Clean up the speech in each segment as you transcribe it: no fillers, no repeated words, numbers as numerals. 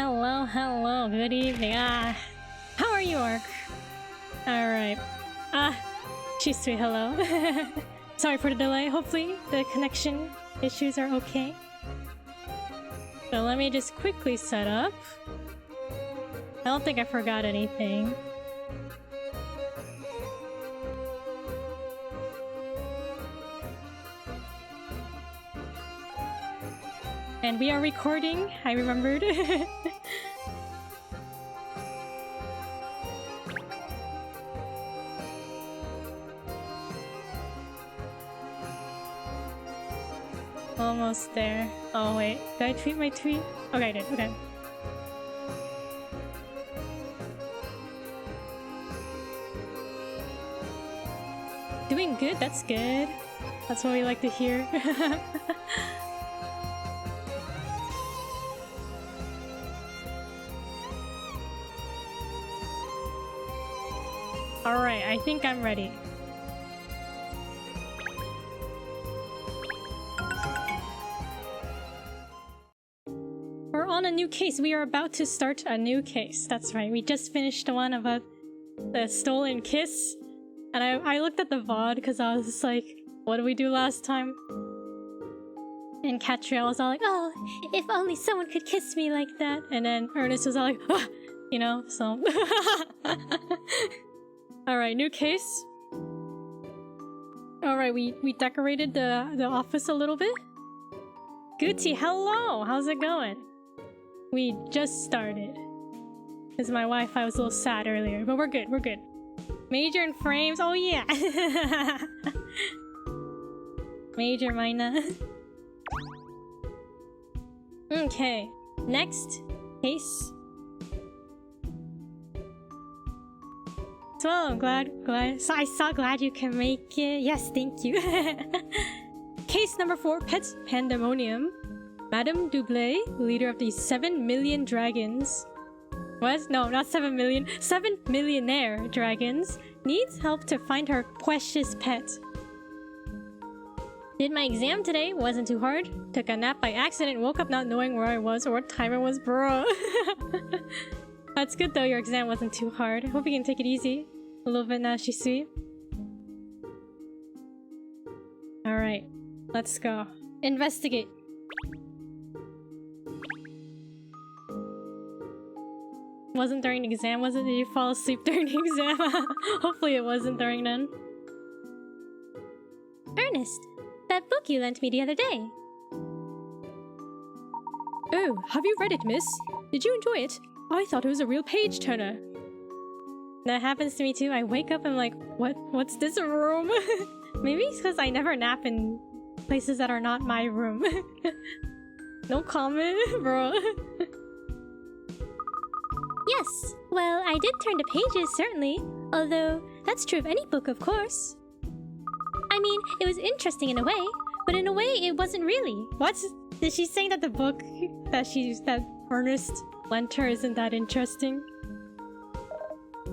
hello, good evening. How are you, Ark? Alright. She's sweet, hello. Sorry for the delay, hopefully the connection issues are okay. So let me just quickly set up. I don't think I forgot anything. And we are recording, I remembered. Almost there. Oh wait, did I tweet my tweet? Okay, I did, okay. Doing good, that's good. That's what we like to hear. Alright, I think I'm ready. We're on a new case. We are about to start a new case. That's right. We just finished the one about the stolen kiss. And I looked at the VOD because I was just like, what did we do last time? And Katrielle was all like, oh, if only someone could kiss me like that. And then Ernest was all like, ah! You know, so... Alright, new case. Alright, we decorated the office a little bit. Gucci, hello! How's it going? We just started. Because my Wi-Fi was a little sad earlier, but we're good, we're good. Major and frames, oh yeah! Major, Marina. Okay, next case. Well, I'm glad you can make it. Yes, thank you. Case number 4, Pet Pandemonium. Madame Doublé, leader of the 7 million dragons. What? No, not 7 million. 7 millionaire dragons needs help to find her precious pet. Did my exam today, wasn't too hard. Took a nap by accident, woke up not knowing where I was or what time it was, bro. That's good though, your exam wasn't too hard. Hope you can take it easy. A little bit now, she's sweet. Alright, let's go. Investigate. Wasn't during the exam, was it? Did you fall asleep during the exam? Hopefully it wasn't during then. Ernest, that book you lent me the other day. Oh, have you read it, miss? Did you enjoy it? I thought it was a real page-turner. That happens to me too. I wake up and I'm like, what's this room? Maybe it's because I never nap in places that are not my room. No comment, bro. Yes, well, I did turn the pages, certainly. Although, that's true of any book, of course. I mean, it was interesting in a way, but in a way, it wasn't really. What? Is she saying that the book that Ernest lent her isn't that interesting?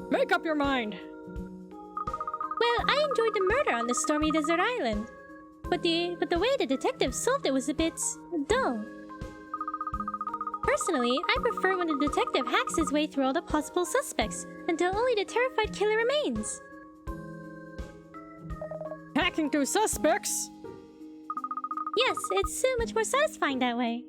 Make up your mind! Well, I enjoyed the murder on the stormy desert island. But the way the detective solved it was a bit... dull. Personally, I prefer when the detective hacks his way through all the possible suspects until only the terrified killer remains. Hacking through suspects? Yes, it's so much more satisfying that way.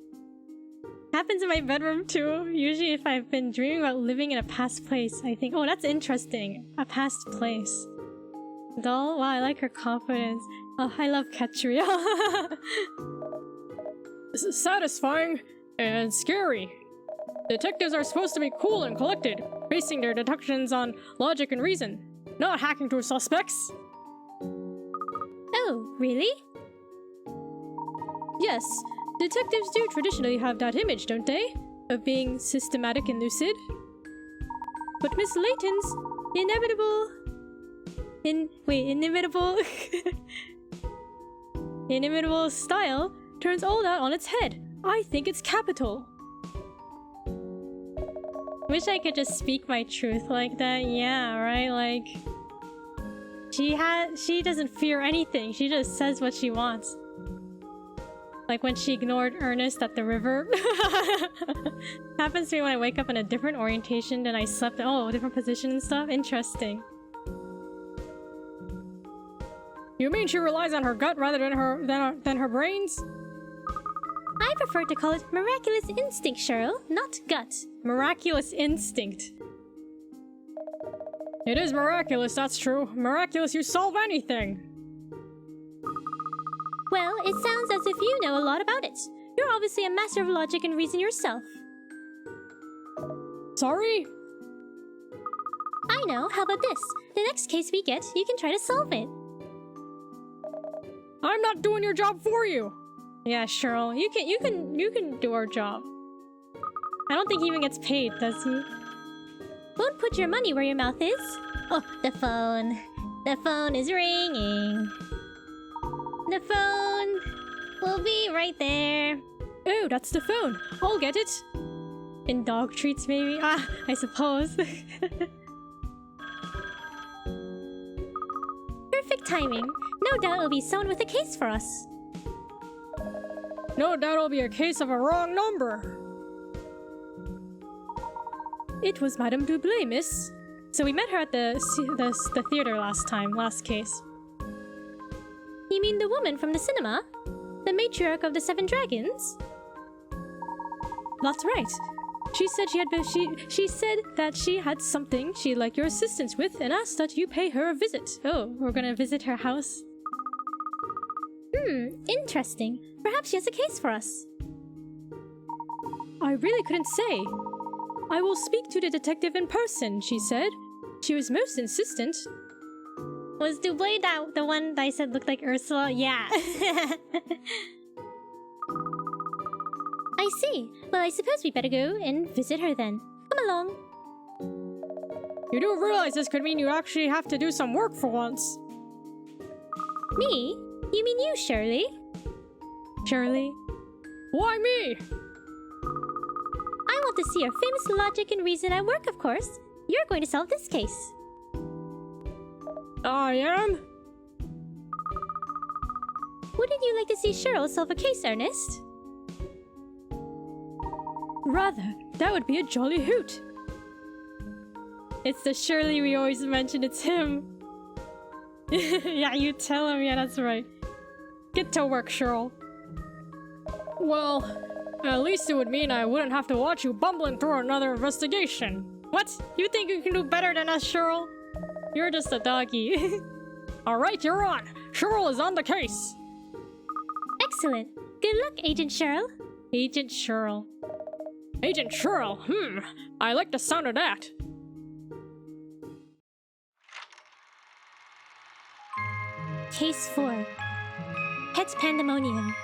Happens in my bedroom too. Usually if I've been dreaming about living in a past place, I think, oh, that's interesting. A past place. Doll? Wow, I like her confidence. Oh, I love Katrielle. This is satisfying and scary. Detectives are supposed to be cool and collected, basing their deductions on logic and reason, not hacking through suspects. Oh, really? Yes. Detectives do traditionally have that image, don't they? Of being systematic and lucid. But Miss Layton's inimitable style turns all that on its head. I think it's capital. Wish I could just speak my truth like that. Yeah, right? Like... She doesn't fear anything. She just says what she wants. Like when she ignored Ernest at the river. Happens to me when I wake up in a different orientation than I slept in. Oh, different position and stuff? Interesting. You mean she relies on her gut rather than her brains? I prefer to call it miraculous instinct, Cheryl, not gut. Miraculous instinct. It is miraculous, that's true. Miraculous you solve anything. Well, it sounds as if you know a lot about it. You're obviously a master of logic and reason yourself. Sorry? I know, how about this? The next case we get, you can try to solve it. I'm not doing your job for you. Yeah, Cheryl, you can do our job. I don't think he even gets paid, does he? Won't put your money where your mouth is. Oh, the phone. The phone is ringing. The phone will be right there. Oh, that's the phone. I'll get it. In dog treats, maybe? Ah, I suppose. Perfect timing. No doubt it'll be someone with a case for us. No doubt it'll be a case of a wrong number. It was Madame Dublé, miss. So we met her at the theater last case. You mean the woman from the cinema? The matriarch of the Seven Dragons? That's right. She said she said that she had something she'd like your assistance with and asked that you pay her a visit. Oh, we're gonna visit her house? Interesting. Perhaps she has a case for us. I really couldn't say. I will speak to the detective in person, she said. She was most insistent. Was Dublé the one that I said looked like Ursula? Yeah. I see. Well, I suppose we better go and visit her then. Come along. You do realize this could mean you actually have to do some work for once. Me? You mean you, Shirley? Shirley? Why me? I want to see your famous logic and reason at work, of course. You're going to solve this case. I am? Wouldn't you like to see Cheryl solve a case, Ernest? Rather, that would be a jolly hoot. It's the Shirley we always mention, it's him. Yeah, you tell him, yeah, that's right. Get to work, Cheryl. Well, at least it would mean I wouldn't have to watch you bumbling through another investigation. What? You think you can do better than us, Cheryl? You're just a doggy. Alright, you're on. Cheryl is on the case. Excellent. Good luck, Agent Cheryl. Agent Cheryl. Agent Cheryl, I like the sound of that. Case 4. Pet Pandemonium.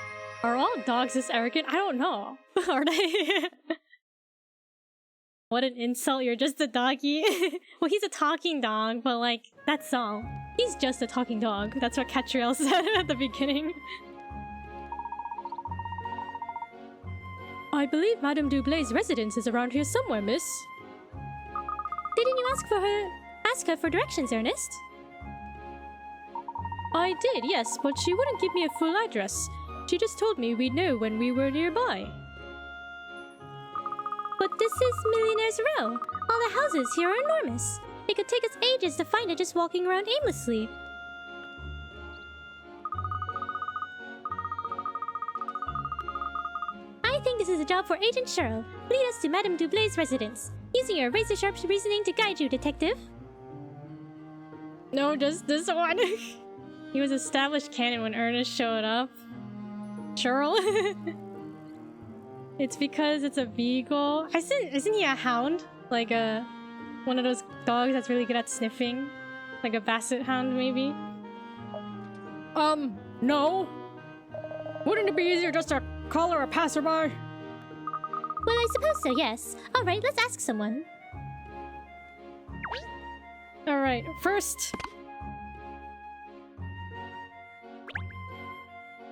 Are all dogs this arrogant? I don't know. Are they? What an insult, you're just a doggy. Well, he's a talking dog, but like, that's all. He's just a talking dog. That's what Katrielle said at the beginning. I believe Madame Dublay's residence is around here somewhere, miss. Didn't you ask her for directions, Ernest? I did, yes, but she wouldn't give me a full address. She just told me we'd know when we were nearby. But this is Millionaires Row. All the houses here are enormous. It could take us ages to find it just walking around aimlessly. I think this is a job for Agent Cheryl. Lead us to Madame Dublay's residence. Using your razor-sharp reasoning to guide you, detective. No, just this one. He was established canon when Ernest showed up. Cheryl? It's because it's a beagle. Isn't he a hound? Like one of those dogs that's really good at sniffing? Like a basset hound, maybe? No. Wouldn't it be easier just to call her a passerby? Well, I suppose so, yes. Alright, let's ask someone. Alright, first...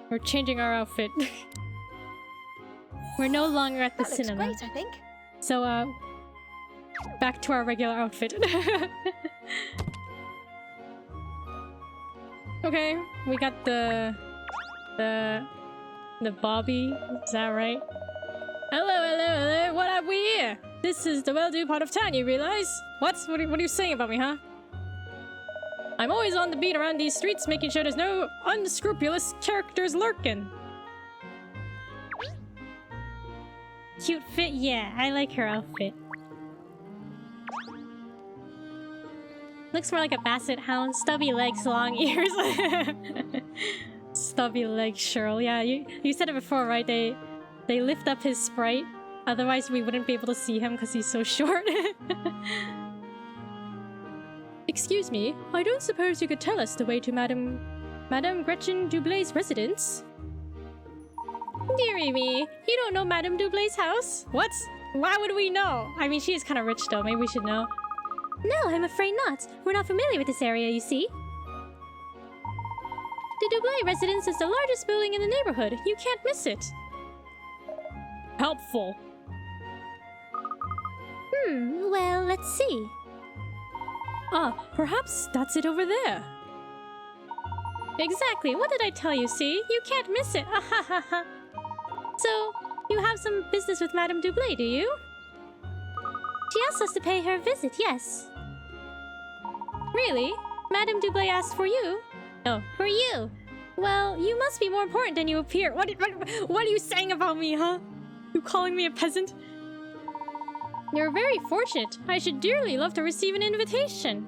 We're changing our outfit. We're no longer at the cinema. Great, I think. So, back to our regular outfit. Okay, we got the The Bobby, is that right? Hello, what have we here? This is the well-do part of town, you realize? What are you saying about me, huh? I'm always on the beat around these streets, making sure there's no unscrupulous characters lurking. Cute fit? Yeah, I like her outfit. Looks more like a basset hound. Stubby legs, long ears. Stubby legs, Cheryl. Yeah, you said it before, right? They lift up his sprite. Otherwise, we wouldn't be able to see him because he's so short. Excuse me, I don't suppose you could tell us the way to Madame Gretchen Dublay's residence? Dearie me, you don't know Madame Dublay's house? What? Why would we know? I mean, she is kind of rich though. Maybe we should know. No, I'm afraid not. We're not familiar with this area, you see. The Dublay residence is the largest building in the neighborhood. You can't miss it. Helpful. Well, let's see. Ah, perhaps that's it over there. Exactly. What did I tell you, see? You can't miss it. So, you have some business with Madame Dublay, do you? She asked us to pay her a visit, yes. Really? Madame Dublay asked for you? Oh, for you. Well, you must be more important than you appear. What are you saying about me, huh? You calling me a peasant? You're very fortunate. I should dearly love to receive an invitation.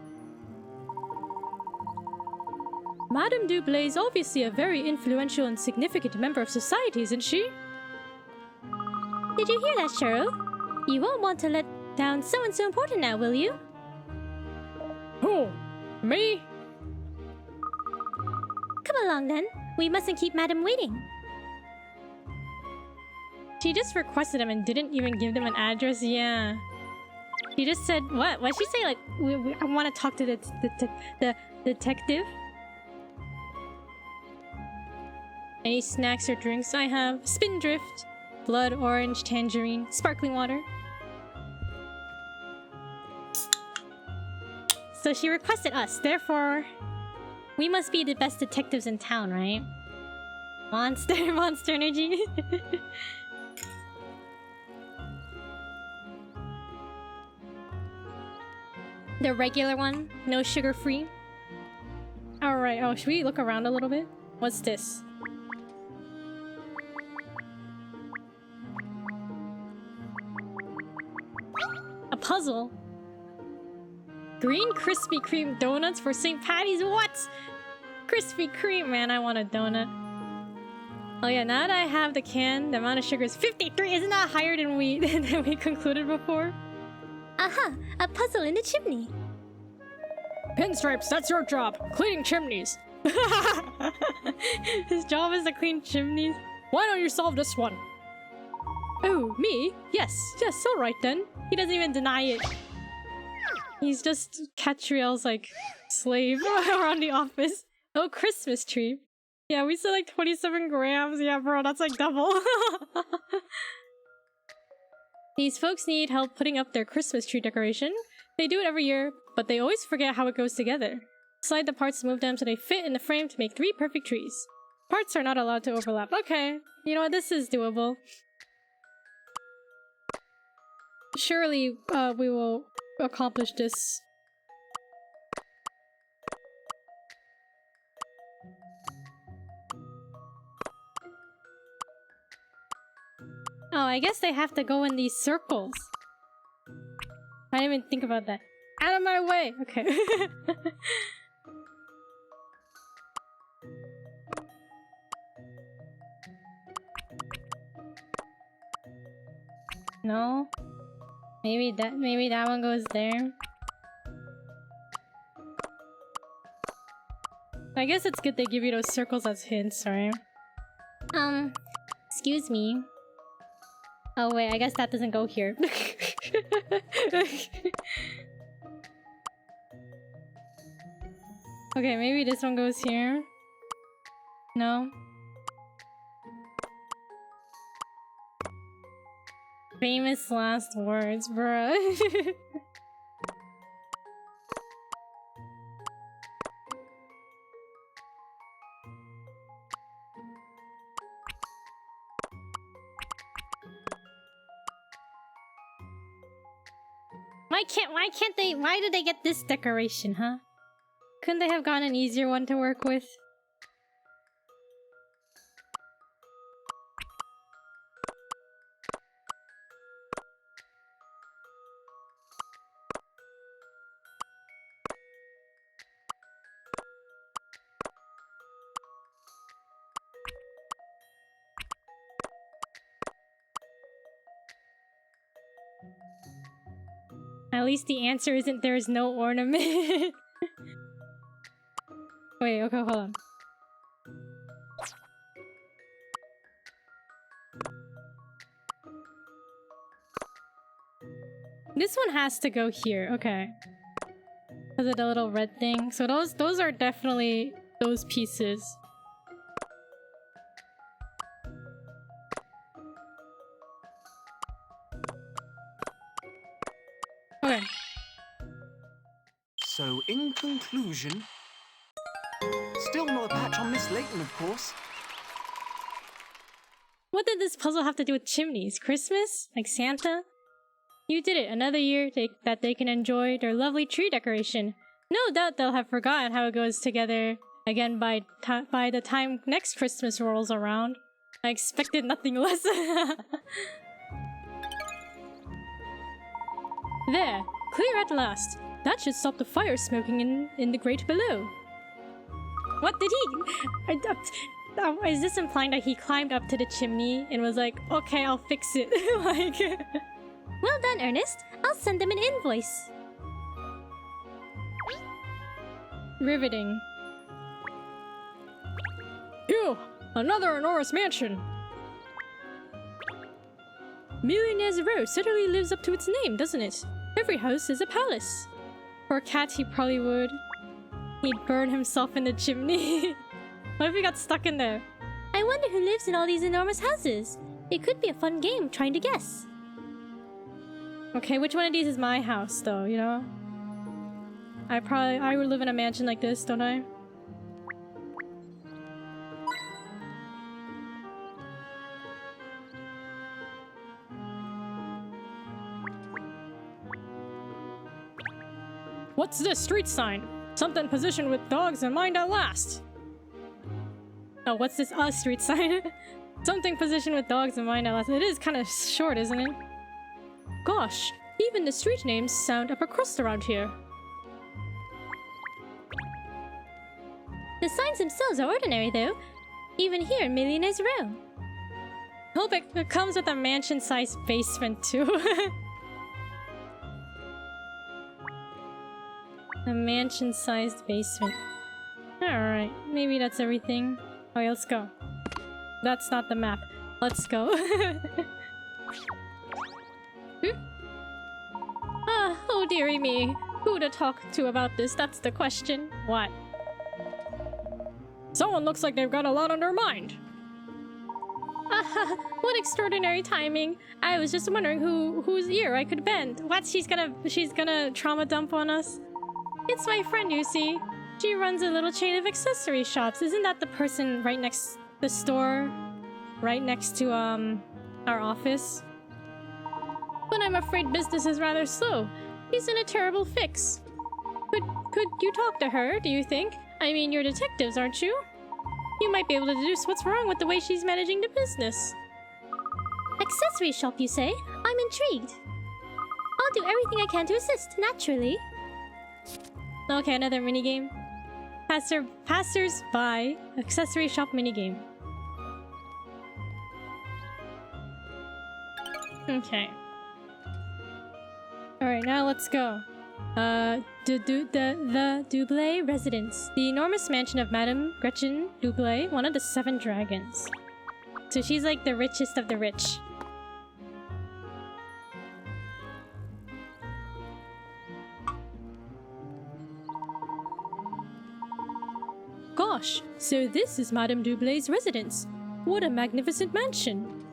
Madame Dublay is obviously a very influential and significant member of society, isn't she? Did you hear that, Cheryl? You won't want to let down someone so important now, will you? Who? Me? Come along then. We mustn't keep Madame waiting. She just requested him and didn't even give them an address. Yeah. She just said, what? What'd she say? Like, I want to talk to the detective. Any snacks or drinks? I have Spindrift, blood orange, tangerine, sparkling water. So she requested us, therefore we must be the best detectives in town, right? Monster energy. The regular one, no sugar free. Alright, oh, should we look around a little bit? What's this? A puzzle. Green Krispy Kreme donuts for St. Patty's? What? Krispy Kreme, man, I want a donut. Oh yeah, now that I have the can, the amount of sugar is 53. Isn't that higher than we concluded before? Aha! A puzzle in the chimney. Pinstripes, that's your job. Cleaning chimneys. His job is to clean chimneys. Why don't you solve this one? Oh, me? Yes, alright then. He doesn't even deny it. He's just Katrielle's like slave around the office. Oh, Christmas tree. Yeah, we said like 27 grams. Yeah, bro, that's like double. These folks need help putting up their Christmas tree decoration. They do it every year, but they always forget how it goes together. Slide the parts to move them so they fit in the frame to make 3 perfect trees. Parts are not allowed to overlap. Okay, you know what? This is doable. Surely, we will accomplish this. Oh, I guess they have to go in these circles. I didn't even think about that. Out of my way! Okay. No? Maybe that one goes there. I guess it's good they give you those circles as hints, right? Excuse me. Oh wait, I guess that doesn't go here. Okay, maybe this one goes here. No? Famous last words, bruh. Why did they get this decoration, huh? Couldn't they have gotten an easier one to work with? At least the answer isn't there is no ornament. Wait, okay, hold on. This one has to go here, okay. Because of the little red thing. So those are definitely those pieces. Okay. So, in conclusion, still not a patch on Miss Layton, of course. What did this puzzle have to do with chimneys? Christmas? Like Santa? You did it. Another year that they can enjoy their lovely tree decoration. No doubt they'll have forgotten how it goes together again by the time next Christmas rolls around. I expected nothing less. There, clear at last. That should stop the fire smoking in the grate below. What did he... is this implying that he climbed up to the chimney and was like, okay, I'll fix it? Like... Well done, Ernest. I'll send them an invoice. Riveting. Phew! Another enormous mansion! Millionaires Row certainly lives up to its name, doesn't it? Every house is a palace. For a cat, he probably would. He'd burn himself in the chimney. What if he got stuck in there? I wonder who lives in all these enormous houses. It could be a fun game trying to guess. Okay, which one of these is my house, though, you know? I would live in a mansion like this, don't I? What's this street sign? Something positioned with dogs in mind at last. Oh, what's this street sign? Something positioned with dogs in mind at last. It is kind of short, isn't it? Gosh, even the street names sound upper crust around here. The signs themselves are ordinary, though. Even here in Millionaires Row. Hope it comes with a mansion-sized basement, too. A mansion-sized basement. Alright, maybe that's everything. Okay, let's go. That's not the map. Let's go. Ah, oh dearie me. Who to talk to about this? That's the question. What? Someone looks like they've got a lot on their mind. Ah, what extraordinary timing. I was just wondering whose ear I could bend. What? She's gonna trauma dump on us? It's my friend, you see. She runs a little chain of accessory shops. Isn't that the person right next the store? Right next to our office? But I'm afraid business is rather slow. She's in a terrible fix. Could you talk to her, do you think? I mean, you're detectives, aren't you? You might be able to deduce what's wrong with the way she's managing the business. Accessory shop, you say? I'm intrigued. I'll do everything I can to assist, naturally. Okay, another minigame. Passers-by accessory shop minigame. Okay. Alright, now let's go. The Dublé residence. The enormous mansion of Madame Gretchen Dublé, one of the 7 dragons. So she's like the richest of the rich. Gosh, so this is Madame Dublay's residence. What a magnificent mansion.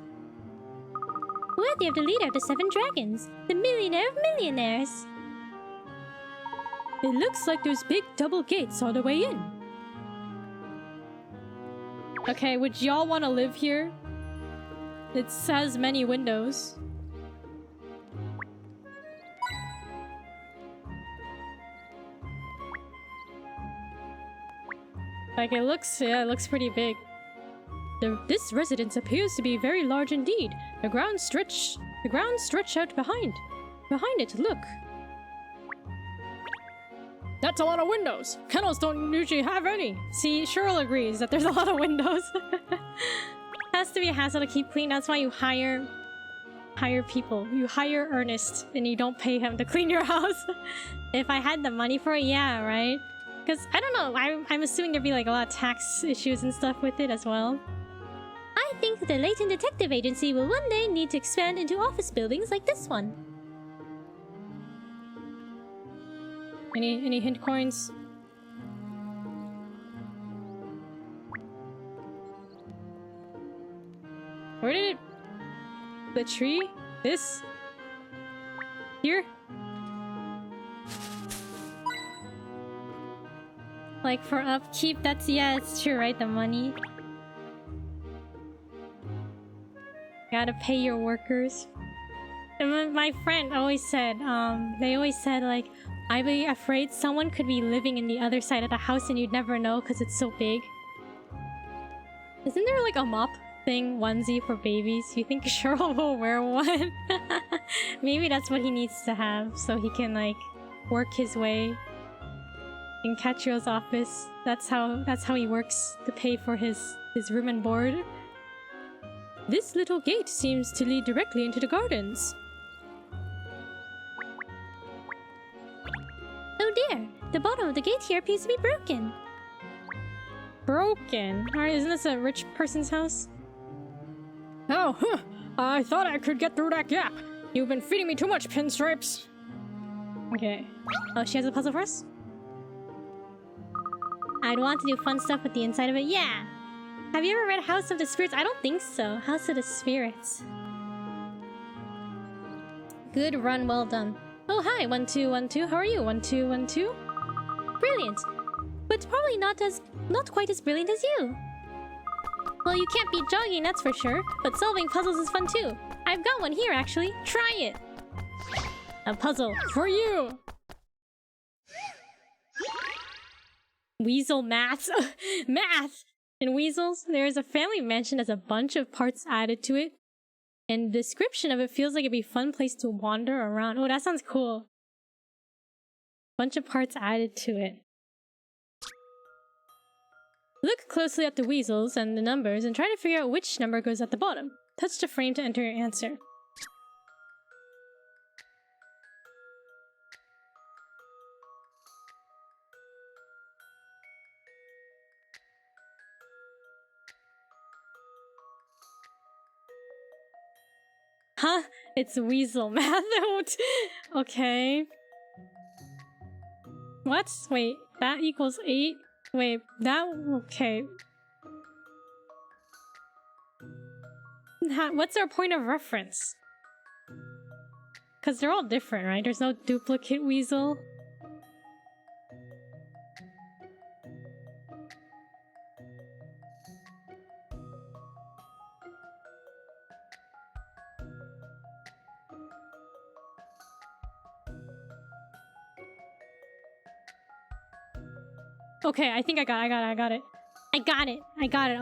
Worthy of the leader of the 7 dragons, the millionaire of millionaires. It looks like there's big double gates all the way in. Okay, would y'all want to live here? It has many windows. Like, it looks pretty big. This residence appears to be very large indeed. The grounds stretch out behind. Behind it, look. That's a lot of windows. Kennels don't usually have any. See, Cheryl agrees that there's a lot of windows. Has to be a hassle to keep clean. That's why you hire people. You hire Ernest and you don't pay him to clean your house. If I had the money for it, yeah, right? Because, I don't know, I'm assuming there'd be like a lot of tax issues and stuff with it as well. I think the Layton Detective Agency will one day need to expand into office buildings like this one. Any hint coins? Where did it... The tree? This? Here? Like for upkeep, that's, yeah, it's true, right? The money. Gotta pay your workers. And my friend always said, they always said like, I'd be afraid someone could be living in the other side of the house and you'd never know because it's so big. Isn't there like a mop thing onesie for babies? You think Cheryl will wear one? Maybe that's what he needs to have so he can like work his way in Katrielle's office. That's how he works to pay for his room and board. This little gate seems to lead directly into the gardens. Oh dear, the bottom of the gate here appears to be broken. Broken? Alright, isn't this a rich person's house? Oh, huh. I thought I could get through that gap. You've been feeding me too much, Pinstripes. Okay. Oh, she has a puzzle for us? I'd want to do fun stuff with the inside of it. Yeah! Have you ever read House of the Spirits? I don't think so. House of the Spirits. Good run, well done. Oh, hi, 1212. How are you? 1212? Brilliant, but probably not quite as brilliant as you. Well, you can't beat jogging, that's for sure. But solving puzzles is fun too. I've got one here, actually. Try it. A puzzle for you. Weasel maths. Math! In Weasels, there is a family mansion that has a bunch of parts added to it. And the description of it feels like it'd be a fun place to wander around. Oh, that sounds cool. Bunch of parts added to it. Look closely at the weasels and the numbers and try to figure out which number goes at the bottom. Touch the frame to enter your answer. Huh? It's weasel math. Okay. What? Wait, that equals 8? Wait, that... okay. What's our point of reference? Because they're all different, right? There's no duplicate weasel. Okay, I think I got it. I got it.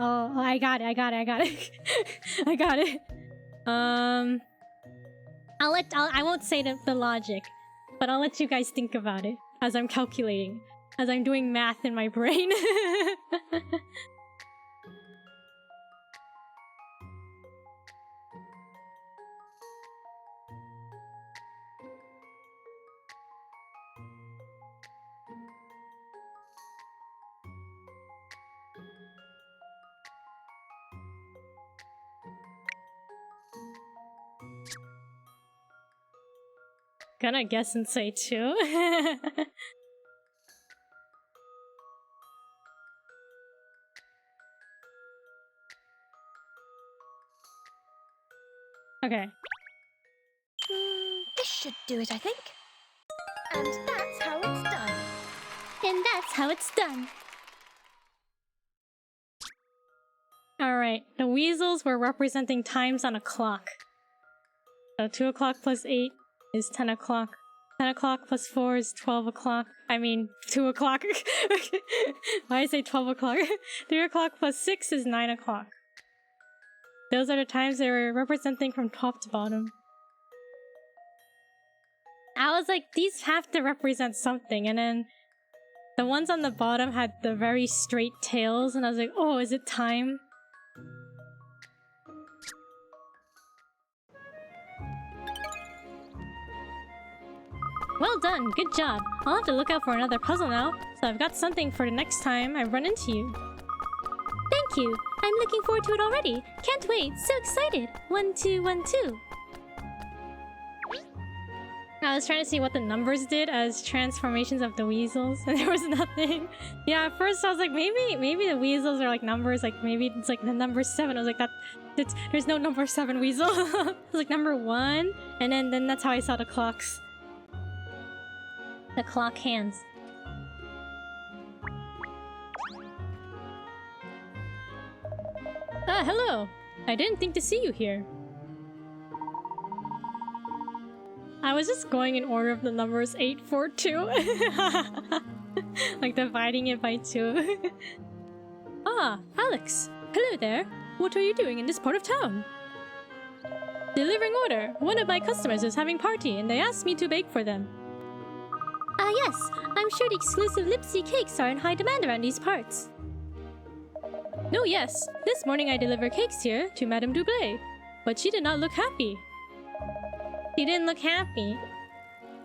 Oh, I got it. I got it. I won't say the logic, but I'll let you guys think about it as I'm calculating, as I'm doing math in my brain. Gonna guess and say 2. Okay. This should do it, I think. And that's how it's done. And that's how it's done. Alright, the weasels were representing times on a clock. So 2 o'clock plus 8 is 10 o'clock. 10 o'clock plus 4 is 12 o'clock. I mean, 2 o'clock. Why I say 12 o'clock? 3 o'clock plus 6 is 9 o'clock. Those are the times they were representing from top to bottom. I was like, these have to represent something, and then the ones on the bottom had the very straight tails, and I was like, oh, is it time? Well done, good job. I'll have to look out for another puzzle now, so I've got something for the next time I run into you. Thank you. I'm looking forward to it already. Can't wait. So excited. 1, 2, 1, 2. I was trying to see what the numbers did as transformations of the weasels, and there was nothing. Yeah, at first I was like, maybe the weasels are like numbers, like maybe it's like the number 7. I was like, there's no number 7 weasel. It was like number 1, and then that's how I saw the clocks. The clock hands. Ah, hello! I didn't think to see you here. I was just going in order of the numbers 8, 4, 2. Like dividing it by 2. Ah, Alex. Hello there. What are you doing in this part of town? Delivering order. One of my customers is having party and they asked me to bake for them. Ah, yes. I'm sure the exclusive Lipsy cakes are in high demand around these parts. No, yes. This morning I delivered cakes here to Madame Dublé, but she did not look happy. She didn't look happy.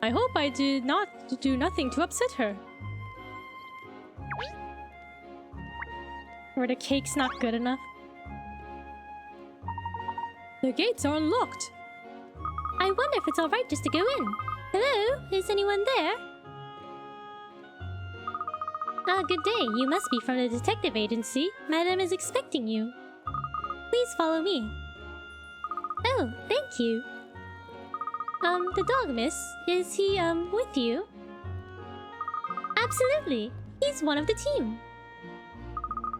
I hope I did not do nothing to upset her. Were the cakes not good enough? The gates are unlocked. I wonder if it's alright just to go in. Hello? Is anyone there? Ah, good day. You must be from the detective agency. Madame is expecting you. Please follow me. Oh, thank you. The dog, miss. Is he, with you? Absolutely. He's one of the team.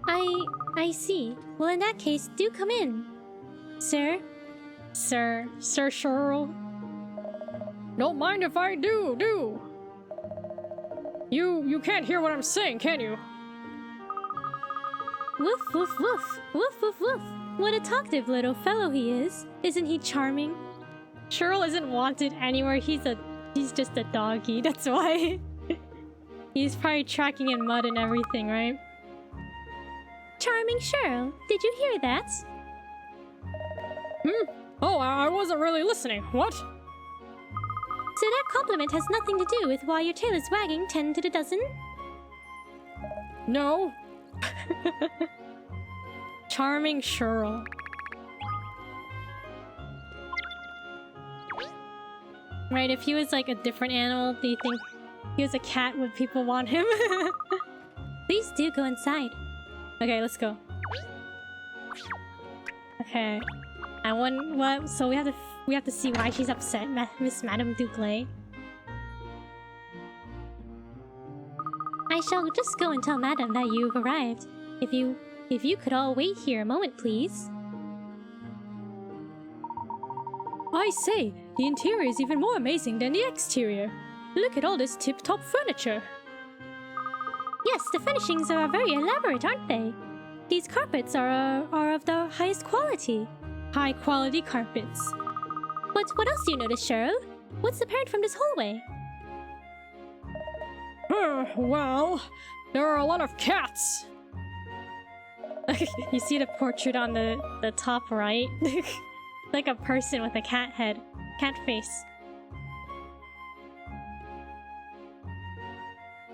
I see. Well, in that case, do come in. Sir? Sir Cheryl? Don't mind if I do. You can't hear what I'm saying, can you? Woof, woof, woof. Woof, woof, woof. What a talkative little fellow he is. Isn't he charming? Cheryl isn't wanted anywhere. He's just a doggy, that's why. He's probably tracking in mud and everything, right? Charming Cheryl, did you hear that? Oh, I wasn't really listening. What? So that compliment has nothing to do with why your tail is wagging 10 to the dozen? No. Charming Cheryl. Right, if he was like a different animal, do you think he was a cat, would people want him? Please do go inside. Okay, let's go. Okay. I want what? So we have to see why she's upset, Miss Madame Dublé. I shall just go and tell Madame that you've arrived. If you could all wait here a moment, please. I say, the interior is even more amazing than the exterior. Look at all this tip-top furniture. Yes, the furnishings are very elaborate, aren't they? These carpets are of the highest quality. High-quality carpets. But what else do you notice, Cheryl? What's apparent from this hallway? Well, there are a lot of cats. You see the portrait on the top right? Like a person with a cat head. Cat face.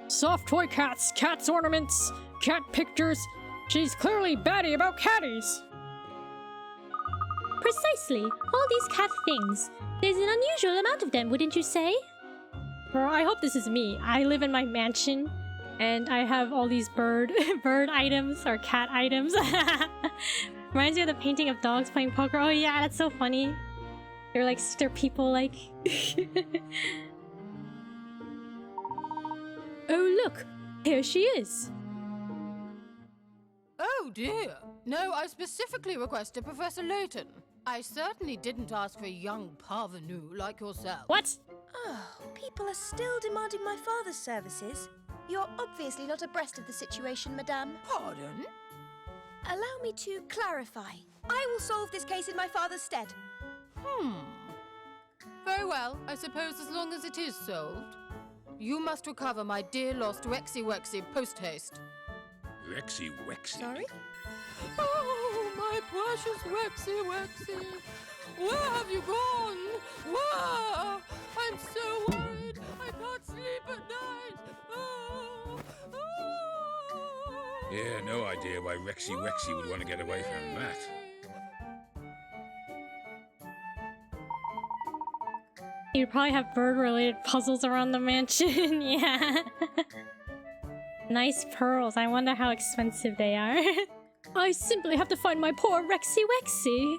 Soft toy cats, cat's ornaments, cat pictures. She's clearly batty about catties. Precisely. All these cat things. There's an unusual amount of them, wouldn't you say? Well, I hope this is me. I live in my mansion, and I have all these bird items or cat items. Reminds me of the painting of dogs playing poker. Oh yeah, that's so funny. They're people like. Oh look, here she is. Oh dear. No, I specifically requested Professor Layton. I certainly didn't ask for a young parvenu like yourself. What? Oh, people are still demanding my father's services. You're obviously not abreast of the situation, madame. Pardon? Allow me to clarify. I will solve this case in my father's stead. Very well, I suppose as long as it is solved. You must recover my dear lost Rexy Wexy post-haste. Rexy Wexy? Sorry? Oh, my precious Wexy Wexy! Where have you gone? Where? I'm so worried. I can't sleep at night. Oh, oh. Yeah, no idea why Rexy Wexy would want to get away from that. You'd probably have bird-related puzzles around the mansion. Yeah. Nice pearls. I wonder how expensive they are. I simply have to find my poor Rexy Wexy.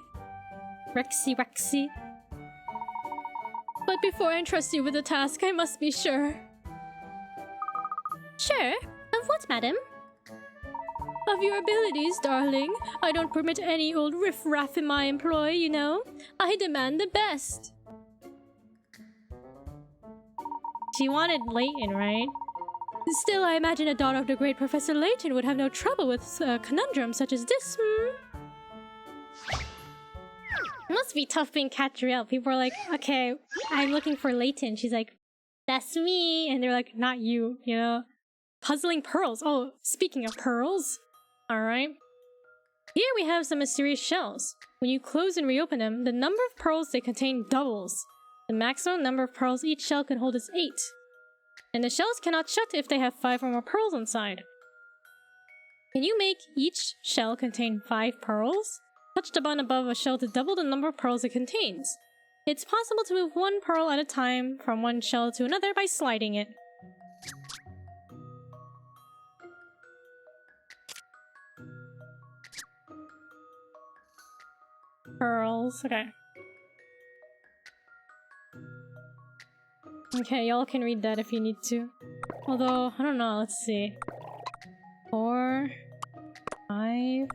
Rexy Wexy. But before I entrust you with the task, I must be sure. Sure. Of what, madam? Of your abilities, darling. I don't permit any old riffraff in my employ, you know. I demand the best. She wanted Layton, right? Still, I imagine a daughter of the great Professor Layton would have no trouble with a conundrum such as this, It must be tough being Katrielle. People are like, okay, I'm looking for Layton. She's like, that's me. And they're like, not you, you know? Puzzling pearls. Oh, speaking of pearls. Alright. Here we have some mysterious shells. When you close and reopen them, the number of pearls they contain doubles. The maximum number of pearls each shell can hold is 8. And the shells cannot shut if they have 5 or more pearls inside. Can you make each shell contain 5 pearls? Touch the button above a shell to double the number of pearls it contains. It's possible to move 1 pearl at a time from one shell to another by sliding it. Pearls, okay. Okay, y'all can read that if you need to. Although, I don't know, let's see. 4, 5...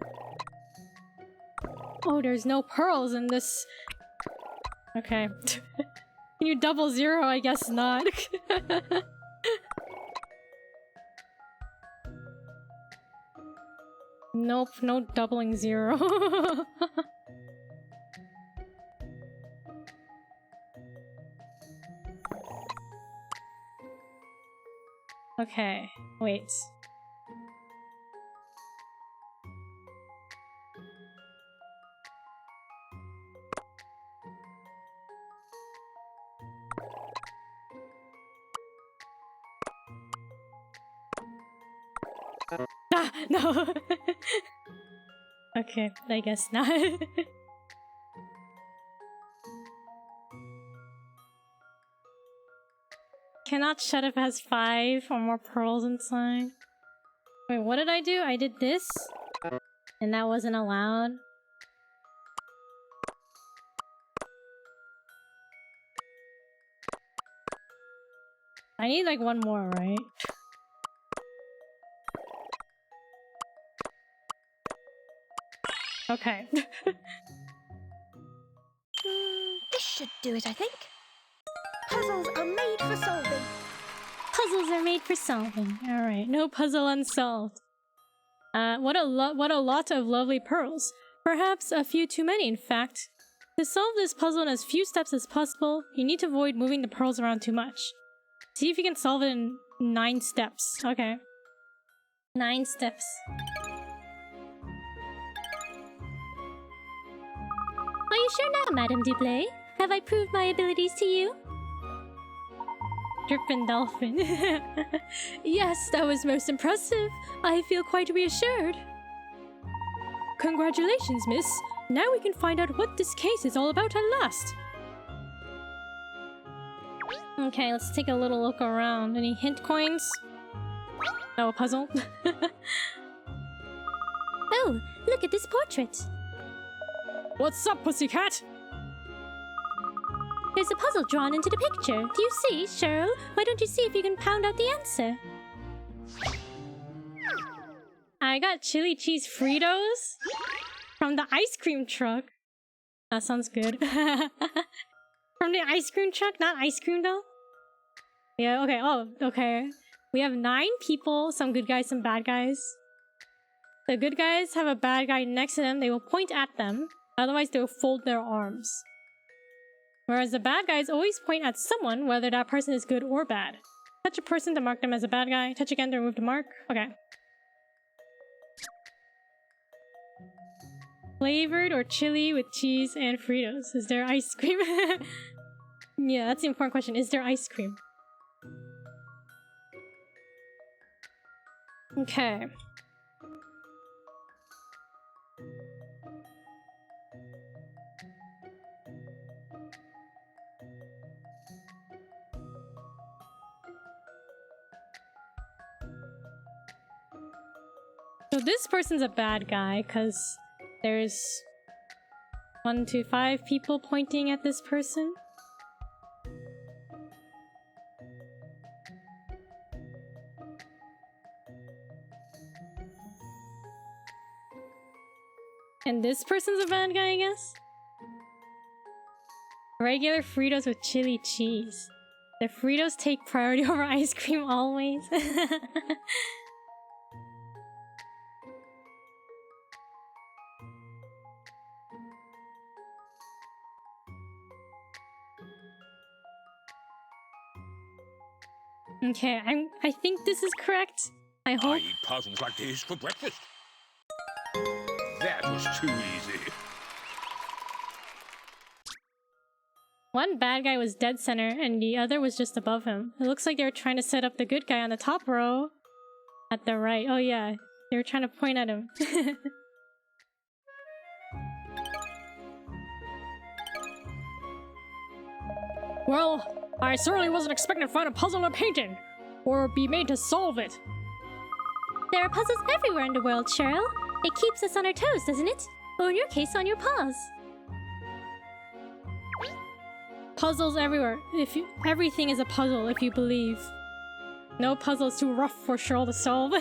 Oh, there's no pearls in this. Okay. Can you double 0? I guess not. Nope, no doubling 0. Okay, wait. Ah, no! Okay, I guess not. Cannot shut if it has 5 or more pearls inside. Wait, what did I do? I did this? And that wasn't allowed? I need like 1 more, right? Okay. This should do it, I think. Puzzles are made for solving. Puzzles are made for solving. Alright, no puzzle unsolved. What a lot of lovely pearls. Perhaps a few too many, in fact. To solve this puzzle in as few steps as possible, you need to avoid moving the pearls around too much. See if you can solve it in 9 steps. Okay. 9 steps. Are you sure now, Madame Dublé? Have I proved my abilities to you? Drippin' dolphin. Yes, that was most impressive. I feel quite reassured. Congratulations, miss. Now we can find out what this case is all about at last. Okay, let's take a little look around. Any hint coins? Oh, a puzzle? Oh, look at this portrait. What's up, pussycat? There's a puzzle drawn into the picture. Do you see, Cheryl? Why don't you see if you can pound out the answer? I got chili cheese Fritos from the ice cream truck. That sounds good. From the ice cream truck, not ice cream though? Yeah, okay. Oh, okay. We have 9 people, some good guys, some bad guys. The good guys have a bad guy next to them. They will point at them. Otherwise, they will fold their arms. Whereas the bad guys always point at someone, whether that person is good or bad. Touch a person to mark them as a bad guy. Touch again to remove the mark. Okay. Flavored or chili with cheese and Fritos. Is there ice cream? Yeah, that's the important question. Is there ice cream? Okay. So this person's a bad guy because there's 1, 2, 5 people pointing at this person. And this person's a bad guy, I guess? Regular Fritos with chili cheese. The Fritos take priority over ice cream always. Okay, I think this is correct. I I hope. eat puzzles like this for breakfast. That was too easy. One bad guy was dead center and the other was just above him. It looks like they were trying to set up the good guy on the top row. At the right. Oh yeah, they were trying to point at him. Well, I certainly wasn't expecting to find a puzzle in a painting, or be made to solve it. There are puzzles everywhere in the world, Cheryl. It keeps us on our toes, doesn't it? Or in your case, on your paws. Puzzles everywhere. Everything is a puzzle if you believe. No puzzle is too rough for Cheryl to solve.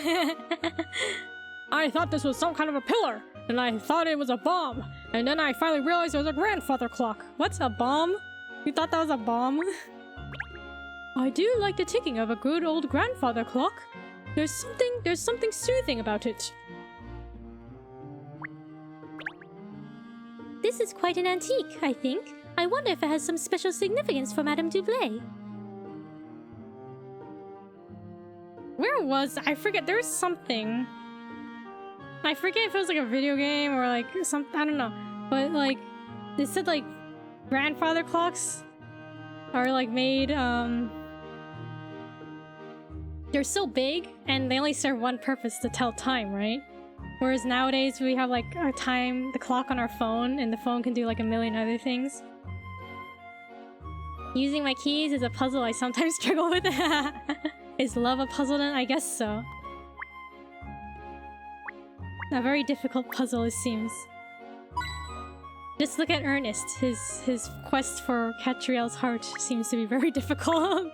I thought this was some kind of a pillar, and I thought it was a bomb, and then I finally realized it was a grandfather clock. What's a bomb? You thought that was a bomb? I do like the ticking of a good old grandfather clock. There's something soothing about it. This is quite an antique, I think. I wonder if it has some special significance for Madame Dublé. Where was I forget? There was something. I forget if it was like a video game or like something. I don't know. But like, they said like grandfather clocks are like made. They're so big and they only serve one purpose, to tell time, right? Whereas nowadays we have like our time, the clock on our phone, and the phone can do like a million other things. Using my keys is a puzzle I sometimes struggle with. Is love a puzzle then? I guess so. A very difficult puzzle, it seems. Just look at Ernest. His quest for Katrielle's heart seems to be very difficult.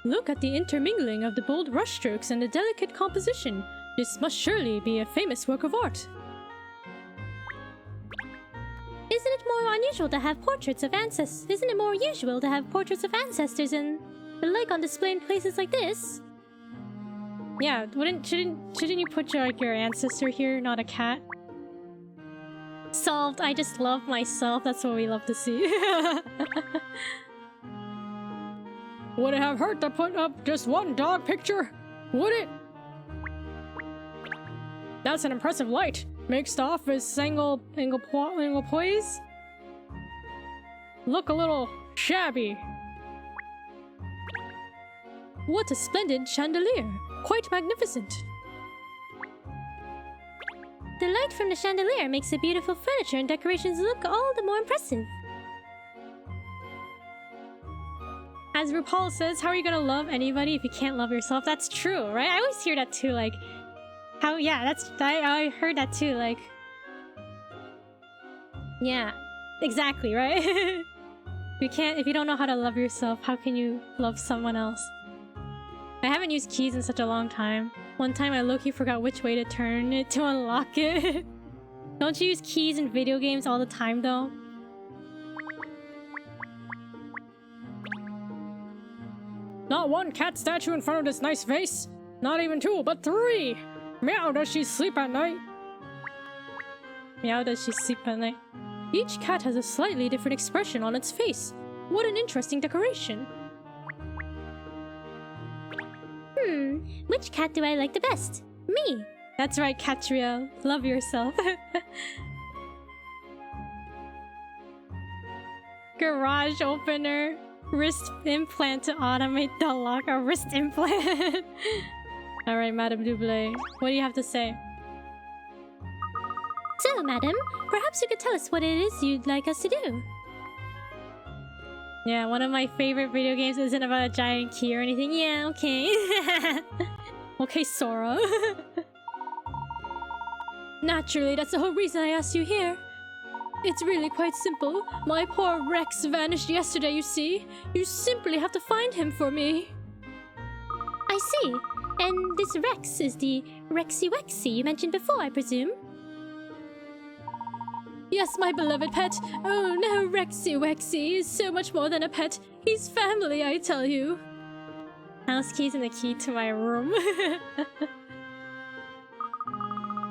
Look at the intermingling of the bold brushstrokes and the delicate composition. This must surely be a famous work of art. Isn't it more unusual to have portraits of ancestors? Isn't it more usual to have portraits of ancestors and the like on display in places like this? Yeah, shouldn't you put your ancestor here, not a cat? Solved. I just love myself. That's what we love to see. Would it have hurt to put up just one dog picture? Would it? That's an impressive light. Mixed off as angle poise. Look a little shabby. What a splendid chandelier. Quite magnificent. The light from the chandelier makes the beautiful furniture and decorations look all the more impressive. As RuPaul says, how are you gonna love anybody if you can't love yourself? That's true, right? I always hear that too, like... How, yeah, I heard that too, like... Yeah, exactly, right? If you don't know how to love yourself, how can you love someone else? I haven't used keys in such a long time. One time I low-key forgot which way to turn it to unlock it. Don't you use keys in video games all the time though? Not one cat statue in front of this nice vase. Not even 2, but 3. Meow, does she sleep at night? Meow, does she sleep at night? Each cat has a slightly different expression on its face. What an interesting decoration. Which cat do I like the best? Me! That's right, Katrielle. Love yourself. Garage opener. Wrist implant to automate the lock. A wrist implant. Alright, Madame Doublé. What do you have to say? So, madam, perhaps you could tell us what it is you'd like us to do. Yeah, one of my favorite video games isn't about a giant key or anything. Yeah, okay. Okay, Sora. Naturally, that's the whole reason I asked you here. It's really quite simple. My poor Rex vanished yesterday, you see. You simply have to find him for me. I see. And this Rex is the Rexy Wexy you mentioned before, I presume? Yes, my beloved pet. Oh no, Rexy Wexy is so much more than a pet. He's family, I tell you. House keys and the key to my room.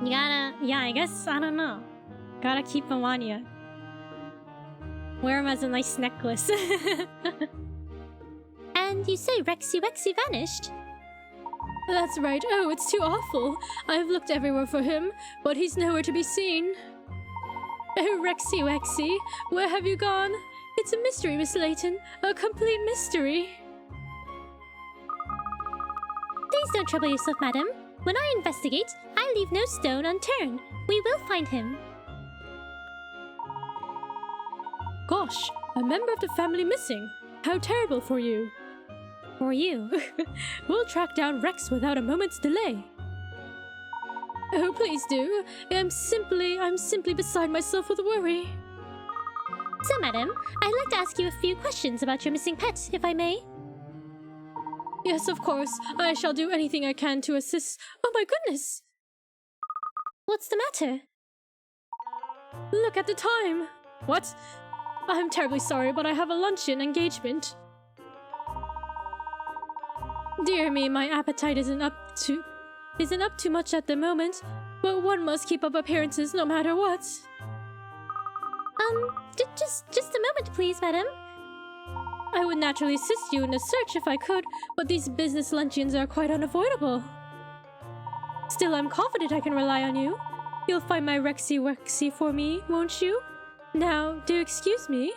You gotta... Yeah, I guess... I don't know. Gotta keep him on you. Wear him as a nice necklace. And you say Rexy Wexy vanished? That's right. Oh, it's too awful. I've looked everywhere for him, but he's nowhere to be seen. Oh, Rexy Wexy, where have you gone? It's a mystery, Miss Layton. A complete mystery. Please don't trouble yourself, madam. When I investigate, I leave no stone unturned. We will find him. Gosh, a member of the family missing. How terrible for you. For you. We'll track down Rex without a moment's delay. Oh, please do. I'm simply beside myself with worry. So, madam, I'd like to ask you a few questions about your missing pet, if I may. Yes, of course. I shall do anything I can to assist. Oh my goodness! What's the matter? Look at the time! What? I'm terribly sorry, but I have a luncheon engagement. Dear me, my appetite isn't up too much at the moment, but one must keep up appearances no matter what. Just a moment, please, madam. I would naturally assist you in the search if I could, but these business luncheons are quite unavoidable. Still, I'm confident I can rely on you. You'll find my Rexy Wexy for me, won't you? Now, do excuse me.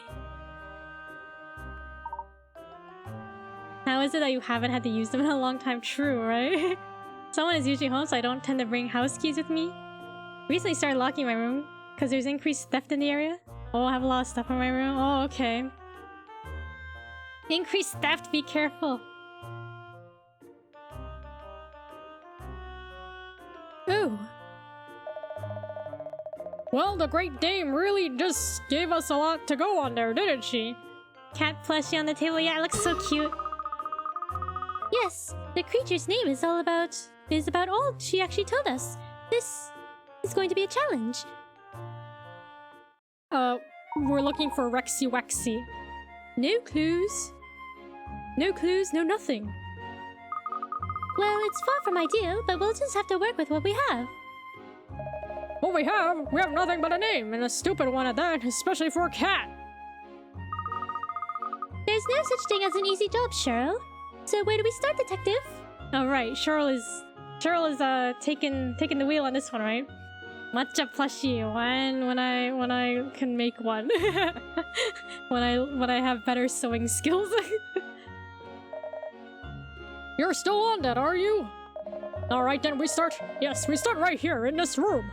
How is it that you haven't had to use them in a long time? True, right? Someone is usually home, so I don't tend to bring house keys with me. Recently started locking my room because there's increased theft in the area. Oh, I have a lot of stuff in my room. Oh, okay. Increased theft, be careful. Oh. Well, the Great Dame really just gave us a lot to go on there, didn't she? Cat plushie on the table. Yeah, it looks so cute. Yes, the creature's name is about all she actually told us. This is going to be a challenge. We're looking for Rexy Wexy. No clues. No clues, no nothing. Well, it's far from ideal, but we'll just have to work with what we have. What we have nothing but a name, and a stupid one at that, especially for a cat. There's no such thing as an easy job, Cheryl. So where do we start, detective? All right, Cheryl is taking the wheel on this one, right? Matcha plushie. When I can make one. when I have better sewing skills. You're still on that, are you? Alright, then we start. Yes, we start right here in this room.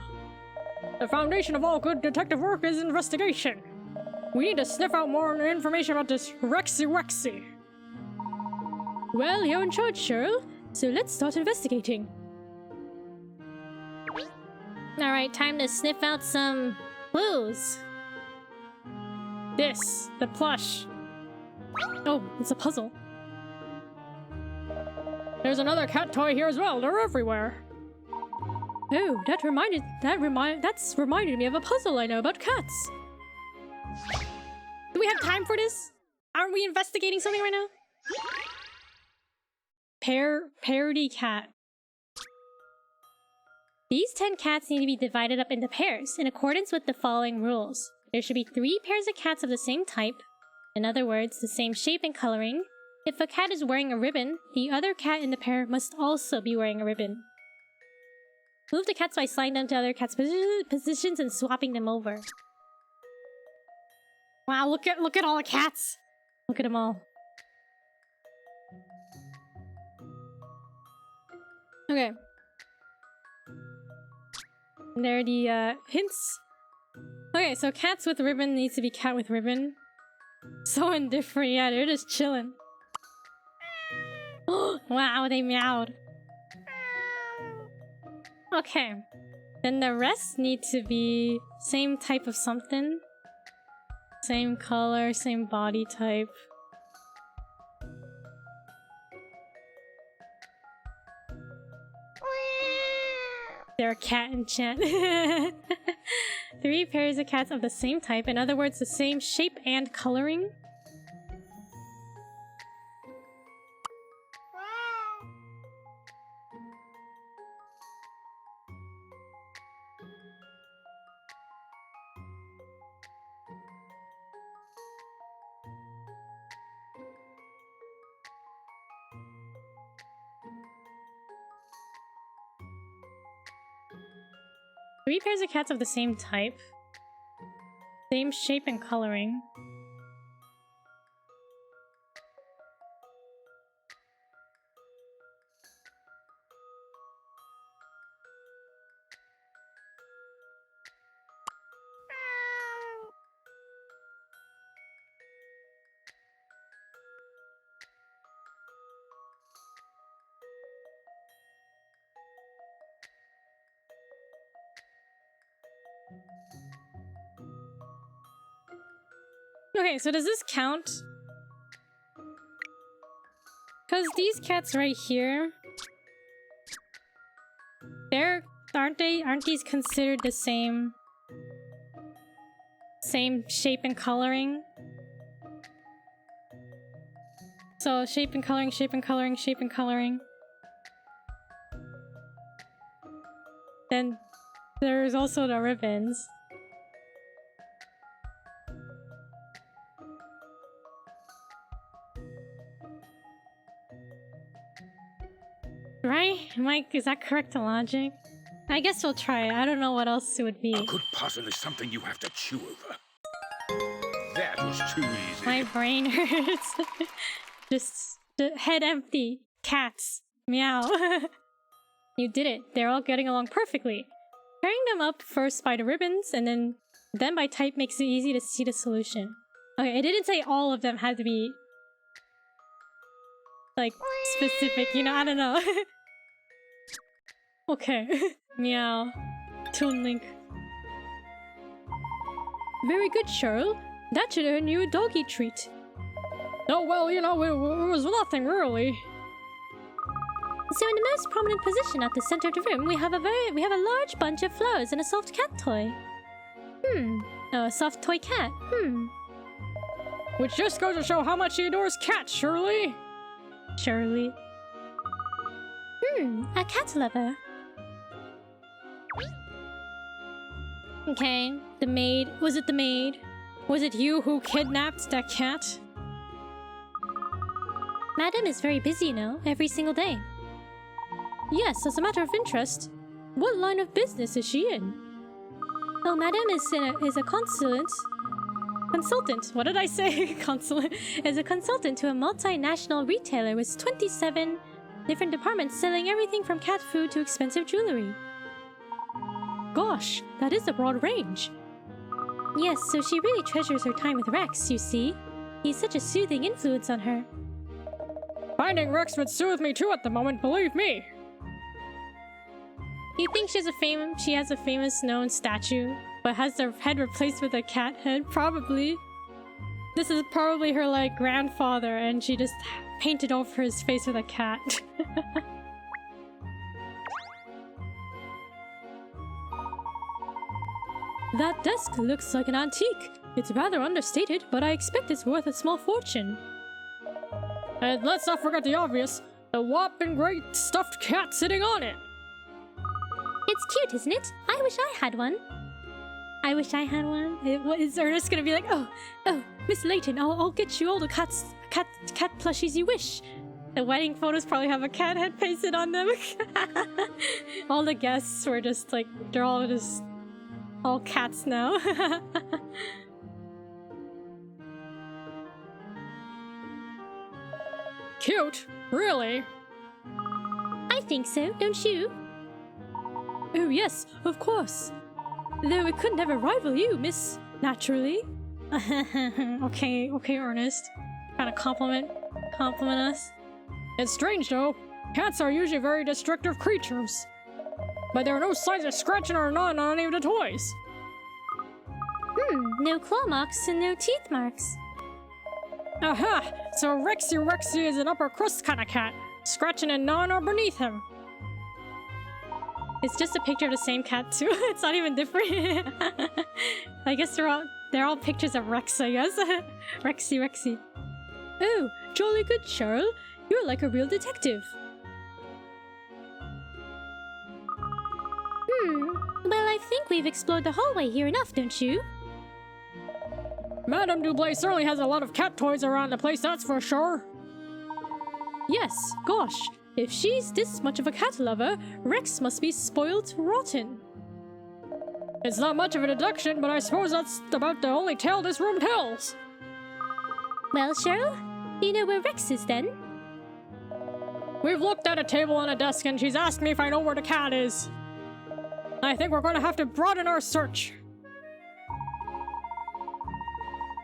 The foundation of all good detective work is investigation. We need to sniff out more information about this Rexy Wexy. Well, you're in charge, Cheryl, so let's start investigating. Alright, time to sniff out some clues. This, the plush. Oh, it's a puzzle. There's another cat toy here as well. They're everywhere. Oh, that's reminded me of a puzzle I know about cats. Do we have time for this? Aren't we investigating something right now? Parody cat. These 10 cats need to be divided up into pairs in accordance with the following rules. There should be 3 pairs of cats of the same type. In other words, the same shape and coloring. If a cat is wearing a ribbon, the other cat in the pair must also be wearing a ribbon. Move the cats by sliding them to other cats' positions and swapping them over. Wow, look at all the cats. Look at them all. Okay. And there are the hints. Okay, so cats with ribbon needs to be cat with ribbon. So indifferent, yeah, they're just chilling. Wow, they meowed. Okay. Then the rest need to be same type of something. Same color, same body type. They're a cat enchant. 3 pairs of cats of the same type. In other words, the same shape and coloring. Three pairs of cats of the same type. Same shape and coloring. Okay, so does this count? Because these cats right here, aren't these considered the same shape and coloring? So shape and coloring, shape and coloring, shape and coloring. Then there's also the ribbons. Right? Is that correct logic? I guess we'll try it. I don't know what else it would be. A good puzzle is something you have to chew over. That was too easy. My brain hurts. Just head empty. Cats. Meow. You did it. They're all getting along perfectly. Pairing them up first by the ribbons and then by type makes it easy to see the solution. Okay, it didn't say all of them had to be like specific, you know, I don't know. Okay. Meow. Toon Link. Very good, Cheryl. That should earn you a doggy treat. Oh, well, you know, it was nothing really. So in the most prominent position at the center of the room, we have a large bunch of flowers and a soft cat toy. Oh, a soft toy cat. Which just goes to show how much he adores cats, Shirley. Shirley. A cat lover. Okay, the maid. Was it the maid? Was it you who kidnapped that cat? Madam is very busy, you know, every single day. Yes, as a matter of interest. What line of business is she in? Oh, Madam is a consultant. What did I say? Consulate. Is a consultant to a multinational retailer with 27 different departments selling everything from cat food to expensive jewelry. Gosh, that is a broad range. Yes, so she really treasures her time with Rex, you see. He's such a soothing influence on her. Finding Rex would soothe me too at the moment, believe me. You think she has a famous known statue, but has their head replaced with a cat head? Probably. This is probably her, like, grandfather, and she just painted over his face with a cat. That desk looks like an antique. It's rather understated, but I expect it's worth a small fortune. And let's not forget the obvious. The whopping great stuffed cat sitting on it. It's cute, isn't it? I wish I had one. I wish I had one. Is Ernest gonna be like, oh, Miss Layton, I'll get you all the cat plushies you wish. The wedding photos probably have a cat head pasted on them. All the guests were just like, they're all just all cats now. Cute? Really? I think so, don't you? Oh yes, of course. Though it could never rival you, miss. Naturally. Okay, Ernest. Kind of compliment us. It's strange though. Cats are usually very destructive creatures. But there are no signs of scratching or gnawing on any of the toys. No claw marks and no teeth marks. Aha! So Rexy is an upper crust kind of cat. Scratching and gnawing are beneath him. It's just a picture of the same cat too. It's not even different. I guess they're all pictures of Rex, I guess. Rexy. Oh, jolly good, Cheryl. You're like a real detective. Well, I think we've explored the hallway here enough, don't you? Madame Dublé certainly has a lot of cat toys around the place, that's for sure. Yes, gosh. If she's this much of a cat lover, Rex must be spoiled rotten. It's not much of a deduction, but I suppose that's about the only tale this room tells. Well, Cheryl, you know where Rex is then? We've looked at a table and a desk, and she's asked me if I know where the cat is. I think we're going to have to broaden our search.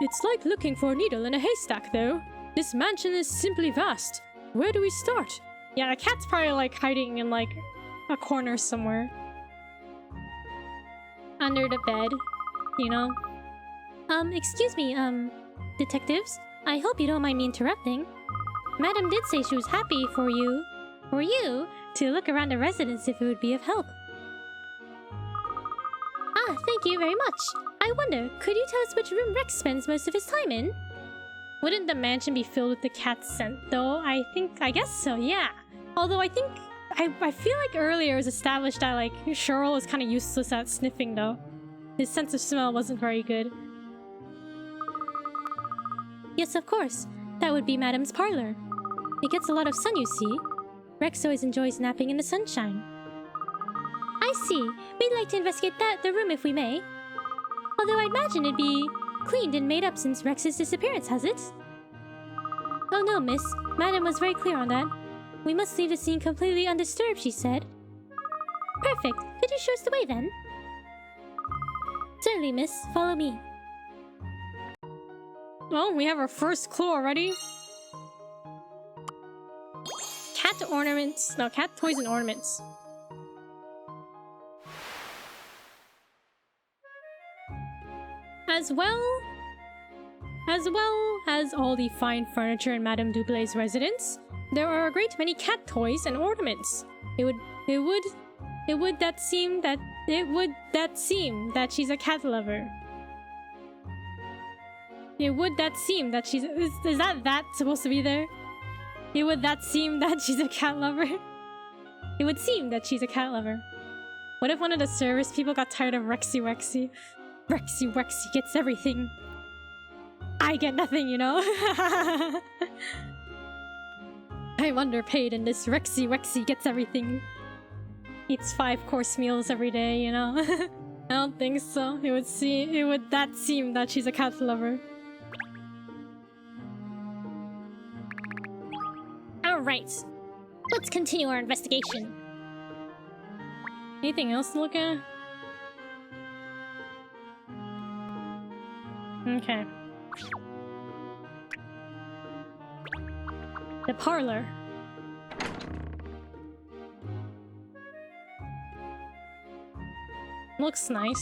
It's like looking for a needle in a haystack, though. This mansion is simply vast. Where do we start? Yeah, the cat's probably like hiding in like a corner somewhere. Under the bed, you know? Excuse me, detectives? I hope you don't mind me interrupting. Madam did say she was happy for you to look around the residence if it would be of help. Ah, thank you very much. I wonder, could you tell us which room Rex spends most of his time in? Wouldn't the mansion be filled with the cat scent, though? I guess so, yeah. Although I think, I feel like earlier it was established that, like, Cheryl was kind of useless at sniffing, though. His sense of smell wasn't very good. Yes, of course. That would be Madam's parlor. It gets a lot of sun, you see. Rex always enjoys napping in the sunshine. I see. We'd like to investigate the room if we may. Although I'd imagine it'd be cleaned and made up since Rex's disappearance, has it? Oh no, miss. Madam was very clear on that. We must leave the scene completely undisturbed, she said. Perfect. Could you show us the way, then? Certainly, miss. Follow me. Well, we have our first clue already. Cat ornaments. No, cat toys and ornaments. As well as all the fine furniture in Madame Dublay's residence, there are a great many cat toys and ornaments. It would seem that she's a cat lover. It would that seem that she's is that supposed to be there? It would that seem that she's a cat lover? It would seem that she's a cat lover. What if one of the service people got tired of Rexy? Rexy gets everything. I get nothing, you know? I'm underpaid and this Rexy gets everything. Eats 5-course meals every day, you know? I don't think so. It would seem that she's a cat lover. Alright. Let's continue our investigation. Anything else to look at? Okay. The parlor. Looks nice.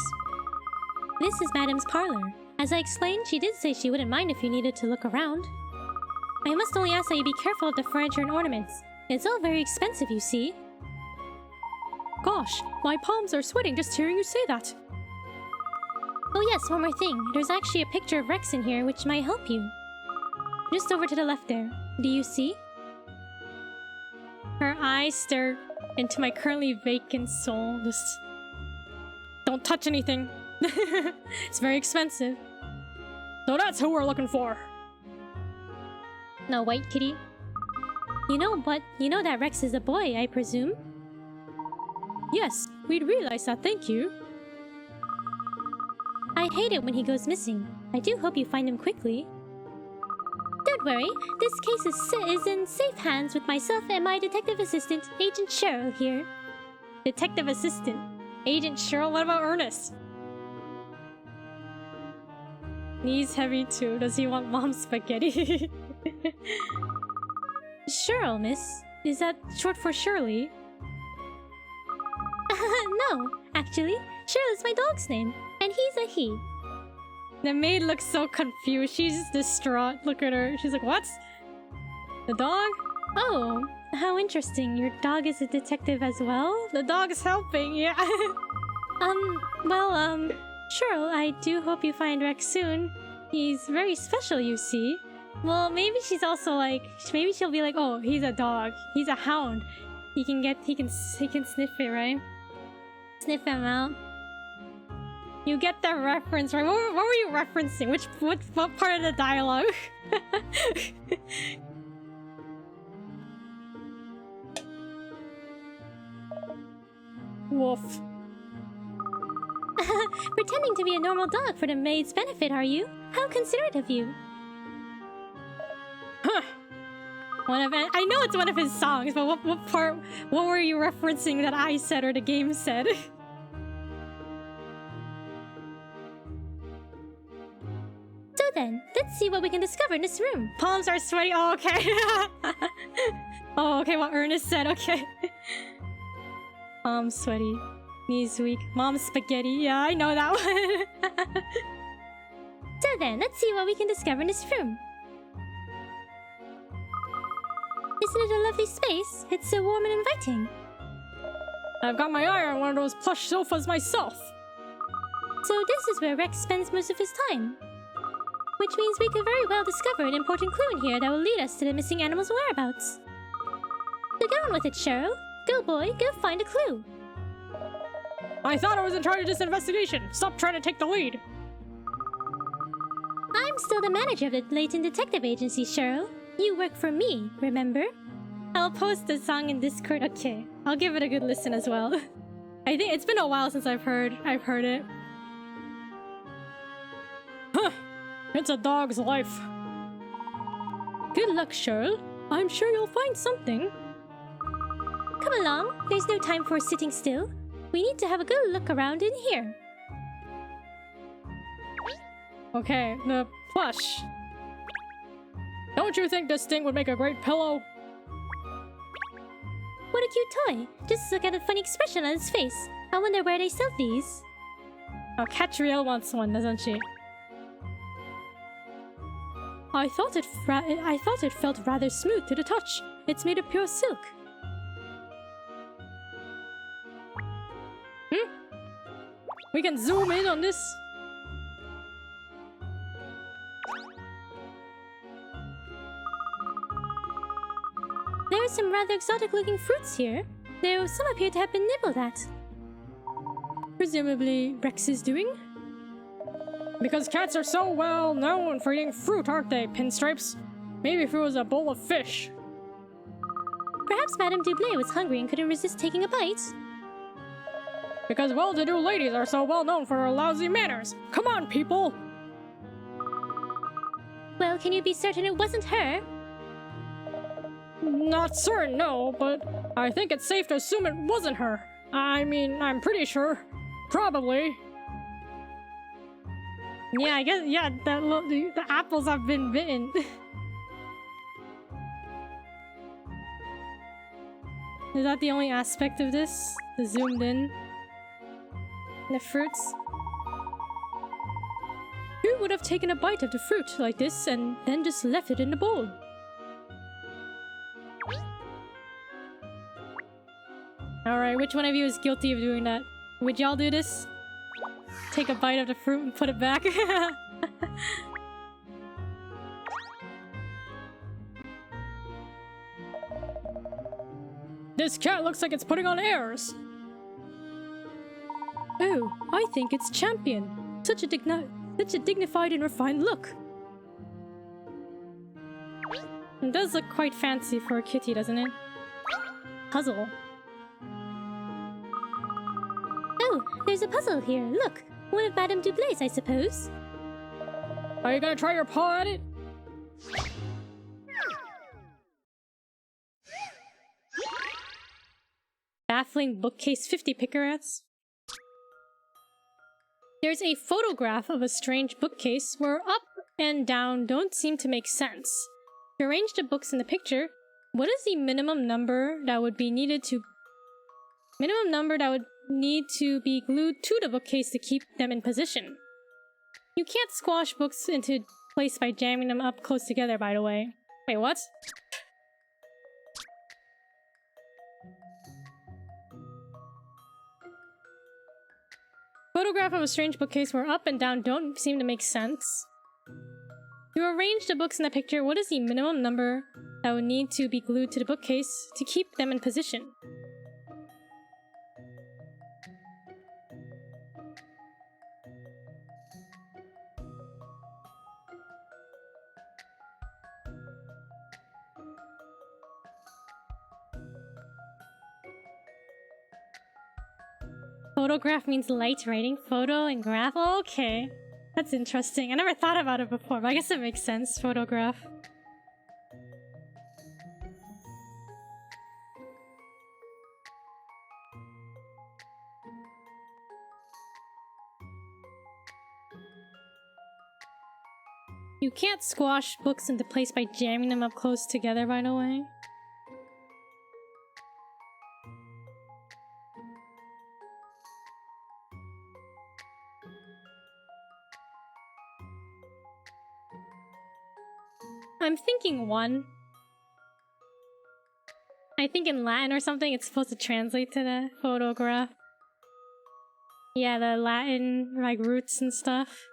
This is Madam's parlor. As I explained, she did say she wouldn't mind if you needed to look around. I must only ask that you be careful of the furniture and ornaments. It's all very expensive, you see. Gosh, my palms are sweating just hearing you say that. Oh yes, one more thing. There's actually a picture of Rex in here which might help you. Just over to the left there. Do you see? Her eyes stare into my currently vacant soul. Just don't touch anything. It's very expensive. So that's who we're looking for. No, white kitty. You know that Rex is a boy, I presume? Yes, we'd realize that, thank you. I hate it when he goes missing. I do hope you find him quickly. Don't worry, this case is in safe hands with myself and my detective assistant, Agent Cheryl here. Detective assistant. Agent Cheryl, what about Ernest? Knees heavy too. Does he want mom's spaghetti? Cheryl, miss. Is that short for Shirley? No, actually, Cheryl is my dog's name, and he's a he. The maid looks so confused. She's distraught. Look at her. She's like, what? The dog? Oh, how interesting. Your dog is a detective as well? The dog is helping, yeah. Cheryl, I do hope you find Rex soon. He's very special, you see. Well, maybe she's also like, maybe she'll be like, oh, he's a dog. He's a hound. He can sniff it, right? Sniff him out. You get the reference, right? What were you referencing? What part of the dialogue? Woof. Pretending to be a normal dog for the maid's benefit, are you? How considerate of you. Huh. I know it's one of his songs, but what part? What were you referencing that I said or the game said? So then, let's see what we can discover in this room. Palms are sweaty. Oh, okay. Oh, okay. What Ernest said. Okay. Palms sweaty. Knees weak. Mom's spaghetti. Yeah, I know that one. So then, let's see what we can discover in this room. Isn't it a lovely space? It's so warm and inviting. I've got my eye on one of those plush sofas myself. So this is where Rex spends most of his time. Which means we could very well discover an important clue in here that will lead us to the missing animal's whereabouts. So go on with it, Cheryl. Go boy, go find a clue. I thought I was in charge of this investigation. Stop trying to take the lead. I'm still the manager of the Layton Detective Agency, Cheryl. You work for me, remember? I'll post the song in Discord. Okay, I'll give it a good listen as well. I think it's been a while since I've heard it. Huh. It's a dog's life. Good luck, Cheryl. I'm sure you'll find something. Come along. There's no time for sitting still. We need to have a good look around in here. Okay, the plush. Don't you think this thing would make a great pillow? What a cute toy. Just look at the funny expression on its face. I wonder where they sell these. Oh, Katrielle wants one, doesn't she? I thought it felt rather smooth to the touch. It's made of pure silk. We can zoom in on this. There are some rather exotic-looking fruits here, though some appear to have been nibbled at. Presumably Rex is doing? Because cats are so well known for eating fruit, aren't they, Pinstripes? Maybe if it was a bowl of fish. Perhaps Madame Dublé was hungry and couldn't resist taking a bite. Because well-to-do ladies are so well known for their lousy manners. Come on, people! Well, can you be certain it wasn't her? Not certain, no, but I think it's safe to assume it wasn't her. I mean, I'm pretty sure. Probably. Yeah, I guess, yeah, the apples have been bitten. Is that the only aspect of this? The zoomed in? The fruits? Who would have taken a bite of the fruit like this and then just left it in the bowl? Alright, which one of you is guilty of doing that? Would y'all do this? Take a bite of the fruit and put it back? This cat looks like it's putting on airs. Oh, I think it's Champion. Such a dignified and refined look. It does look quite fancy for a kitty, doesn't it? Puzzle. Oh, there's a puzzle here. Look, one of Madame Dublay's, I suppose. Are you gonna try your paw at it? Baffling bookcase 50 picarettes. There's a photograph of a strange bookcase where up and down don't seem to make sense. To arrange the books in the picture, what is the minimum number that would be needed to be glued to the bookcase to keep them in position? You can't squash books into place by jamming them up close together, by the way. Wait, what? Photograph of a strange bookcase where up and down don't seem to make sense. To arrange the books in the picture, what is the minimum number that would need to be glued to the bookcase to keep them in position? Photograph means light writing, photo and graph. Oh, okay. That's interesting. I never thought about it before, but I guess it makes sense. Photograph. You can't squash books into place by jamming them up close together, by the way. I'm thinking one. I think in Latin or something it's supposed to translate to the photograph. Yeah, the Latin, like, roots and stuff.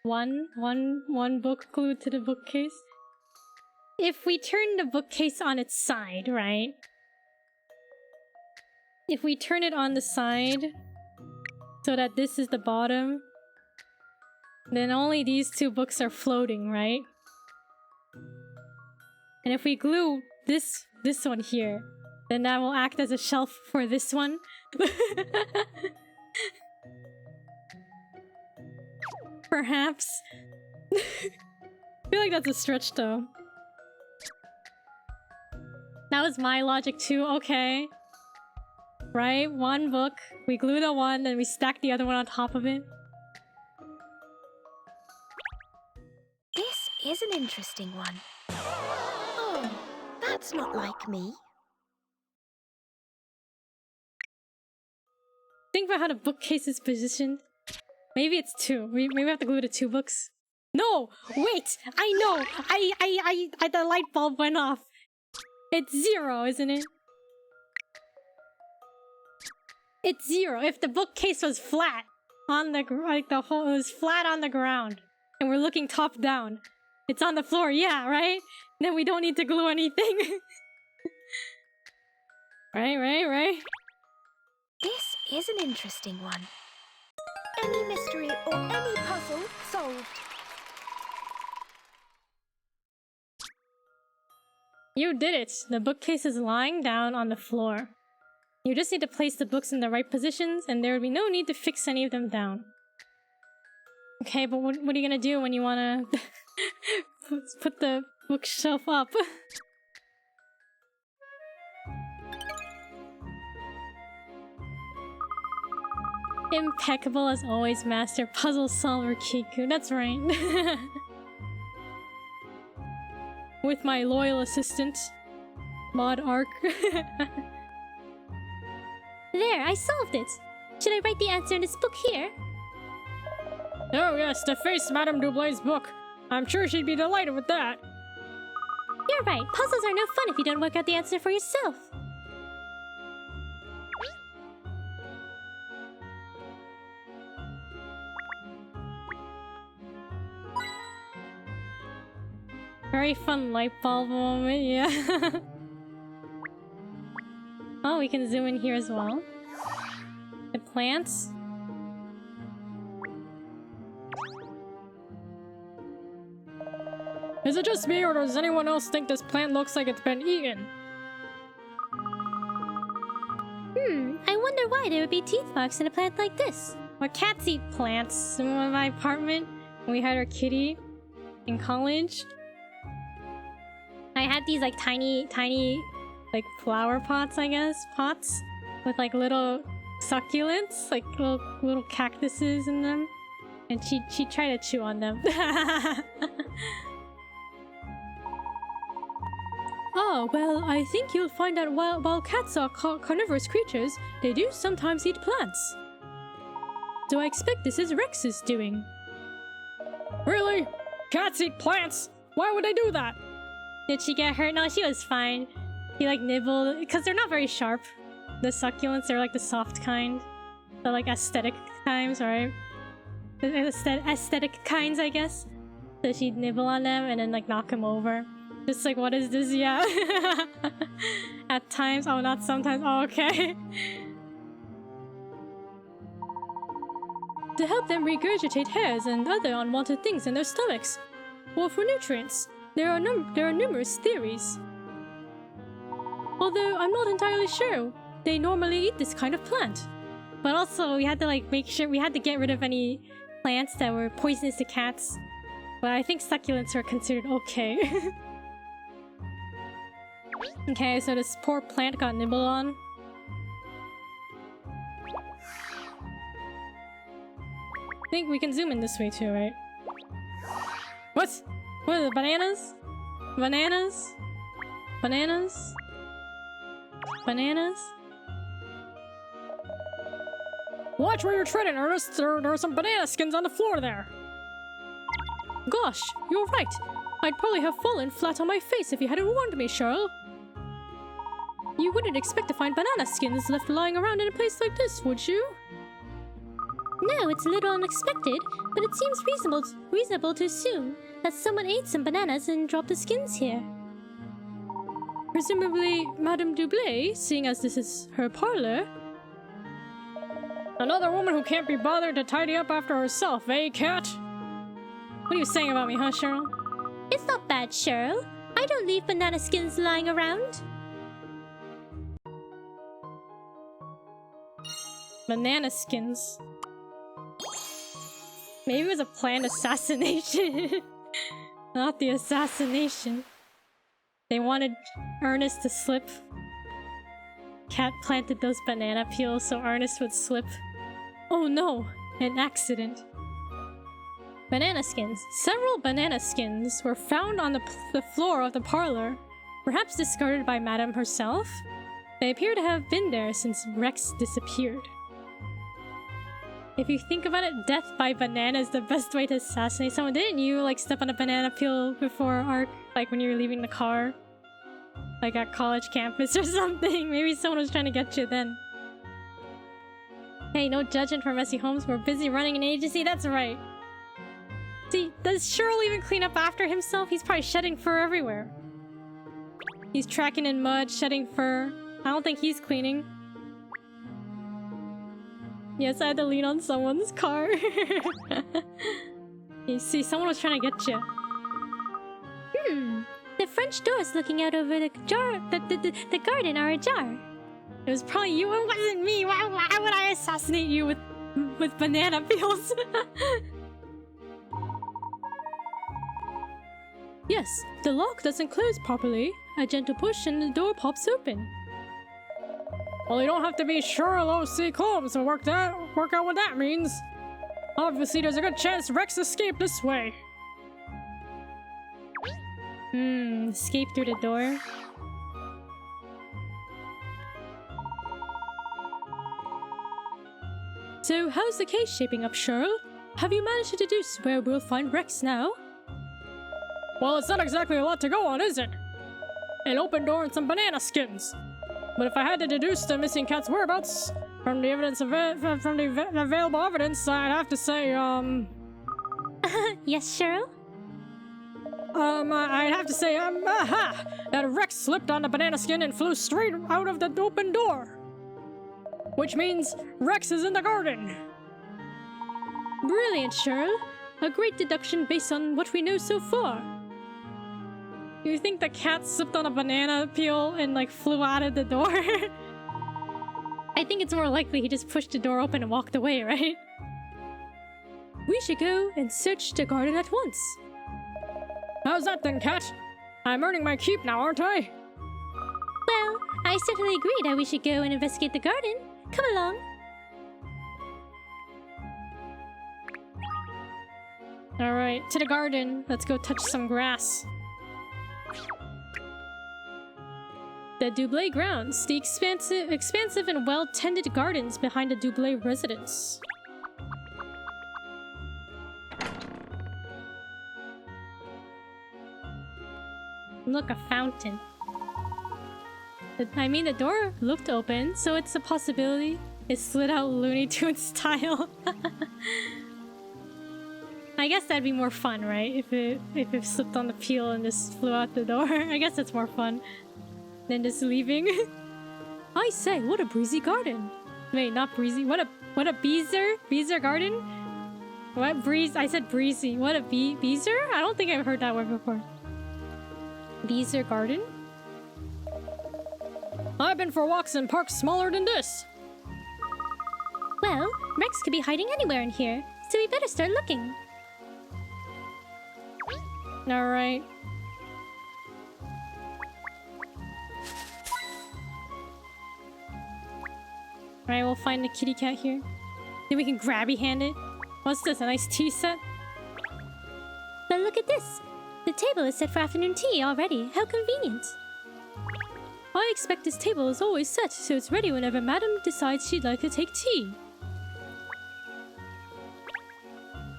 One book glued to the bookcase. If we turn the bookcase on its side, right? If we turn it on the side so that this is the bottom, then only these two books are floating, right? And if we glue this one here, then that will act as a shelf for this one. Perhaps. I feel like that's a stretch though. That was my logic too, okay. Right? One book, we glue the one, then we stack the other one on top of it. This is an interesting one. Oh, that's not like me. Think about how the bookcase is positioned. Maybe it's two. Maybe we have to glue the two books. No! Wait! I know! The light bulb went off. It's 0, isn't it? It's 0. If the bookcase was flat on the it was flat on the ground, and we're looking top down, it's on the floor. Yeah, right. Then we don't need to glue anything. Right. This is an interesting one. Any mystery or any puzzle solved. You did it. The bookcase is lying down on the floor. You just need to place the books in the right positions, and there would be no need to fix any of them down. Okay, but what are you gonna do when you wanna put the bookshelf up? Impeccable as always, Master Puzzle Solver Kiku. That's right. With my loyal assistant, Mod Arc. There, I solved it. Should I write the answer in this book here? Oh yes, deface Madame Doublet's book. I'm sure she'd be delighted with that. You're right. Puzzles are no fun if you don't work out the answer for yourself. Very fun light bulb moment, yeah. Oh, we can zoom in here as well. The plants. Is it just me, or does anyone else think this plant looks like it's been eaten? I wonder why there would be teeth marks in a plant like this. Well, cats eat plants. In my apartment, when we had our kitty in college, I had these like tiny like flower pots, I guess, pots with like little succulents, like little cactuses in them, and she tried to chew on them. Ah, well, I think you'll find that while cats are carnivorous creatures, they do sometimes eat plants. So I expect this is Rex's doing. Really? Cats eat plants? Why would they do that? Did she get hurt? No, she was fine. He like nibbled, because they're not very sharp. The succulents are like the soft kind. The like aesthetic kinds, right? The aesthetic kinds, I guess. So she'd nibble on them and then like knock him over. Just like, what is this? Yeah. At times. Oh, not sometimes. Oh, okay. To help them regurgitate hairs and other unwanted things in their stomachs. Or for nutrients. There are numerous theories. Although I'm not entirely sure. They normally eat this kind of plant. But also, we had to like make sure we had to get rid of any plants that were poisonous to cats. But I think succulents are considered okay. Okay, so this poor plant got nibbled on. I think we can zoom in this way too, right? What? What are the bananas? Bananas? Bananas? Bananas? Watch where you're treading, Ernest. There are some banana skins on the floor there. Gosh, you're right. I'd probably have fallen flat on my face if you hadn't warned me, Cheryl. You wouldn't expect to find banana skins left lying around in a place like this, would you? No, it's a little unexpected, but it seems reasonable to assume that someone ate some bananas and dropped the skins here. Presumably, Madame Doublet, seeing as this is her parlor. Another woman who can't be bothered to tidy up after herself, eh, Cat? What are you saying about me, huh, Cheryl? It's not bad, Cheryl. I don't leave banana skins lying around. Banana skins. Maybe it was a planned assassination. Not the assassination. They wanted Ernest to slip. Cat planted those banana peels so Ernest would slip. Oh no, an accident. Banana skins. Several banana skins were found on the floor of the parlor, perhaps discarded by Madame herself. They appear to have been there since Rex disappeared. If you think about it, death by banana is the best way to assassinate someone. Didn't you like step on a banana peel before Arc? Like when you were leaving the car? Like at college campus or something? Maybe someone was trying to get you then. Hey, no judging for messy homes. We're busy running an agency, that's right. See, does Cheryl even clean up after himself? He's probably shedding fur everywhere. He's tracking in mud, shedding fur. I don't think he's cleaning. Yes, I had to lean on someone's car. You see, someone was trying to get you. The French doors looking out over the garden are ajar. It was probably you. It wasn't me. Why would I assassinate you with banana peels? Yes, the lock doesn't close properly. A gentle push and the door pops open. Well, you don't have to be Cheryl O.C. Combs to work out what that means. Obviously, there's a good chance Rex escaped this way. Escape through the door. So, how's the case shaping up, Cheryl? Have you managed to deduce where we'll find Rex now? Well, it's not exactly a lot to go on, is it? An open door and some banana skins. But if I had to deduce the missing cat's whereabouts from the available evidence, I'd have to say, Yes, Cheryl? I'd have to say, that Rex slipped on the banana skin and flew straight out of the open door. Which means Rex is in the garden. Brilliant, Cheryl. A great deduction based on what we know so far. You think the cat slipped on a banana peel and like flew out of the door? I think it's more likely he just pushed the door open and walked away, right? We should go and search the garden at once. How's that then, Cat? I'm earning my keep now, aren't I? Well, I certainly agree that we should go and investigate the garden. Come along. Alright, to the garden. Let's go touch some grass. The Dublé grounds, the expansive and well-tended gardens behind the Dublé residence. Look, a fountain. I mean, the door looked open, so it's a possibility it slid out Looney Tunes style. I guess that'd be more fun, right? If it slipped on the peel and just flew out the door. I guess that's more fun than just leaving. I say, what a breezy garden. Wait, not breezy. What a beezer garden? What breeze? I said breezy. What a beezer? I don't think I've heard that word before. Beezer garden? I've been for walks in parks smaller than this. Well, Rex could be hiding anywhere in here, so we better start looking. Alright. Alright, we'll find the kitty cat here. Then we can grabby hand it. What's this, a nice tea set? But look at this! The table is set for afternoon tea already. How convenient. I expect this table is always set, so it's ready whenever Madam decides she'd like to take tea.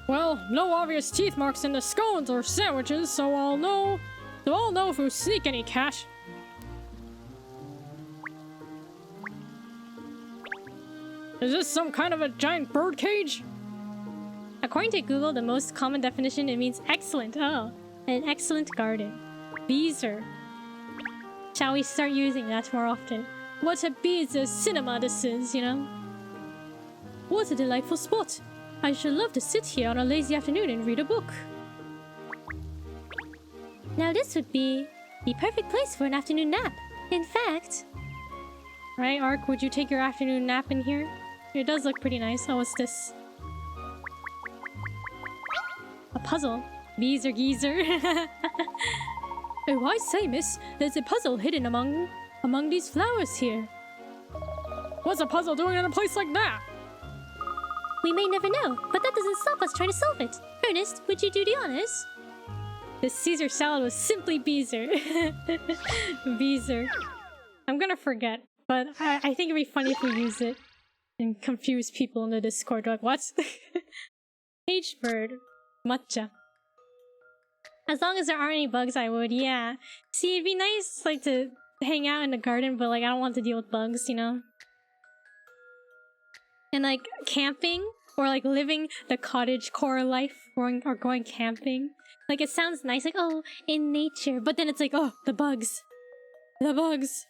Well, no obvious teeth marks in the scones or sandwiches, so I'll know if we sneak any cash. Is this some kind of a giant bird cage? According to Google, the most common definition, it means excellent. Oh, an excellent garden. Beezer. Shall we start using that more often? What a Beezer cinema this is, you know? What a delightful spot. I should love to sit here on a lazy afternoon and read a book. Now this would be the perfect place for an afternoon nap. In fact... Right, Ark, would you take your afternoon nap in here? It does look pretty nice. Oh, what's this? A puzzle. Beezer geezer. Oh, I say, miss, there's a puzzle hidden among these flowers here. What's a puzzle doing in a place like that? We may never know, but that doesn't stop us trying to solve it. Ernest, would you do the honors? This Caesar salad was simply Beezer. Beezer. I'm gonna forget, but I think it'd be funny if we use it and confuse people in the Discord. Like, what? Caged bird. Matcha. As long as there aren't any bugs, I would, yeah. See, it'd be nice, like, to hang out in the garden, but, like, I don't want to deal with bugs, you know? And, like, camping, or, like, living the cottagecore life, or going camping. Like, it sounds nice, like, oh, in nature, but then it's like, oh, the bugs. The bugs.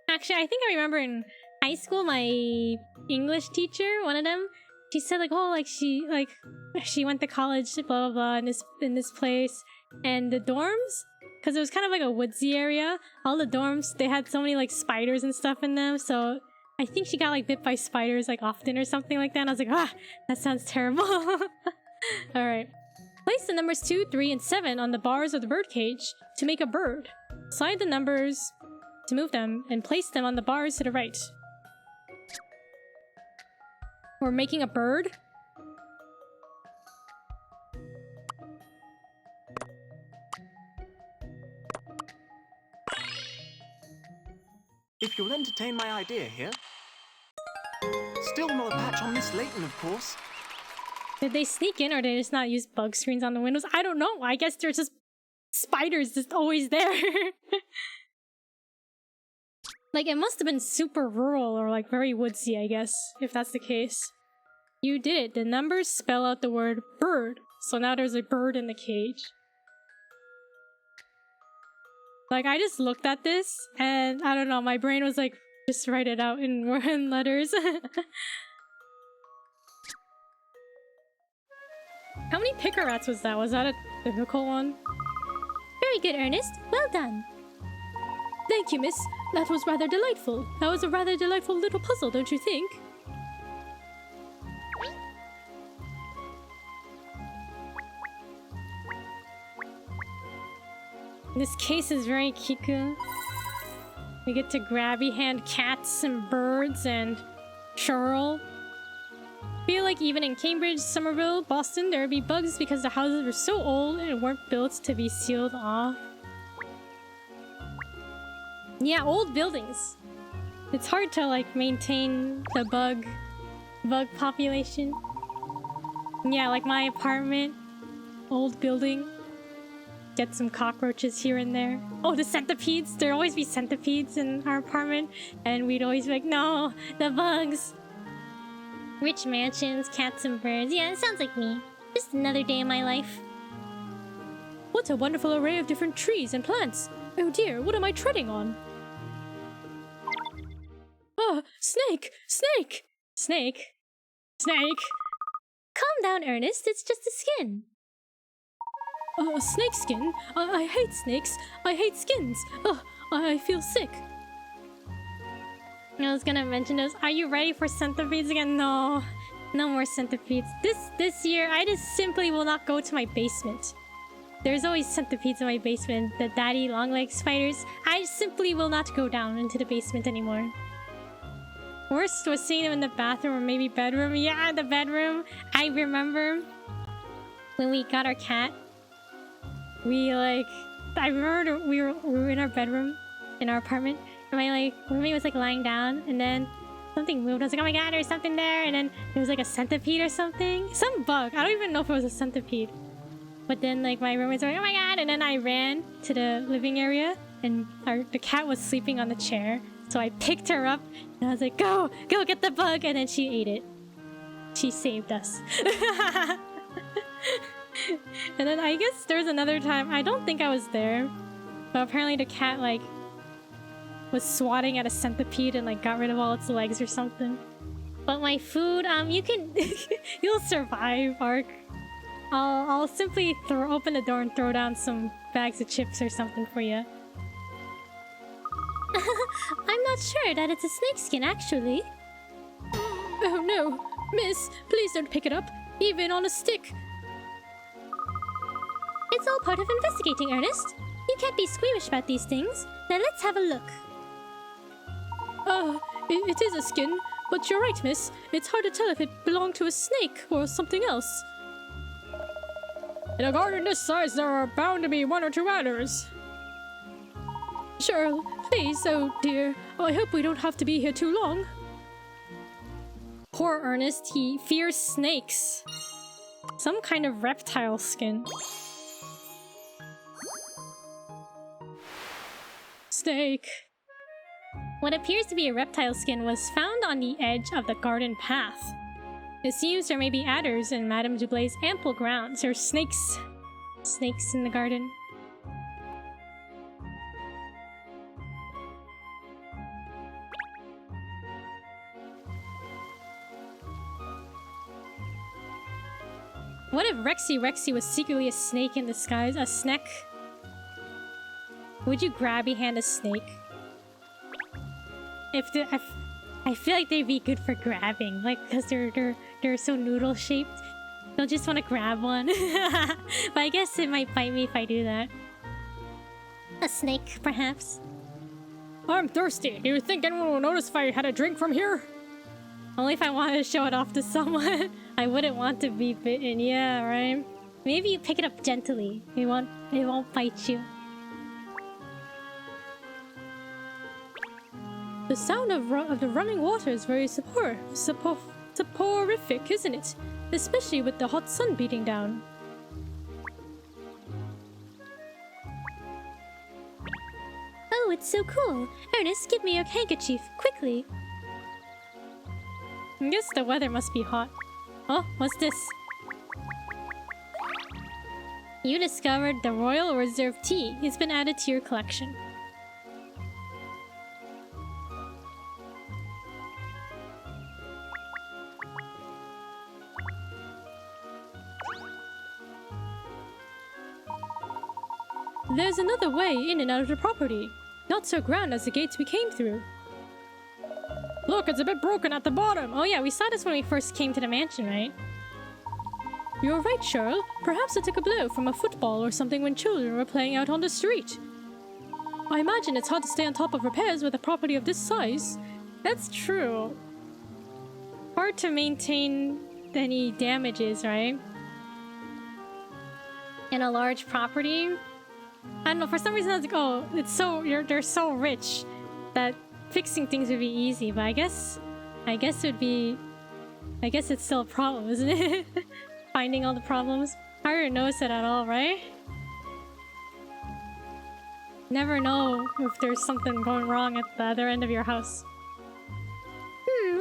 Actually, I think I remember in high school, my English teacher, one of them, she said, like, oh, like, she went to college, blah, blah, blah, in this place. And the dorms, because it was kind of like a woodsy area, all the dorms, they had so many, like, spiders and stuff in them, so I think she got, like, bit by spiders, like, often or something like that, and I was like, ah, that sounds terrible. Alright. Place the numbers 2, 3, and 7 on the bars of the birdcage to make a bird. Slide the numbers to move them, and place them on the bars to the right. We're making a bird? If you'll entertain my idea here. Still not a patch on Miss Layton, of course. Did they sneak in or did they just not use bug screens on the windows? I don't know. I guess there's just spiders just always there. Like, it must have been super rural or like very woodsy, I guess, if that's the case. You did it. The numbers spell out the word bird. So now there's a bird in the cage. Like, I just looked at this and I don't know, my brain was like, just write it out in letters. How many picker rats was that? Was that a difficult one? Very good, Ernest. Well done. Thank you, miss. That was rather delightful. That was a rather delightful little puzzle, don't you think? This case is very kiku. We get to grabby hand cats and birds and churl. Feel like even in Cambridge, Somerville, Boston, there would be bugs because the houses were so old and weren't built to be sealed off. Yeah, old buildings. It's hard to like maintain the bug population. Yeah, like my apartment, old building. Get some cockroaches here and there. Oh, the centipedes! There'd always be centipedes in our apartment, and we'd always be like, no, the bugs! Rich mansions, cats and birds. Yeah, it sounds like me. Just another day in my life. What a wonderful array of different trees and plants! Oh dear, what am I treading on? Ah, snake! Snake! Snake? Snake? Calm down, Ernest. It's just a skin. Snake skin? I hate snakes. I hate skins. I feel sick. I was gonna mention this. Are you ready for centipedes again? No. No more centipedes. This year, I just simply will not go to my basement. There's always centipedes in my basement. The daddy long-leg spiders. I simply will not go down into the basement anymore. Worst was seeing them in the bathroom or maybe bedroom. Yeah, the bedroom. I remember when we got our cat. I remember we were in our bedroom, in our apartment, and my roommate was like lying down, and then something moved. I was like, oh my god, there's something there, and then there was like a centipede or something, some bug. I don't even know if it was a centipede. But then like my roommates were like, oh my god, and then I ran to the living area, and the cat was sleeping on the chair. So I picked her up, and I was like, go get the bug, and then she ate it. She saved us. And then I guess there was another time, I don't think I was there, but apparently the cat like was swatting at a centipede and like got rid of all its legs or something. But my food, you can you'll survive, Ark. I'll simply open the door and throw down some bags of chips or something for you. I'm not sure that it's a snakeskin, actually. Oh no, miss, please don't pick it up, even on a stick. It's all part of investigating, Ernest. You can't be squeamish about these things. Now let's have a look. It is a skin, but you're right, miss. It's hard to tell if it belonged to a snake or something else. In a garden this size, there are bound to be 1 or 2 adders. Cheryl, please, oh dear. I hope we don't have to be here too long. Poor Ernest, he fears snakes. Some kind of reptile skin. Snake. What appears to be a reptile skin was found on the edge of the garden path. It seems there may be adders in Madame Dublay's ample grounds. There are snakes. Snakes in the garden. What if Rexy was secretly a snake in disguise? A snack? Would you grabby hand a snake? I feel like they'd be good for grabbing, like because they're so noodle shaped. They'll just want to grab one. But I guess it might bite me if I do that. A snake, perhaps. I'm thirsty. Do you think anyone will notice if I had a drink from here? Only if I wanted to show it off to someone. I wouldn't want to be bitten. Yeah, right. Maybe you pick it up gently. It won't bite you. The sound of the running water is very soporific, isn't it? Especially with the hot sun beating down. Oh, it's so cool. Ernest, give me your handkerchief, quickly. I guess the weather must be hot. Oh, what's this? You discovered the Royal Reserve Tea. It's been added to your collection. There's another way in and out of the property. Not so grand as the gates we came through. Look, it's a bit broken at the bottom. Oh yeah, we saw this when we first came to the mansion, right? You're right, Cheryl. Perhaps it took a blow from a football or something when children were playing out on the street. I imagine it's hard to stay on top of repairs with a property of this size. That's true. Hard to maintain any damages, right? In a large property? I don't know, for some reason I was like, oh, they're so rich that fixing things would be easy, but I guess it's still a problem, isn't it? Finding all the problems. Hard to notice it at all, right? Never know if there's something going wrong at the other end of your house.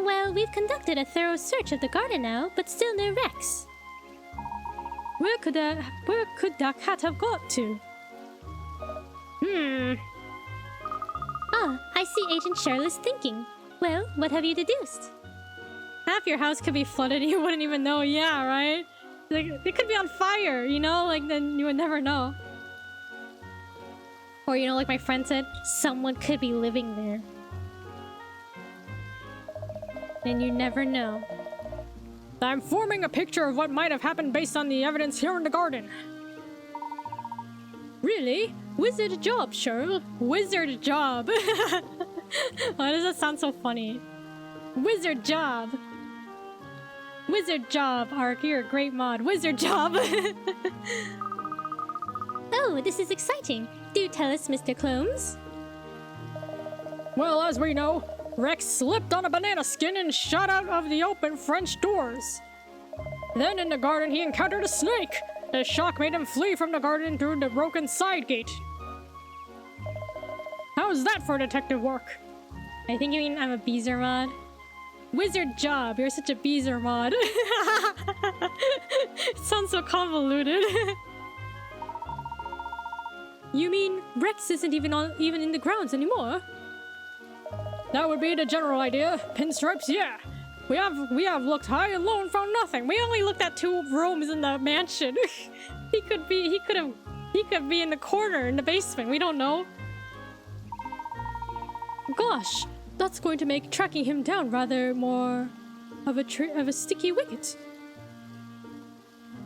Well, we've conducted a thorough search of the garden now, but still no wrecks. Where could that cat have got to? Ah, I see Agent Cheryl is thinking. Well, what have you deduced? Half your house could be flooded and you wouldn't even know. Yeah, right? Like, it could be on fire, you know? Like, then you would never know. Or, you know, like my friend said, someone could be living there. And you never know. I'm forming a picture of what might have happened based on the evidence here in the garden. Really? Wizard job, Cheryl. Wizard job. Why does that sound so funny? Wizard job. Wizard job, Ark. You're a great mod. Wizard job. Oh, this is exciting. Do tell us, Mr. Clones. Well, as we know, Rex slipped on a banana skin and shot out of the open French doors. Then in the garden he encountered a snake. The shock made him flee from the garden through the broken side gate. How's that for detective work? I think you mean I'm a Beezer mod. Wizard job, you're such a Beezer mod. It sounds so convoluted. You mean Rex isn't even in the grounds anymore? That would be the general idea. Pinstripes, yeah. We have looked high and low and found nothing. We only looked at 2 rooms in the mansion. He could be in the corner in the basement. We don't know. Gosh, that's going to make tracking him down rather more of a sticky wicket.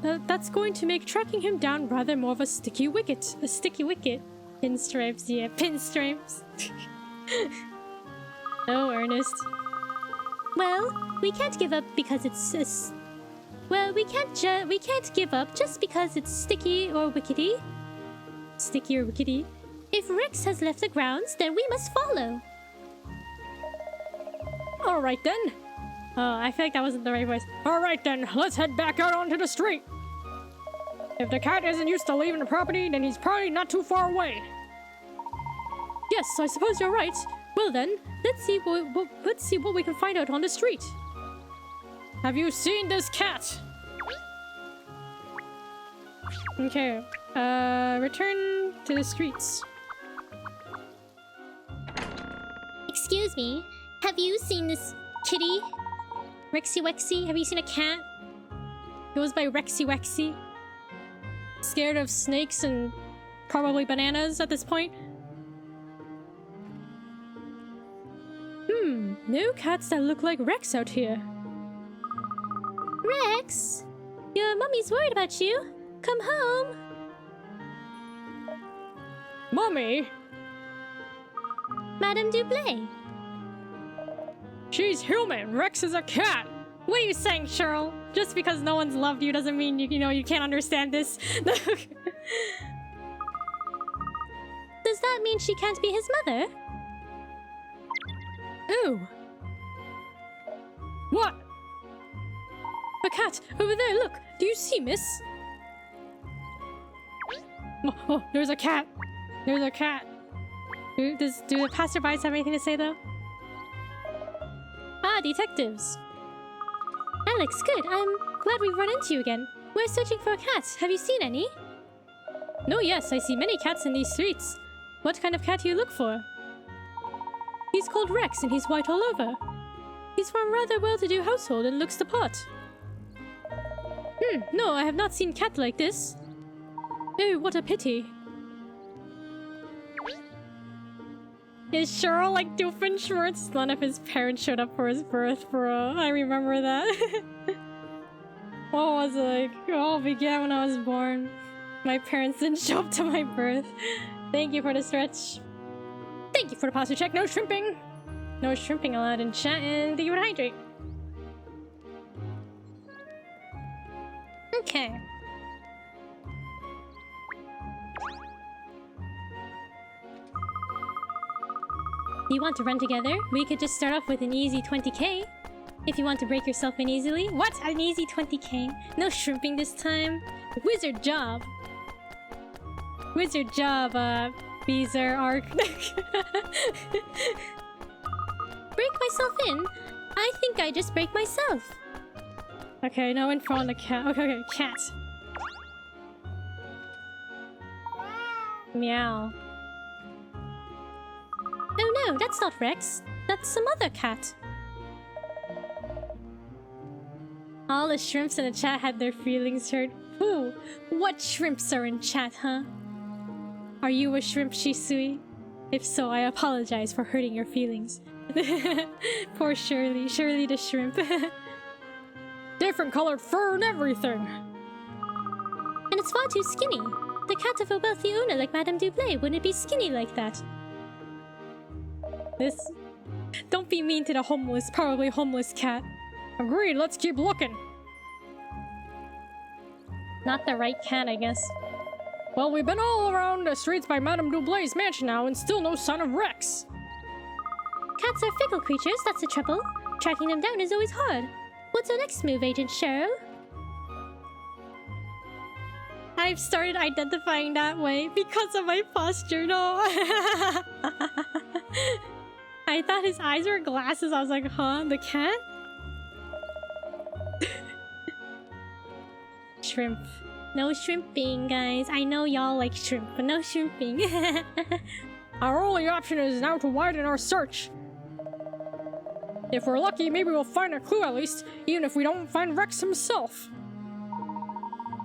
That's going to make tracking him down rather more of a sticky wicket. A sticky wicket. Pinstripes, yeah, pinstripes. Oh, Ernest. Well, we can't give up because it's we can't give up just because it's sticky or wickety. Sticky or wickety. If Rex has left the grounds, then we must follow. All right then. Oh, I feel like that wasn't the right voice. All right then, let's head back out onto the street. If the cat isn't used to leaving the property, then he's probably not too far away. Yes, I suppose you're right. Well then, let's see what we can find out on the street. Have you seen this cat? Okay, return to the streets. Excuse me, have you seen this kitty? Rexy Wexy? Have you seen a cat? Goes by Rexy Wexy. Scared of snakes and probably bananas at this point. No cats that look like Rex out here. Rex? Your mummy's worried about you. Come home. Mummy? Madame Dublé. She's human. Rex is a cat. What are you saying, Cheryl? Just because no one's loved you doesn't mean you can't understand this. Does that mean she can't be his mother? Ew! What? A cat! Over there, look! Do you see, miss? Oh, there's a cat! There's a cat! Do the passerbys have anything to say, though? Ah, detectives. Alex, good. I'm glad we've run into you again. We're searching for a cat. Have you seen any? No, yes, I see many cats in these streets. What kind of cat do you look for? He's called Rex and he's white all over. He's from a rather well-to-do household and looks the part. No, I have not seen cat like this. Oh, what a pity. Is Cheryl like Doofenshmirtz? None of his parents showed up for his birth, bro. I remember that. What was it like? It all began when I was born. My parents didn't show up to my birth. Thank you for the stretch. Thank you for the posture check. No shrimping. No shrimping allowed in chat, and thank you for the hydrate. Okay. You want to run together? We could just start off with an easy 20k. If you want to break yourself in easily. What? An easy 20k? No shrimping this time. Wizard job. Wizard job, Beezer Arc. Break myself in? I think I just break myself. Okay, no info on the cat. Okay, cat. Meow. Oh no, that's not Rex. That's some other cat. All the shrimps in the chat had their feelings hurt. Ooh, what shrimps are in chat, huh? Are you a shrimp, Shisui? If so, I apologize for hurting your feelings. Poor Shirley. Shirley the shrimp. Different colored fur and everything. And it's far too skinny. The cat of a wealthy owner like Madame Dublé wouldn't be skinny like that. This... Don't be mean to the homeless, probably homeless cat. Agreed, let's keep looking. Not the right cat, I guess. Well, we've been all around the streets by Madame Dublay's mansion now, and still no sign of Rex. Cats are fickle creatures, that's the trouble. Tracking them down is always hard. What's our next move, Agent Cheryl? I've started identifying that way because of my posture, no. I thought his eyes were glasses. I was like, huh? The cat? Shrimp. No shrimping, guys. I know y'all like shrimp, but no shrimping. Our only option is now to widen our search. If we're lucky, maybe we'll find a clue at least, even if we don't find Rex himself.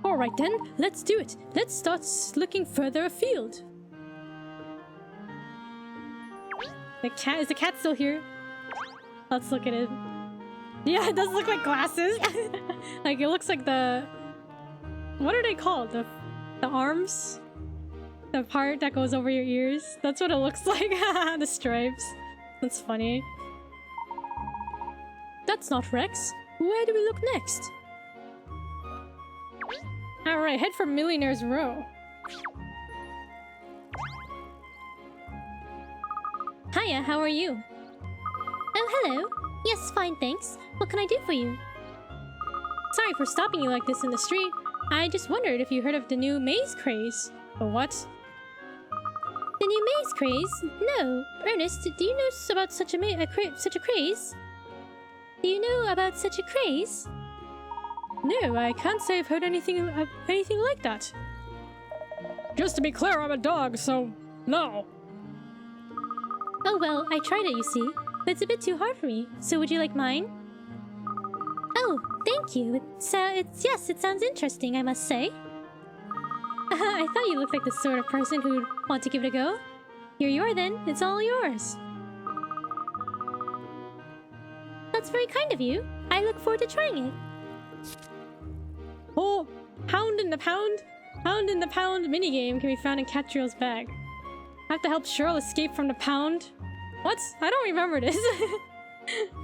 Alright then, let's do it. Let's start looking further afield. The cat, is the cat still here? Let's look at it. Yeah, it does look like glasses. Like it looks like the... What are they called? The arms? The part that goes over your ears? That's what it looks like. The stripes. That's funny. That's not Rex. Where do we look next? Alright, head for Millionaires Row. Hiya, how are you? Oh, hello. Yes, fine, thanks. What can I do for you? Sorry for stopping you like this in the street. I just wondered if you heard of the new maze craze. The what? The new maze craze? No. Ernest, do you know about such a craze? Do you know about such a craze? No, I can't say I've heard anything like that. Just to be clear, I'm a dog, so no. Oh well, I tried it, you see. But it's a bit too hard for me. So would you like mine? Oh, thank you. Yes, it sounds interesting, I must say. I thought you looked like the sort of person who'd want to give it a go. Here you are then. It's all yours. That's very kind of you. I look forward to trying it. Oh, Pound in the Pound? Pound in the Pound minigame can be found in Katrielle's bag. Have to help Cheryl escape from the pound? What? I don't remember this.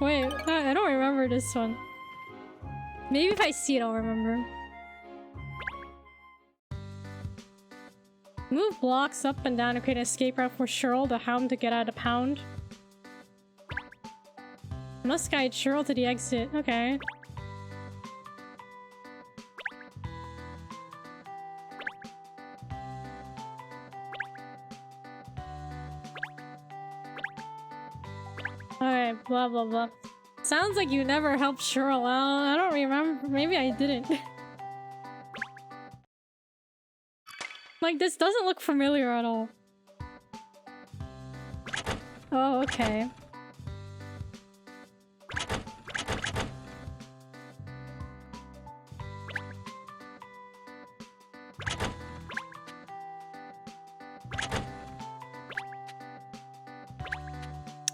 Wait, I don't remember this one. Maybe if I see it, I'll remember. Move blocks up and down to create an escape route for Cheryl, the hound, to get out of the pound. Must guide Cheryl to the exit. Okay. Alright, blah blah blah. Sounds like you never helped Cheryl out. I don't remember. Maybe I didn't. Like, this doesn't look familiar at all. Oh, okay.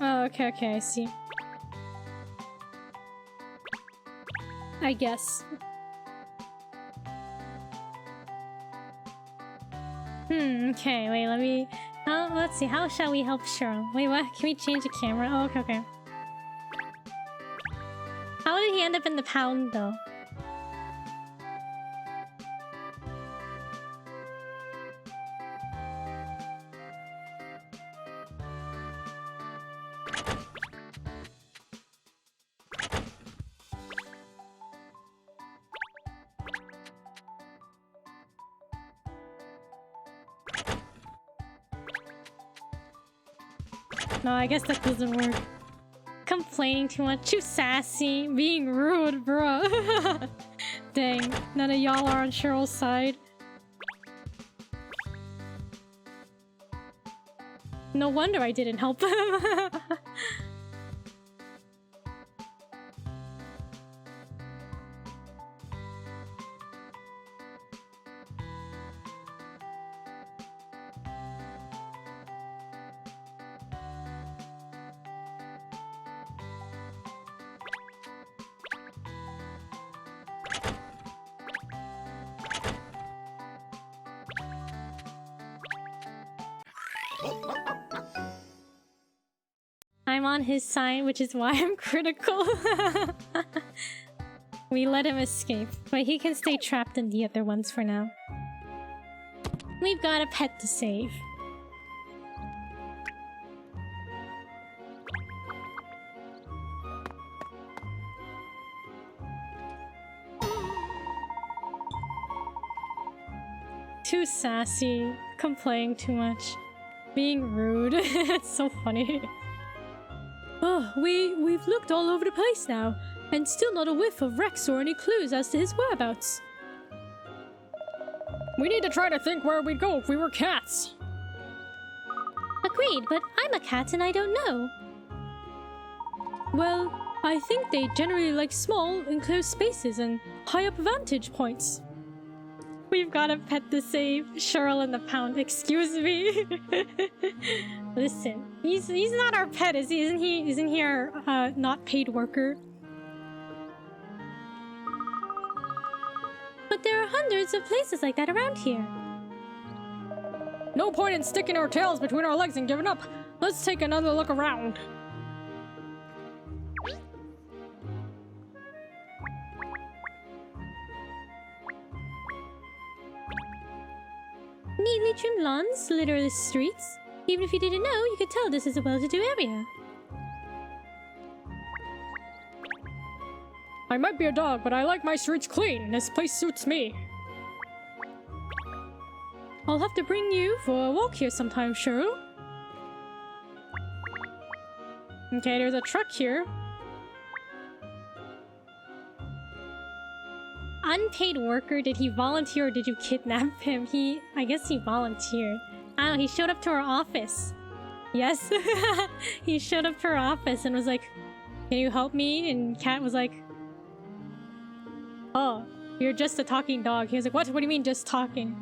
Oh, okay, okay, I see. I guess. Okay, wait, let me... let's see, how shall we help Cheryl? Wait, what? Can we change the camera? Oh, okay, okay. How did he end up in the pound, though? No, I guess that doesn't work. Complaining too much, too sassy, being rude, bruh. Dang, none of y'all are on Cheryl's side. No wonder I didn't help him. I'm on his side, which is why I'm critical. We let him escape, but he can stay trapped in the other ones for now. We've got a pet to save. Too sassy, complaining too much, being rude. It's so funny. Oh, we've looked all over the place now, and still not a whiff of Rex or any clues as to his whereabouts. We need to try to think where we'd go if we were cats. Agreed, but I'm a cat and I don't know. Well, I think they generally like small, enclosed spaces and high-up vantage points. We've got a pet to save. Cheryl in the pound. Excuse me. Listen, he's not our pet, is he? Isn't he our not paid worker? But there are hundreds of places like that around here. No point in sticking our tails between our legs and giving up. Let's take another look around. Neatly trimmed lawns litter the streets. Even if you didn't know, you could tell this is a well-to-do area. I might be a dog, but I like my streets clean. This place suits me. I'll have to bring you for a walk here sometime, Cheryl. Okay, there's a truck here. Unpaid worker? Did he volunteer or did you kidnap him? I guess he volunteered. I don't know, he showed up to our office. Yes, he showed up to our office and was like, can you help me? And Kat was like, oh, you're just a talking dog. He was like, what do you mean just talking?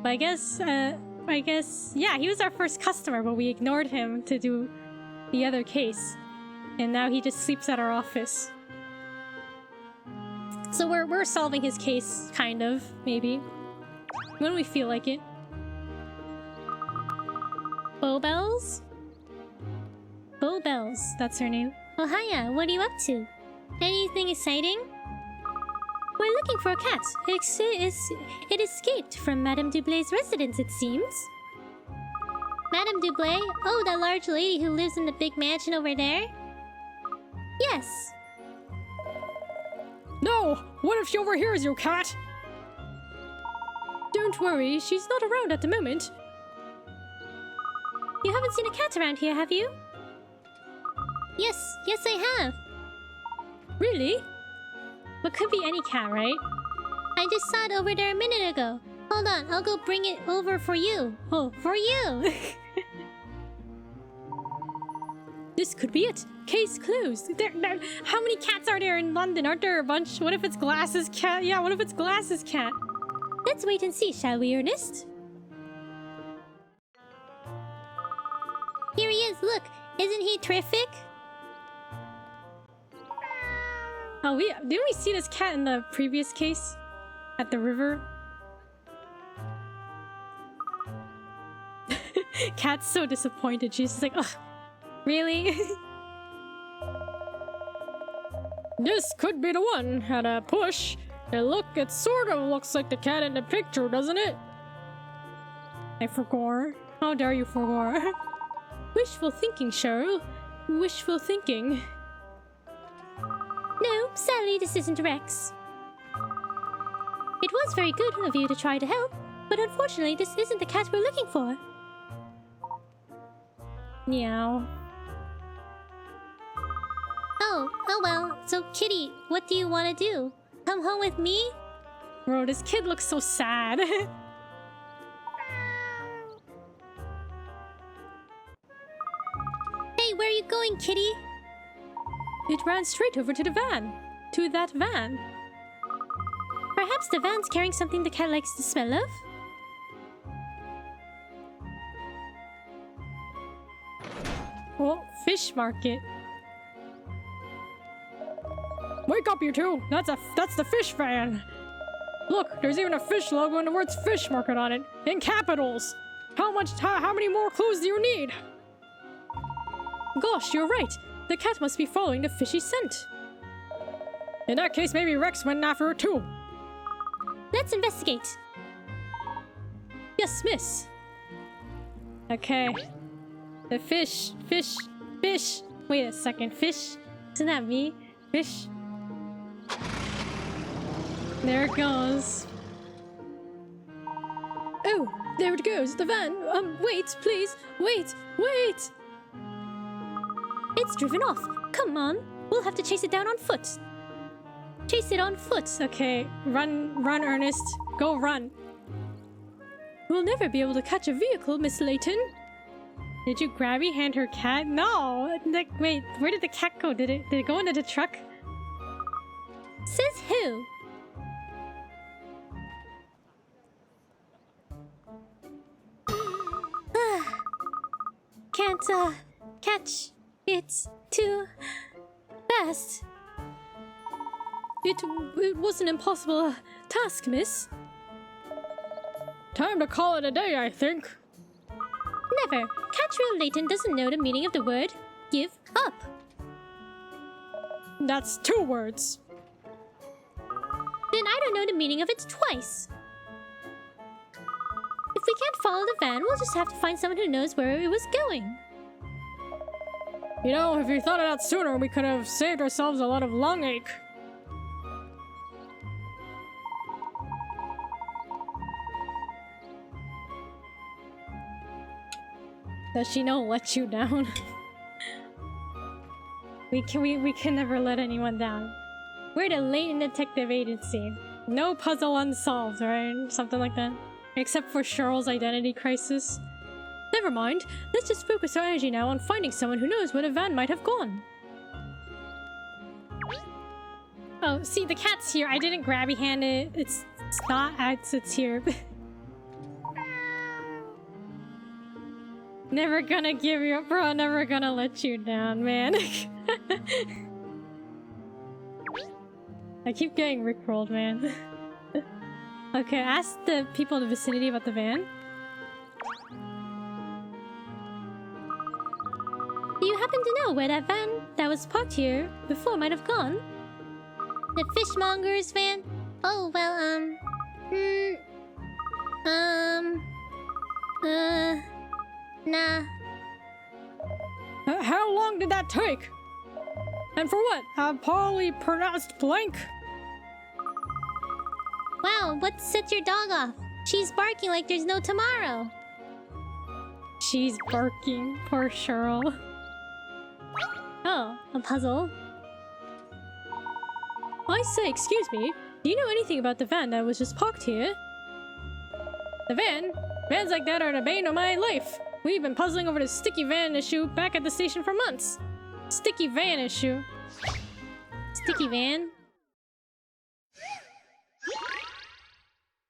But I guess, yeah, he was our first customer, but we ignored him to do the other case. And now he just sleeps at our office. So we're solving his case, kind of, maybe. When we feel like it. Bowbells? Bowbells, that's her name. Oh, hiya, what are you up to? Anything exciting? We're looking for a cat. It escaped from Madame Dublay's residence, it seems. Madame Dublay? Oh, that large lady who lives in the big mansion over there? Yes. No! What if she overhears you, cat? Don't worry, she's not around at the moment. You haven't seen a cat around here, have you? Yes, I have. Really? But could be any cat, right? I just saw it over there a minute ago. Hold on, I'll go bring it over for you. Oh, for you! This could be it. Case closed. How many cats are there in London? Aren't there a bunch? What if it's Glass's cat? Yeah, what if it's Glass's cat? Let's wait and see, shall we, Ernest? Here he is, look! Isn't he terrific? Oh, didn't we see this cat in the previous case? At the river? Cat's so disappointed. She's just like, ugh, really? This could be the one. At a push. It sort of looks like the cat in the picture, doesn't it? I forgot. How dare you forgot? Wishful thinking, Cheryl. Wishful thinking. No, sadly this isn't Rex. It was very good of you to try to help, but unfortunately this isn't the cat we're looking for. Meow. Oh well, so Kitty, what do you want to do? Come home with me? Bro, this kid looks so sad. Hey, where are you going, Kitty? It ran straight over to the van. To that van. Perhaps the van's carrying something the cat likes the smell of? Oh, fish market. Wake up, you two! That's the fish van! Look, there's even a fish logo and the words fish market on it. In capitals! How many more clues do you need? Gosh, you're right. The cat must be following the fishy scent. In that case, maybe Rex went after it too. Let's investigate. Yes, miss. Okay. The fish. Wait a second, fish? Isn't that me? Fish? There it goes. Oh, there it goes, the van. Wait, please. Wait. It's driven off. Come on. We'll have to chase it down on foot. Chase it on foot. Okay, run, Ernest. Go run. We'll never be able to catch a vehicle, Miss Layton. Did you grabby hand her cat? No! Wait, where did the cat go? Did it go into the truck? Says who? Can't, catch it too fast. It was an impossible task, miss. Time to call it a day, I think. Never. Katrielle Layton doesn't know the meaning of the word give up. That's 2 words. Then I don't know the meaning of it twice. If we can't follow the van, we'll just have to find someone who knows where it was going. You know, if you thought of that sooner, we could have saved ourselves a lot of lung ache. Does she know let you down? we can never let anyone down. We're the Layton Detective Agency. No puzzle unsolved, right? Something like that. Except for Cheryl's identity crisis. Never mind. Let's just focus our energy now on finding someone who knows where the van might have gone. Oh, see, the cat's here. I didn't grabby hand it. It's not. It's here. Never gonna give you up, bro. Never gonna let you down, man. I keep getting rickrolled, man. Okay, ask the people in the vicinity about the van. Do you happen to know where that van that was parked here before might have gone? The fishmonger's van? Oh, well, nah. How long did that take? And for what? A poorly pronounced blank? Wow, what set your dog off? She's barking like there's no tomorrow. She's barking. Poor Cheryl. Oh, a puzzle. I say, excuse me, do you know anything about the van that was just parked here? The van? Vans like that are the bane of my life. We've been puzzling over the sticky van issue back at the station for months. Sticky van issue. Sticky van.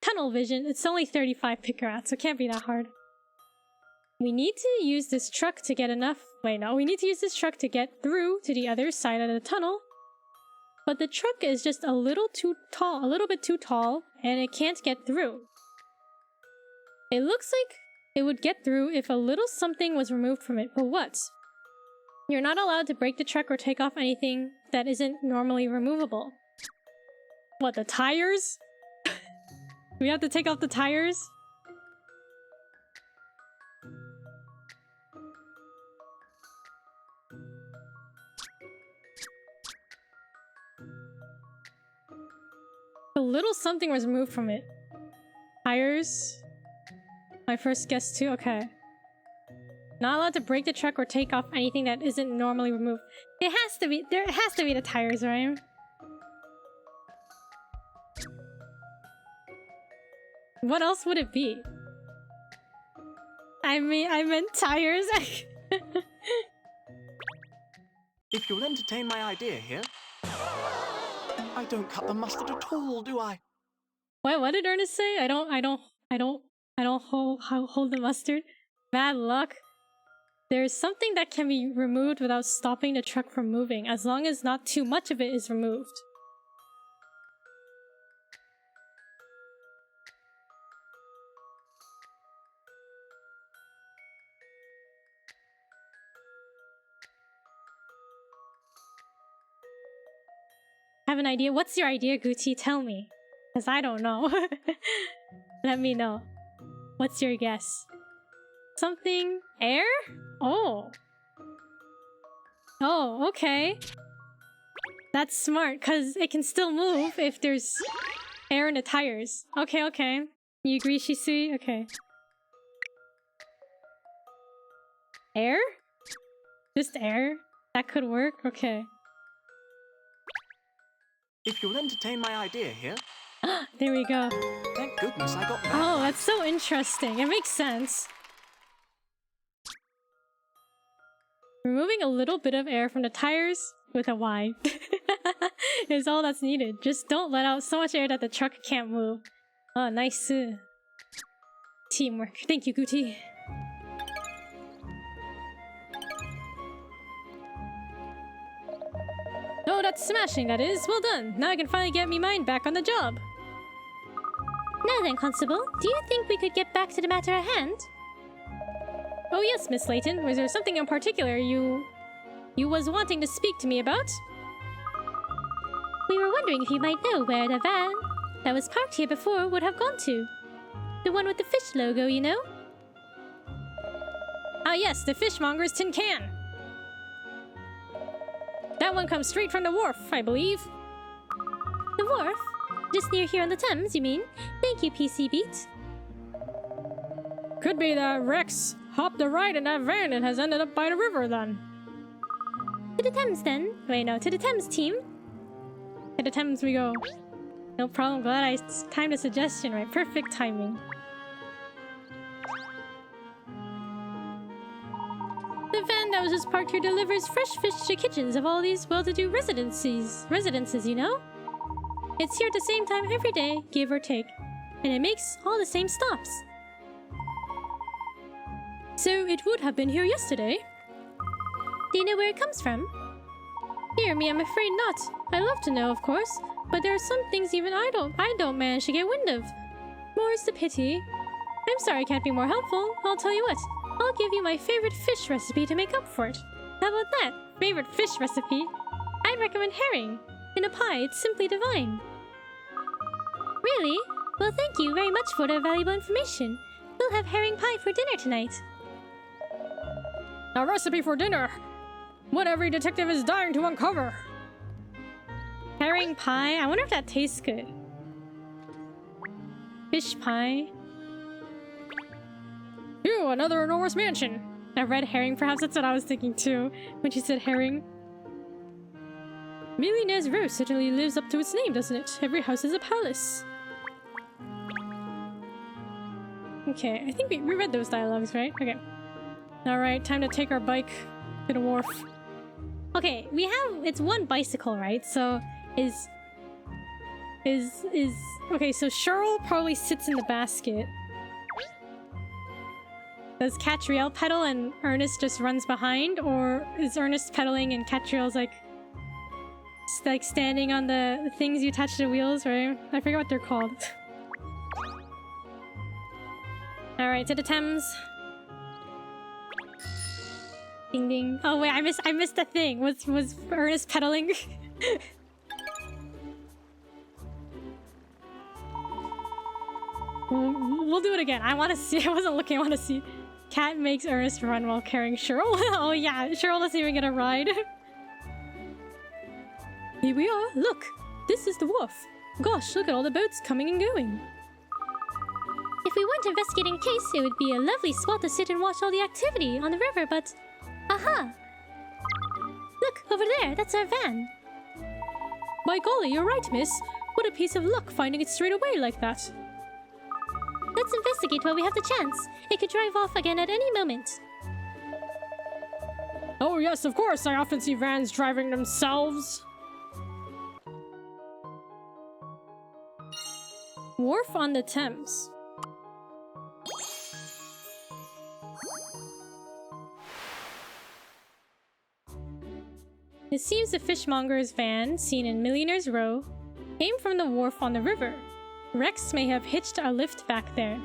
Tunnel vision. It's only 35 picker out, so it can't be that hard. We need to use this truck to get enough... Wait, no. We need to use this truck to get through to the other side of the tunnel. But the truck is just a little too tall, a little bit too tall, and it can't get through. It looks like it would get through if a little something was removed from it, but what? You're not allowed to break the truck or take off anything that isn't normally removable. What, the tires? We have to take off the tires? A little something was removed from it. Tires? My first guess too? Okay. Not allowed to break the truck or take off anything that isn't normally removed. It has to be, there has to be the tires, right? What else would it be? I meant tires. If you'll entertain my idea here... I don't cut the mustard at all, do I? What did Ernest say? I don't hold the mustard. Bad luck. There's something that can be removed without stopping the truck from moving, as long as not too much of it is removed. Have an idea? What's your idea, Gucci? Tell me. Because I don't know. Let me know. What's your guess? Something... air? Oh. Oh, okay. That's smart, because it can still move if there's air in the tires. Okay, okay. You agree, Shisui? Okay. Air? Just air? That could work? Okay. If you'll entertain my idea here... There we go. Thank goodness I got that. Oh, that's so interesting. It makes sense. Removing a little bit of air from the tires with a Y is all that's needed. Just don't let out so much air that the truck can't move. Oh, nice. Teamwork. Thank you, Gucci. Oh, that's smashing, that is. Well done. Now I can finally get me mine back on the job. Now then, Constable, do you think we could get back to the matter at hand? Oh yes, Miss Layton. Was there something in particular you was wanting to speak to me about? We were wondering if you might know where the van that was parked here before would have gone to. The one with the fish logo, you know? Ah yes, the fishmonger's tin can. That one comes straight from the wharf, I believe. The wharf? Just near here on the Thames, you mean? Thank you, PC Beat. Could be that Rex hopped a ride in that van and has ended up by the river then. To the Thames then. Wait, no, to the Thames team. To the Thames we go. No problem, glad I timed the suggestion right. Perfect timing. The van that was just parked here delivers fresh fish to kitchens of all these well-to-do residences, you know? It's here at the same time every day, give or take. And it makes all the same stops. So it would have been here yesterday? Do you know where it comes from? Dear me, I'm afraid not. I'd love to know, of course, but there are some things even I don't manage to get wind of. More's the pity. I'm sorry I can't be more helpful. I'll tell you what, I'll give you my favorite fish recipe to make up for it. How about that? Favorite fish recipe? I'd recommend herring. In a pie, it's simply divine. Really? Well, thank you very much for the valuable information. We'll have herring pie for dinner tonight. A recipe for dinner! What every detective is dying to uncover. Herring pie? I wonder if that tastes good. Fish pie? Ew, another enormous mansion. A red herring, perhaps? That's what I was thinking too when she said herring. Millionaires' Row certainly lives up to its name, doesn't it? Every house is a palace. Okay, I think we read those dialogues, right? Okay. Alright, time to take our bike to the wharf. Okay, we have... It's one bicycle, right? So, is... Okay, so Cheryl probably sits in the basket. Does Katrielle pedal and Ernest just runs behind? Or is Ernest pedaling and Katrielle's like standing on the things you touch the wheels, right? I forget what they're called. Alright, to the Thames. Ding ding. Oh wait, I missed the thing. Was Ernest pedaling? We'll do it again. I want to see. I wasn't looking. I want to see. Cat makes Ernest run while carrying Cheryl. Oh yeah, Cheryl doesn't even get a ride. Here we are. Look, this is the wharf. Gosh, look at all the boats coming and going. If we weren't investigating a case, it would be a lovely spot to sit and watch all the activity on the river, but... Aha! Look, over there, that's our van. By golly, you're right, miss. What a piece of luck finding it straight away like that. Let's investigate while we have the chance. It could drive off again at any moment. Oh yes, of course, I often see vans driving themselves. Wharf on the Thames. It seems the fishmonger's van, seen in Millionaires' Row, came from the wharf on the river. Rex may have hitched a lift back there.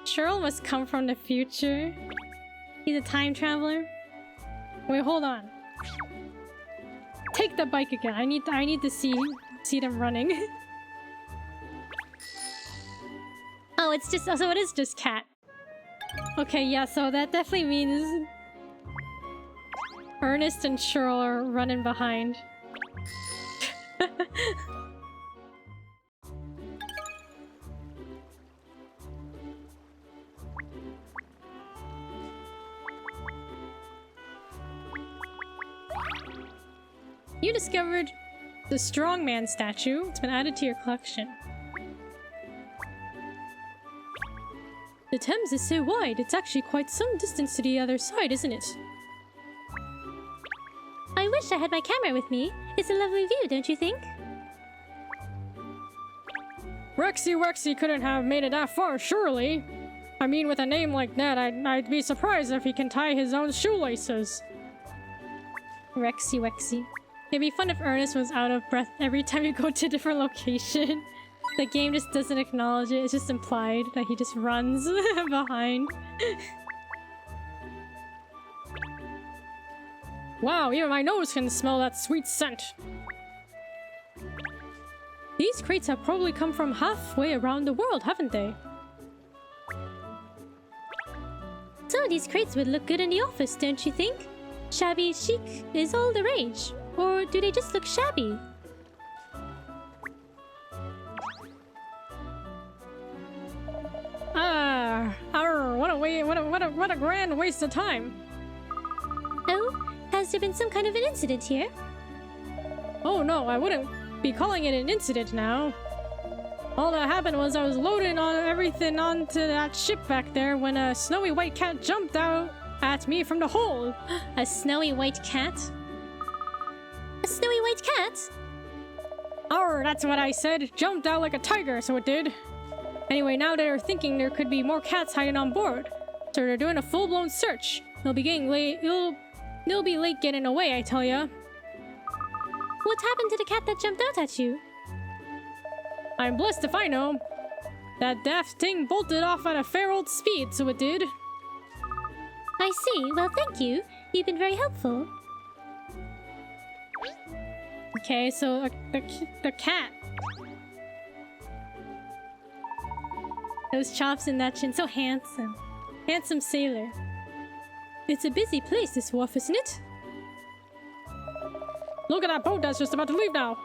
Cheryl must come from the future. He's a time traveler. Wait, hold on. Take the bike again. I need to see them running. Oh, it's just... So it is just Cat. Okay, yeah, so that definitely means... Ernest and Cheryl are running behind. You discovered the strongman statue. It's been added to your collection. The Thames is so wide, it's actually quite some distance to the other side, isn't it? I wish I had my camera with me. It's a lovely view, don't you think? Rexy Wexy couldn't have made it that far, surely. I mean, with a name like that, I'd be surprised if he can tie his own shoelaces. Rexy Wexy. It'd be fun if Ernest was out of breath every time you go to a different location. The game just doesn't acknowledge it, it's just implied that he just runs behind. Wow, even my nose can smell that sweet scent. These crates have probably come from halfway around the world, haven't they? Some of these crates would look good in the office, don't you think? Shabby chic is all the rage. Or do they just look shabby? What a grand waste of time. Oh, has there been some kind of an incident here? Oh no, I wouldn't be calling it an incident now. All that happened was I was loading on everything onto that ship back there when a snowy white cat jumped out at me from the hold. A snowy white cat? A snowy white cat? Arr, that's what I said. Jumped out like a tiger, so it did. Anyway, now they're thinking there could be more cats hiding on board. So they're doing a full-blown search. They'll be getting late. They'll be late getting away, I tell ya. What happened to the cat that jumped out at you? I'm blessed if I know. That daft thing bolted off at a fair old speed, so it did. I see. Well, thank you. You've been very helpful. Okay, so the cat. Those chops and that chin, so handsome. Handsome sailor. It's a busy place, this wharf, isn't it? Look at that boat that's just about to leave now.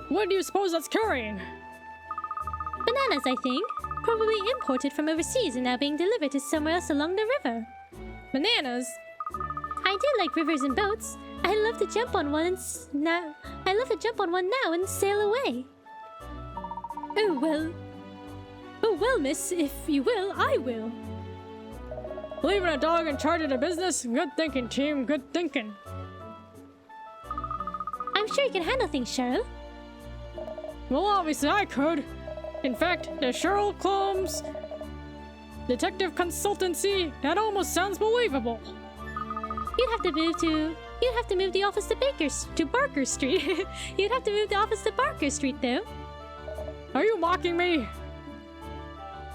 What do you suppose that's carrying? Bananas, I think. Probably imported from overseas and now being delivered to somewhere else along the river. Bananas? I do like rivers and boats. I love to jump on one now and sail away. Oh well, miss, if you will, I will. Leaving a dog in charge of the business? Good thinking, team, good thinking. I'm sure you can handle things, Cheryl. Well, obviously I could. In fact, the Cheryl Clum's detective consultancy, that almost sounds believable. You'd have to move the office to Barker Street. You'd have to move the office to Barker Street, though. Are you mocking me?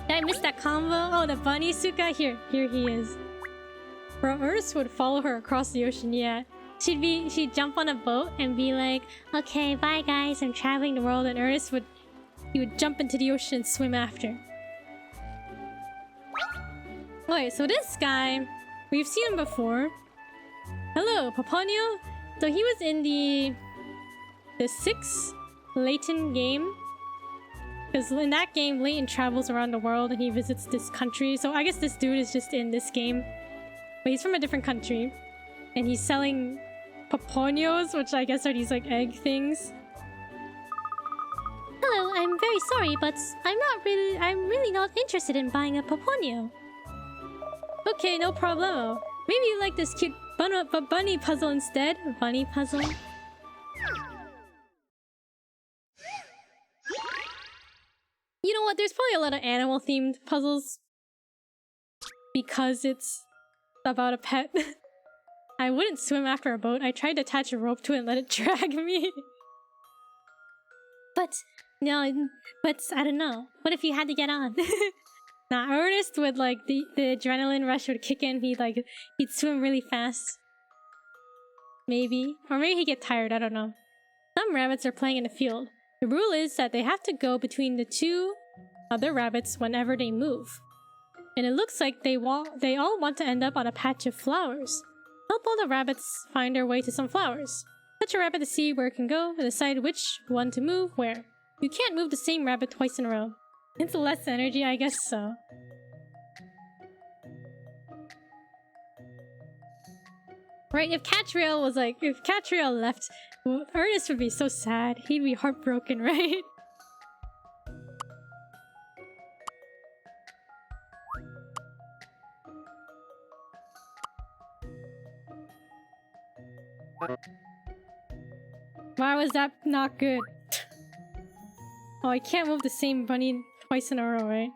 Did I miss that combo? Oh, the bunny Suka? Here he is. Bro, Ernest would follow her across the ocean, yeah. She'd jump on a boat and be like, okay, bye guys, I'm traveling the world, and Ernest would jump into the ocean and swim after. Okay, so this guy, we've seen him before. Hello, Paponio. So he was in the 6th Layton game. Because in that game, Layton travels around the world and he visits this country. So I guess this dude is just in this game. But he's from a different country. And he's selling Paponios, which I guess are these like egg things. Hello, I'm very sorry, but I'm really not interested in buying a Paponio. Okay, no problemo. Maybe you like this cute bunny puzzle instead? Bunny puzzle? You know what? There's probably a lot of animal-themed puzzles. Because it's about a pet. I wouldn't swim after a boat. I tried to attach a rope to it and let it drag me. But I don't know. What if you had to get on? Nah, Ernest would like the adrenaline rush would kick in. He'd swim really fast. Maybe. Or maybe he'd get tired, I don't know. Some rabbits are playing in the field. The rule is that they have to go between the 2 other rabbits whenever they move. And it looks like they all want to end up on a patch of flowers. Help all the rabbits find their way to some flowers. Touch a rabbit to see where it can go and decide which one to move where. You can't move the same rabbit twice in a row. It's less energy, I guess so. Right, if Katrielle left, Ernest would be so sad. He'd be heartbroken, right? Why was that not good? Oh, I can't move the same bunny twice in a row, right?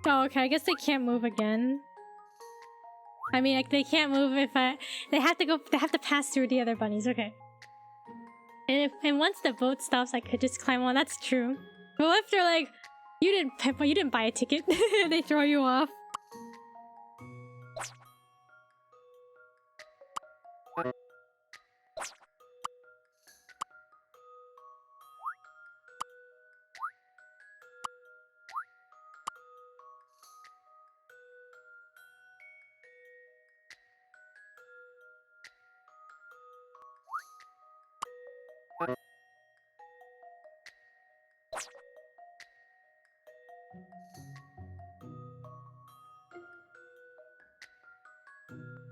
Oh, okay, I guess they can't move again. I mean, like, they can't move if they have to pass through the other bunnies, okay. And once the boat stops, I could just climb on, that's true. But if they're like, you didn't buy a ticket, they throw you off.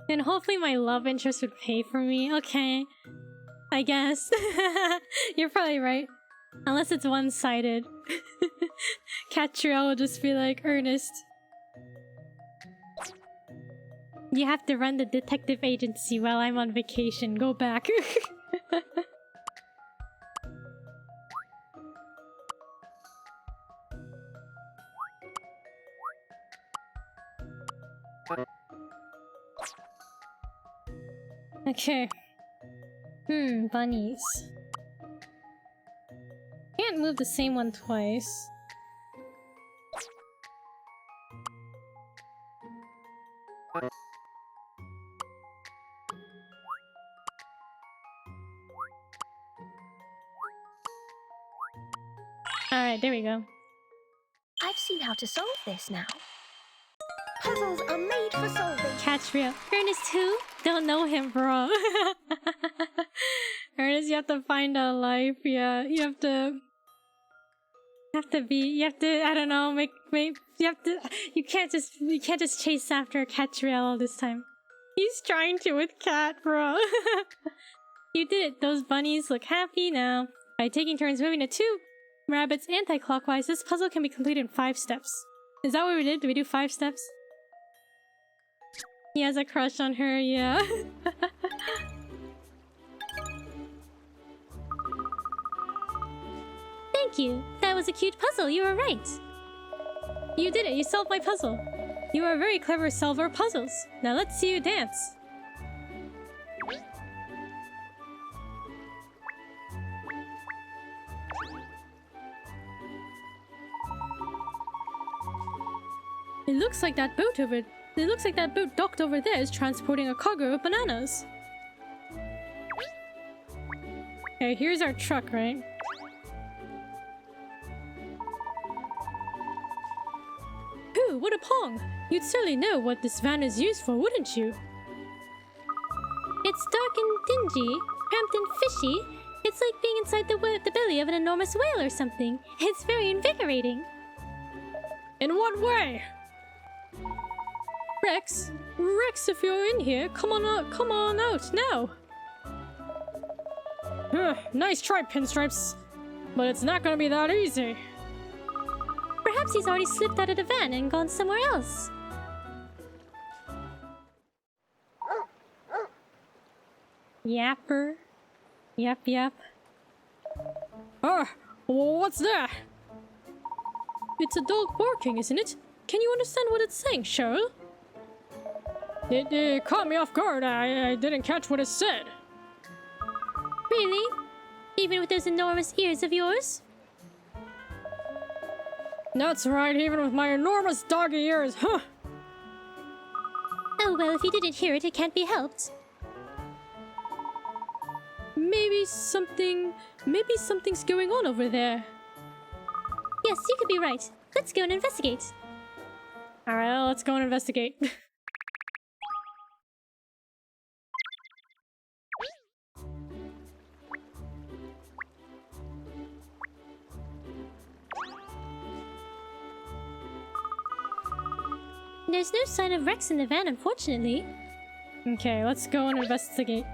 And hopefully my love interest would pay for me. Okay. I guess. You're probably right. Unless it's one-sided. Katrielle will just be like, Ernest, you have to run the detective agency while I'm on vacation. Go back. Okay. Bunnies. Can't move the same one twice. Alright, there we go. I've seen how to solve this now. Puzzles are made for solving. Katrielle. Ernest who? Don't know him, bro. Ernest, you have to find a life. Yeah, you have to, I don't know, you can't just chase after Katrielle all this time. He's trying to with Cat, bro. You did it. Those bunnies look happy now. By taking turns moving the 2 rabbits anti-clockwise, this puzzle can be completed in 5 steps. Is that what we did? Did we do 5 steps? He has a crush on her, yeah. Thank you. That was a cute puzzle. You were right. You did it. You solved my puzzle. You are a very clever solver of puzzles. Now let's see you dance. It looks like that boat docked over there is transporting a cargo of bananas. Okay, here's our truck, right? Ooh, what a pong! You'd certainly know what this van is used for, wouldn't you? It's dark and dingy, cramped and fishy. It's like being inside the belly of an enormous whale or something. It's very invigorating. In what way? Rex, if you're in here, come on out now. Nice try, Pinstripes. But it's not gonna be that easy. Perhaps he's already slipped out of the van and gone somewhere else. Yapper. Yap. What's that? It's a dog barking, isn't it? Can you understand what it's saying, Cheryl? It caught me off guard. I didn't catch what it said. Really? Even with those enormous ears of yours? That's right, even with my enormous doggy ears, huh? Oh well, if you didn't hear it, it can't be helped. Maybe something's going on over there. Yes, you could be right. Let's go and investigate. Alright, let's go and investigate. There's no sign of Rex in the van, unfortunately. Okay, let's go and investigate.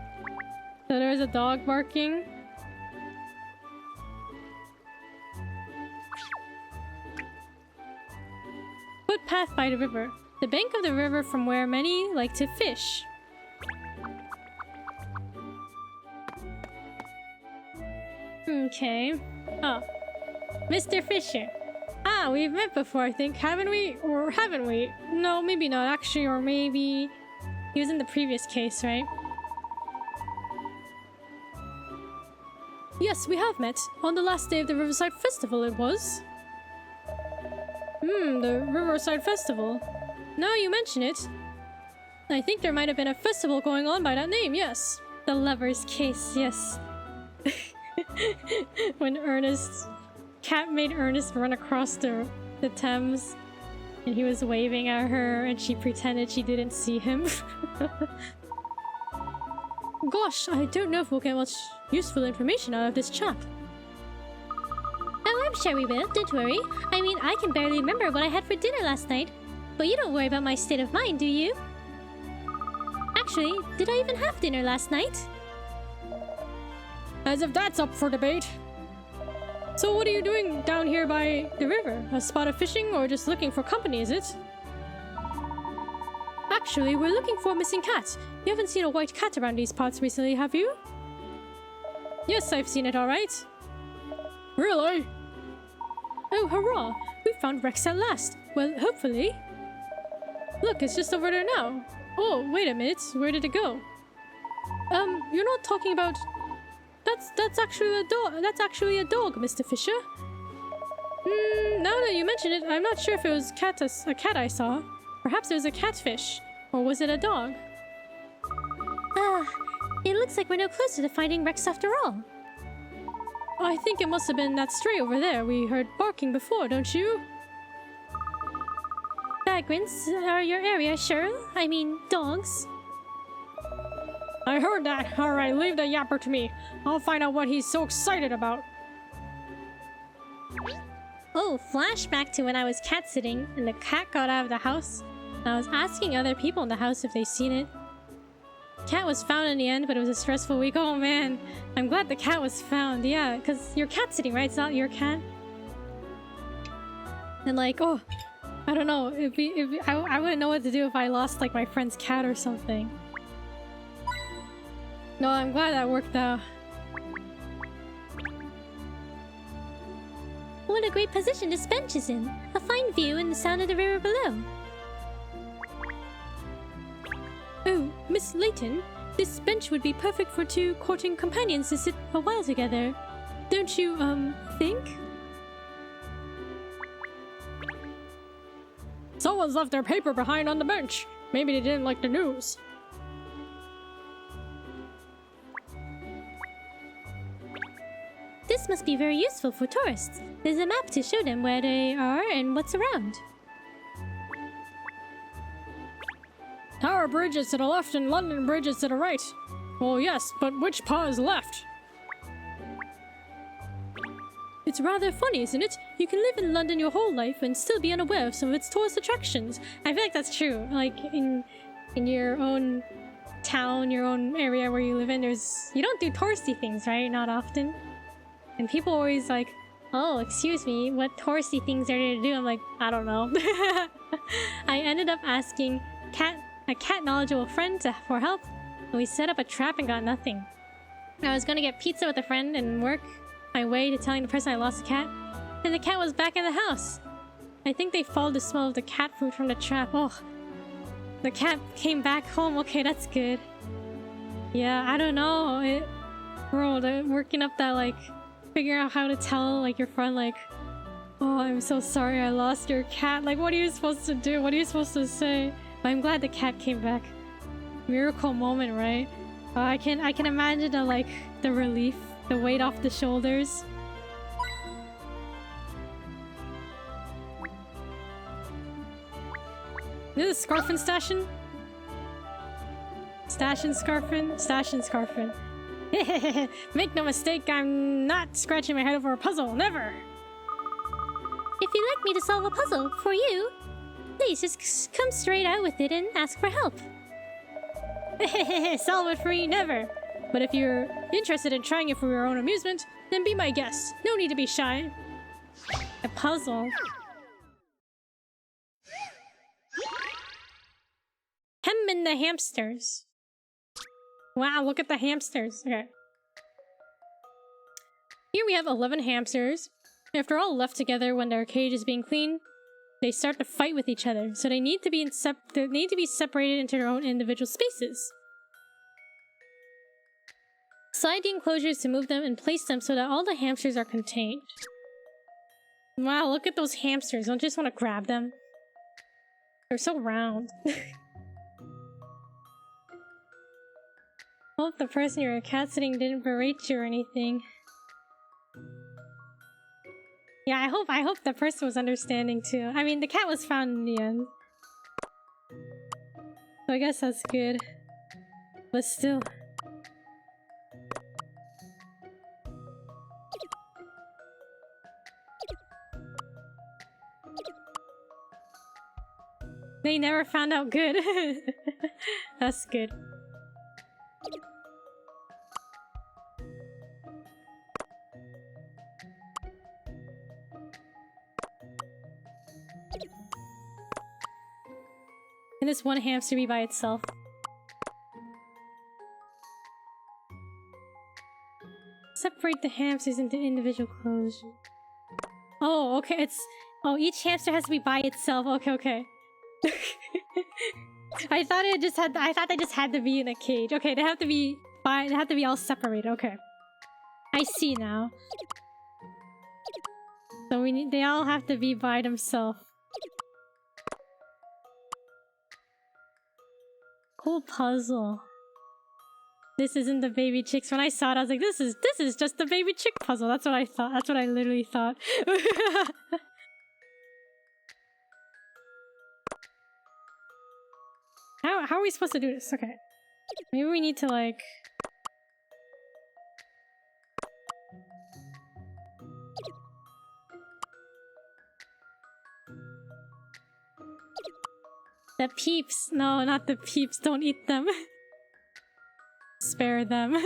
So there's a dog barking. Footpath by the river. The bank of the river from where many like to fish. Okay. Oh. Mr. Fisher. Ah, we've met before, I think. Haven't we? Or haven't we? No, maybe not, actually. Or maybe... He was in the previous case, right? Yes, we have met. On the last day of the Riverside Festival, it was. The Riverside Festival. Now you mention it. I think there might have been a festival going on by that name, yes. The Lover's Case, yes. When Cat made Ernest run across the Thames, and he was waving at her, and she pretended she didn't see him. Gosh, I don't know if we'll get much useful information out of this chap. Oh, I'm sure we will. Don't worry. I mean, I can barely remember what I had for dinner last night. But you don't worry about my state of mind, do you? Actually, did I even have dinner last night? As if that's up for debate. So what are you doing down here by the river? A spot of fishing or just looking for company, is it? Actually, we're looking for a missing cat. You haven't seen a white cat around these parts recently, have you? Yes, I've seen it, alright. Really? Oh, hurrah! We found Rex at last. Well, hopefully. Look, it's just over there now. Oh, wait a minute. Where did it go? You're not talking about... That's actually a dog. That's actually a dog, Mr. Fisher. Now that you mention it, I'm not sure if it was a cat I saw. Perhaps it was a catfish. Or was it a dog? It looks like we're no closer to finding Rex after all. I think it must have been that stray over there we heard barking before, don't you? vagrants are your area, Cheryl? I mean, dogs. I heard that. Alright, leave the yapper to me. I'll find out what he's so excited about. Oh, flashback to when I was cat sitting and the cat got out of the house. I was asking other people in the house if they'd seen it. Cat was found in the end, but it was a stressful week. Oh man, I'm glad the cat was found. Yeah, because you're cat sitting, right? It's not your cat. And like, oh, I don't know. I wouldn't know what to do if I lost like my friend's cat or something. No, I'm glad that worked out. What a great position this bench is in. A fine view and the sound of the river below. Oh, Miss Layton, this bench would be perfect for two courting companions to sit a while together. Don't you, think? Someone's left their paper behind on the bench. Maybe they didn't like the news. This must be very useful for tourists. There's a map to show them where they are and what's around. Tower Bridge is to the left and London Bridge is to the right. Well, yes, but which paw is left? It's rather funny, isn't it? You can live in London your whole life and still be unaware of some of its tourist attractions. I feel like that's true. Like, in your own town, your own area where you live in, you don't do touristy things, right? Not often. And people always like, oh, excuse me, what touristy things are there to do? I'm like, I don't know. I ended up asking a cat knowledgeable friend for help, and we set up a trap and got nothing. I was gonna get pizza with a friend and work my way to telling the person I lost a cat, and the cat was back in the house. I think they followed the smell of the cat food from the trap. Oh, the cat came back home. Okay, that's good. Yeah, I don't know. Bro, working up that, like, figuring out how to tell, like, your friend, like, oh, I'm so sorry I lost your cat. Like, what are you supposed to do? What are you supposed to say? But I'm glad the cat came back. Miracle moment, right? I can imagine the relief, the weight off the shoulders. This is Scarfin Stashin? Stashin' Scarfin? Stashin' Scarfin. Make no mistake, I'm not scratching my head over a puzzle, never! If you'd like me to solve a puzzle for you, please just come straight out with it and ask for help. Solve it for you, never! But if you're interested in trying it for your own amusement, then be my guest. No need to be shy. A puzzle. Hem and the hamsters. Wow, look at the hamsters. Okay. Here we have 11 hamsters. If they're all left together when their cage is being cleaned, they start to fight with each other. So they need to be separated into their own individual spaces. Slide the enclosures to move them and place them so that all the hamsters are contained. Wow, look at those hamsters. Don't you just want to grab them? They're so round. Hope the person you were cat sitting didn't berate you or anything. Yeah, I hope the person was understanding too. I mean, the cat was found in the end. So I guess that's good. But still. They never found out good. That's good. Can this one hamster be by itself? Separate the hamsters into individual closures. Oh, okay, oh, each hamster has to be by itself. Okay. I thought they just had to be in a cage. Okay, they have to be all separated. Okay. I see now. So they all have to be by themselves. Cool puzzle. This isn't the baby chicks. When I saw it, I was like, this is just the baby chick puzzle. That's what I thought. That's what I literally thought. How are we supposed to do this? Okay. Maybe we need to like... The peeps. No, not the peeps. Don't eat them. Spare them.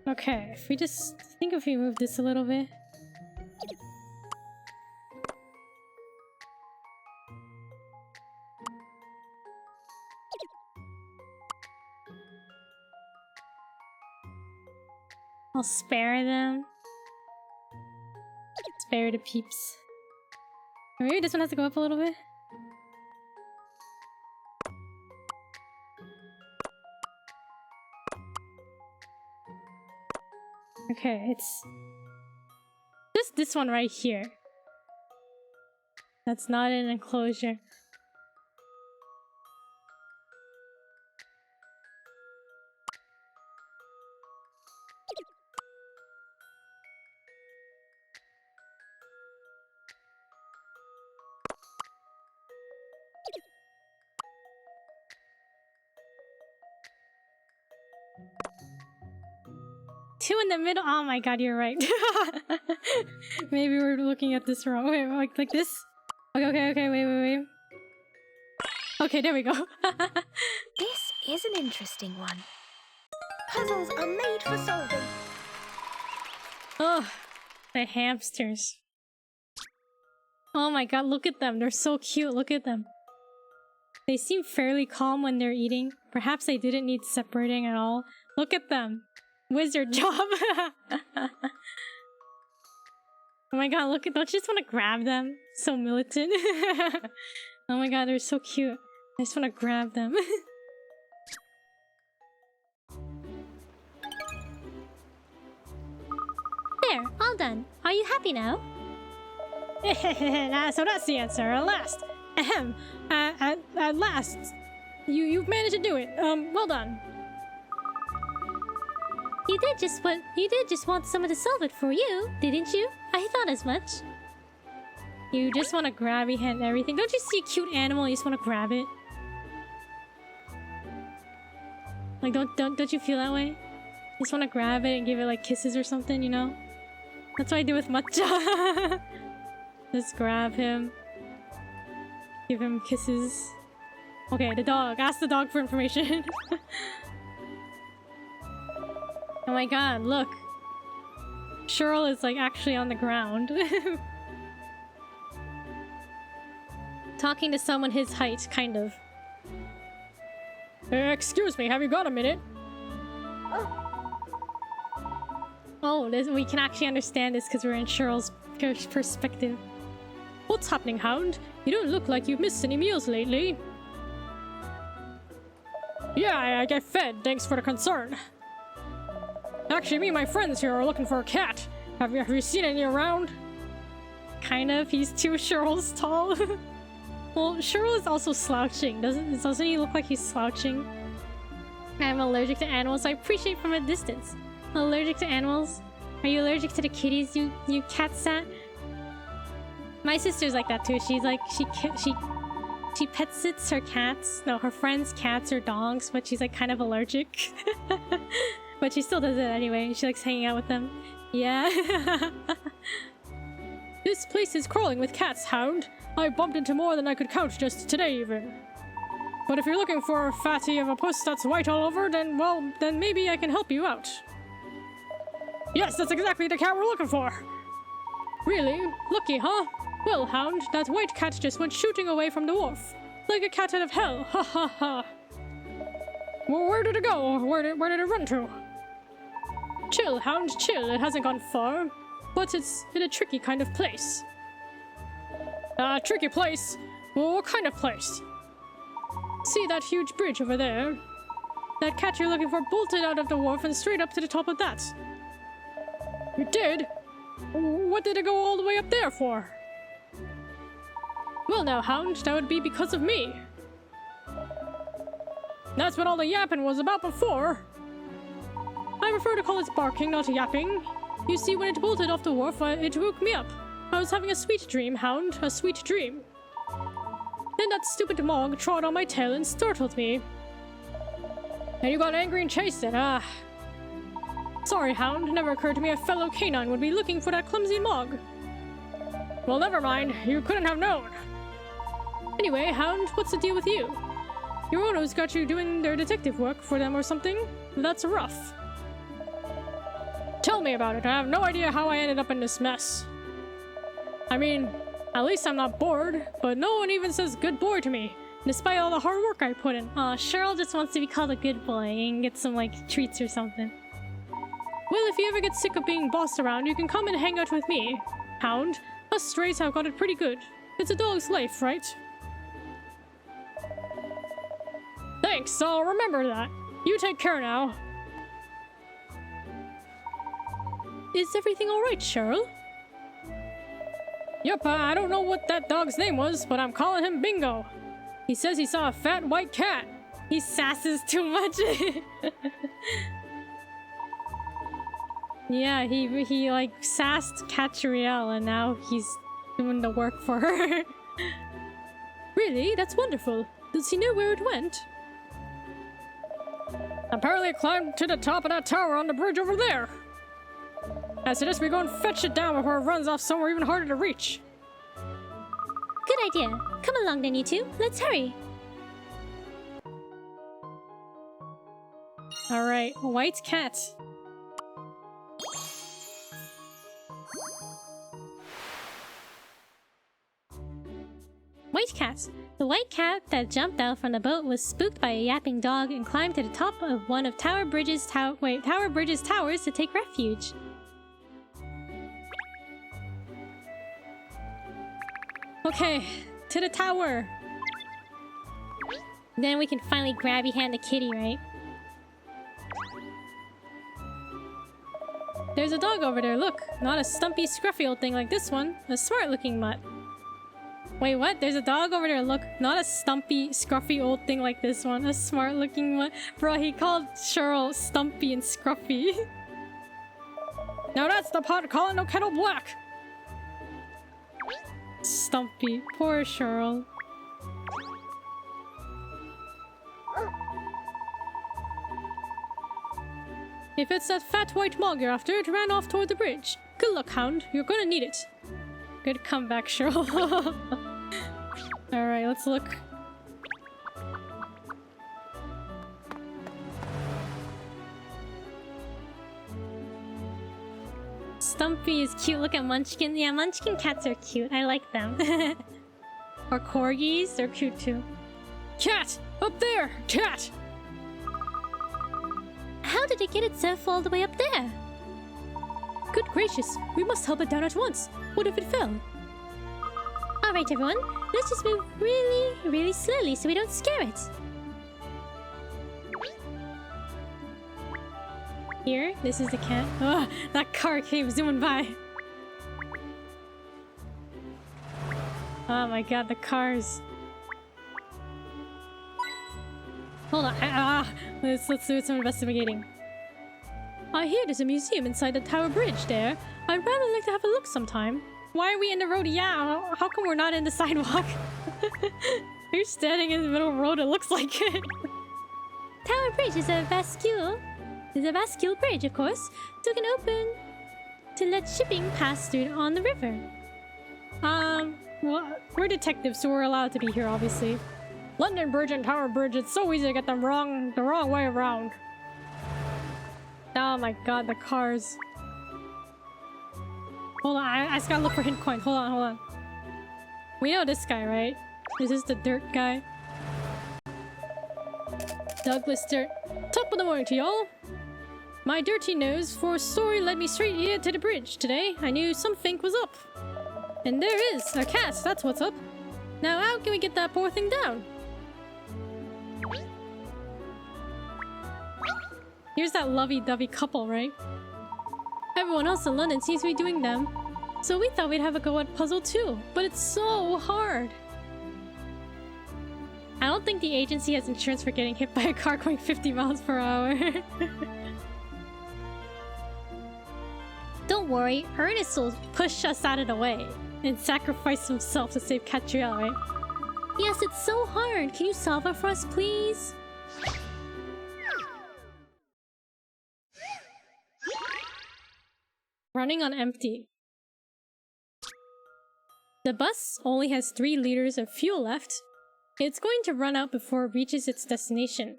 Okay, if we just... I think if we move this a little bit... I'll spare them. Spare the peeps. Maybe this one has to go up a little bit? Okay, it's just this one right here. That's not an enclosure. Two in the middle. Oh my god, you're right. Maybe we're looking at this wrong. Wait, like this? Okay, wait. Okay, there we go. This is an interesting one. Puzzles are made for solving. Oh, the hamsters. Oh my god, look at them. They're so cute. Look at them. They seem fairly calm when they're eating. Perhaps they didn't need separating at all. Look at them. Wizard job. Oh my god, look at... Don't you just want to grab them? So militant. Oh my god, they're so cute. I just want to grab them. There, all done. Are you happy now? So that's the answer. At last. Ahem. At last. You've managed to do it. Well done. You did just want someone to solve it for you, didn't you? I thought as much. You just want to grab your hand and everything. Don't you see a cute animal? You just want to grab it. Like, don't you feel that way? You just want to grab it and give it like kisses or something, you know? That's what I do with Matcha. Just grab him. Give him kisses. Okay, the dog. Ask the dog for information. Oh my god, look. Cheryl is like actually on the ground. Talking to someone his height, kind of. Excuse me, have you got a minute? Oh, we can actually understand this because we're in Cheryl's perspective. What's happening, Hound? You don't look like you've missed any meals lately. Yeah, I get fed, thanks for the concern. Actually, me and my friends here are looking for a cat. Have you seen any around? Kind of. He's 2 Cheryls tall. Well, Cheryl is also slouching. Doesn't he look like he's slouching? I'm allergic to animals, so I appreciate from a distance. Allergic to animals? Are you allergic to the kitties, you cat sat? My sister's like that too. She's like she pet sits her cats. No, her friends' cats or dogs, but she's like kind of allergic. But she still does it anyway. She likes hanging out with them. Yeah. This place is crawling with cats, Hound. I bumped into more than I could count just today, even. But if you're looking for a fatty of a puss that's white all over, then, well, then maybe I can help you out. Yes, that's exactly the cat we're looking for. Really? Lucky, huh? Well, Hound, that white cat just went shooting away from the wharf. Like a cat out of hell. Ha ha ha. Well, where did it go? Where did it run to? Chill, Hound, chill. It hasn't gone far. But it's in a tricky kind of place. Tricky place? Well, what kind of place? See that huge bridge over there? That cat you're looking for bolted out of the wharf and straight up to the top of that. You did? What did it go all the way up there for? Well now, Hound, that would be because of me. That's what all the yapping was about before. I prefer to call it barking, not yapping. You see, when it bolted off the wharf, it woke me up. I was having a sweet dream, Hound, a sweet dream. Then that stupid Mog trod on my tail and startled me. And you got angry and chased it, ah. Sorry, Hound, never occurred to me a fellow canine would be looking for that clumsy Mog. Well, never mind, you couldn't have known. Anyway, Hound, what's the deal with you? Your owners got you doing their detective work for them or something? That's rough. Tell me about it. I have no idea how I ended up in this mess. I mean, at least I'm not bored, but no one even says good boy to me, despite all the hard work I put in. Aw, Cheryl just wants to be called a good boy and get some, like, treats or something. Well, if you ever get sick of being bossed around, you can come and hang out with me. Hound, us strays have got it pretty good. It's a dog's life, right? Thanks, I'll remember that. You take care now. Is everything alright, Cheryl? Yep, I don't know what that dog's name was, but I'm calling him Bingo. He says he saw a fat white cat. He sasses too much. Yeah, he like sassed Katrielle and now he's doing the work for her. Really? That's wonderful. Does he know where it went? Apparently it climbed to the top of that tower on the bridge over there. I suggest we go and fetch it down before it runs off somewhere even harder to reach. Good idea. Come along then, you two. Let's hurry. Alright, white cat. White cat. The white cat that jumped out from the boat was spooked by a yapping dog and climbed to the top of one of Tower Bridge's towers to take refuge. Okay, to the tower. Then we can finally grabby hand the kitty, right? There's a dog over there, look. Not a stumpy, scruffy old thing like this one. A smart-looking mutt. Wait, what? There's a dog over there, look. Not a stumpy, scruffy old thing like this one. A smart-looking mutt. Bro, he called Cheryl stumpy and scruffy. Now that's the pot calling no kettle black. Stumpy. Poor Cheryl. If it's that fat white Mog you're after, it ran off toward the bridge. Good luck, Hound. You're gonna need it. Good comeback, Cheryl. Alright, let's look. Stumpy is cute. Look at Munchkin. Yeah, Munchkin cats are cute. I like them. Or corgis, they're cute too. Cat! Up there! Cat! How did it get itself all the way up there? Good gracious, we must help it down at once. What if it fell? Alright everyone, let's just move really, really slowly so we don't scare it. Here, this is the cat. Ugh, that car came zooming by. Oh my god, the cars. Hold on. Let's do some investigating. I hear there's a museum inside the Tower Bridge there. I'd rather like to have a look sometime. Why are we in the road? Yeah, how come we're not in the sidewalk? You're standing in the middle of the road, it looks like it. Tower Bridge is a vascule. It's a vascule bridge, of course, so it can open to let shipping pass through on the river. Well, we're detectives, so we're allowed to be here, obviously. London Bridge and Tower Bridge, it's so easy to get them the wrong way around. Oh my god, the cars. Hold on, I just gotta look for hint coin. Hold on. We know this guy, right? Is this the dirt guy? Douglas Dirt. Top of the morning to y'all. My dirty nose for a story led me straight here to the bridge today. I knew something was up. And there is a cat, that's what's up. Now how can we get that poor thing down? Here's that lovey-dovey couple, right? Everyone else in London seems to be doing them. So we thought we'd have a go at puzzle too, but it's so hard. I don't think the agency has insurance for getting hit by a car going 50 miles per hour. Don't worry, Ernest will push us out of the way and sacrifice himself to save Katrielle, right? Yes, it's so hard. Can you solve it for us, please? Running on empty. The bus only has 3 liters of fuel left. It's going to run out before it reaches its destination.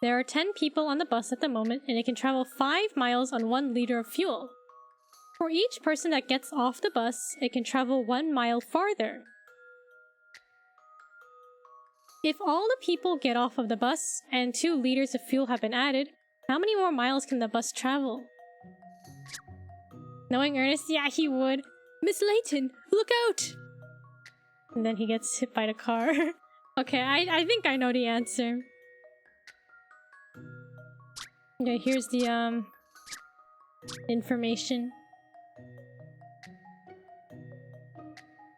There are 10 people on the bus at the moment, and it can travel 5 miles on 1 liter of fuel. For each person that gets off the bus, it can travel 1 mile farther. If all the people get off of the bus and 2 liters of fuel have been added, how many more miles can the bus travel? Knowing Ernest, yeah, he would. Miss Layton, look out! And then he gets hit by the car. Okay, I think I know the answer. Okay, here's the information.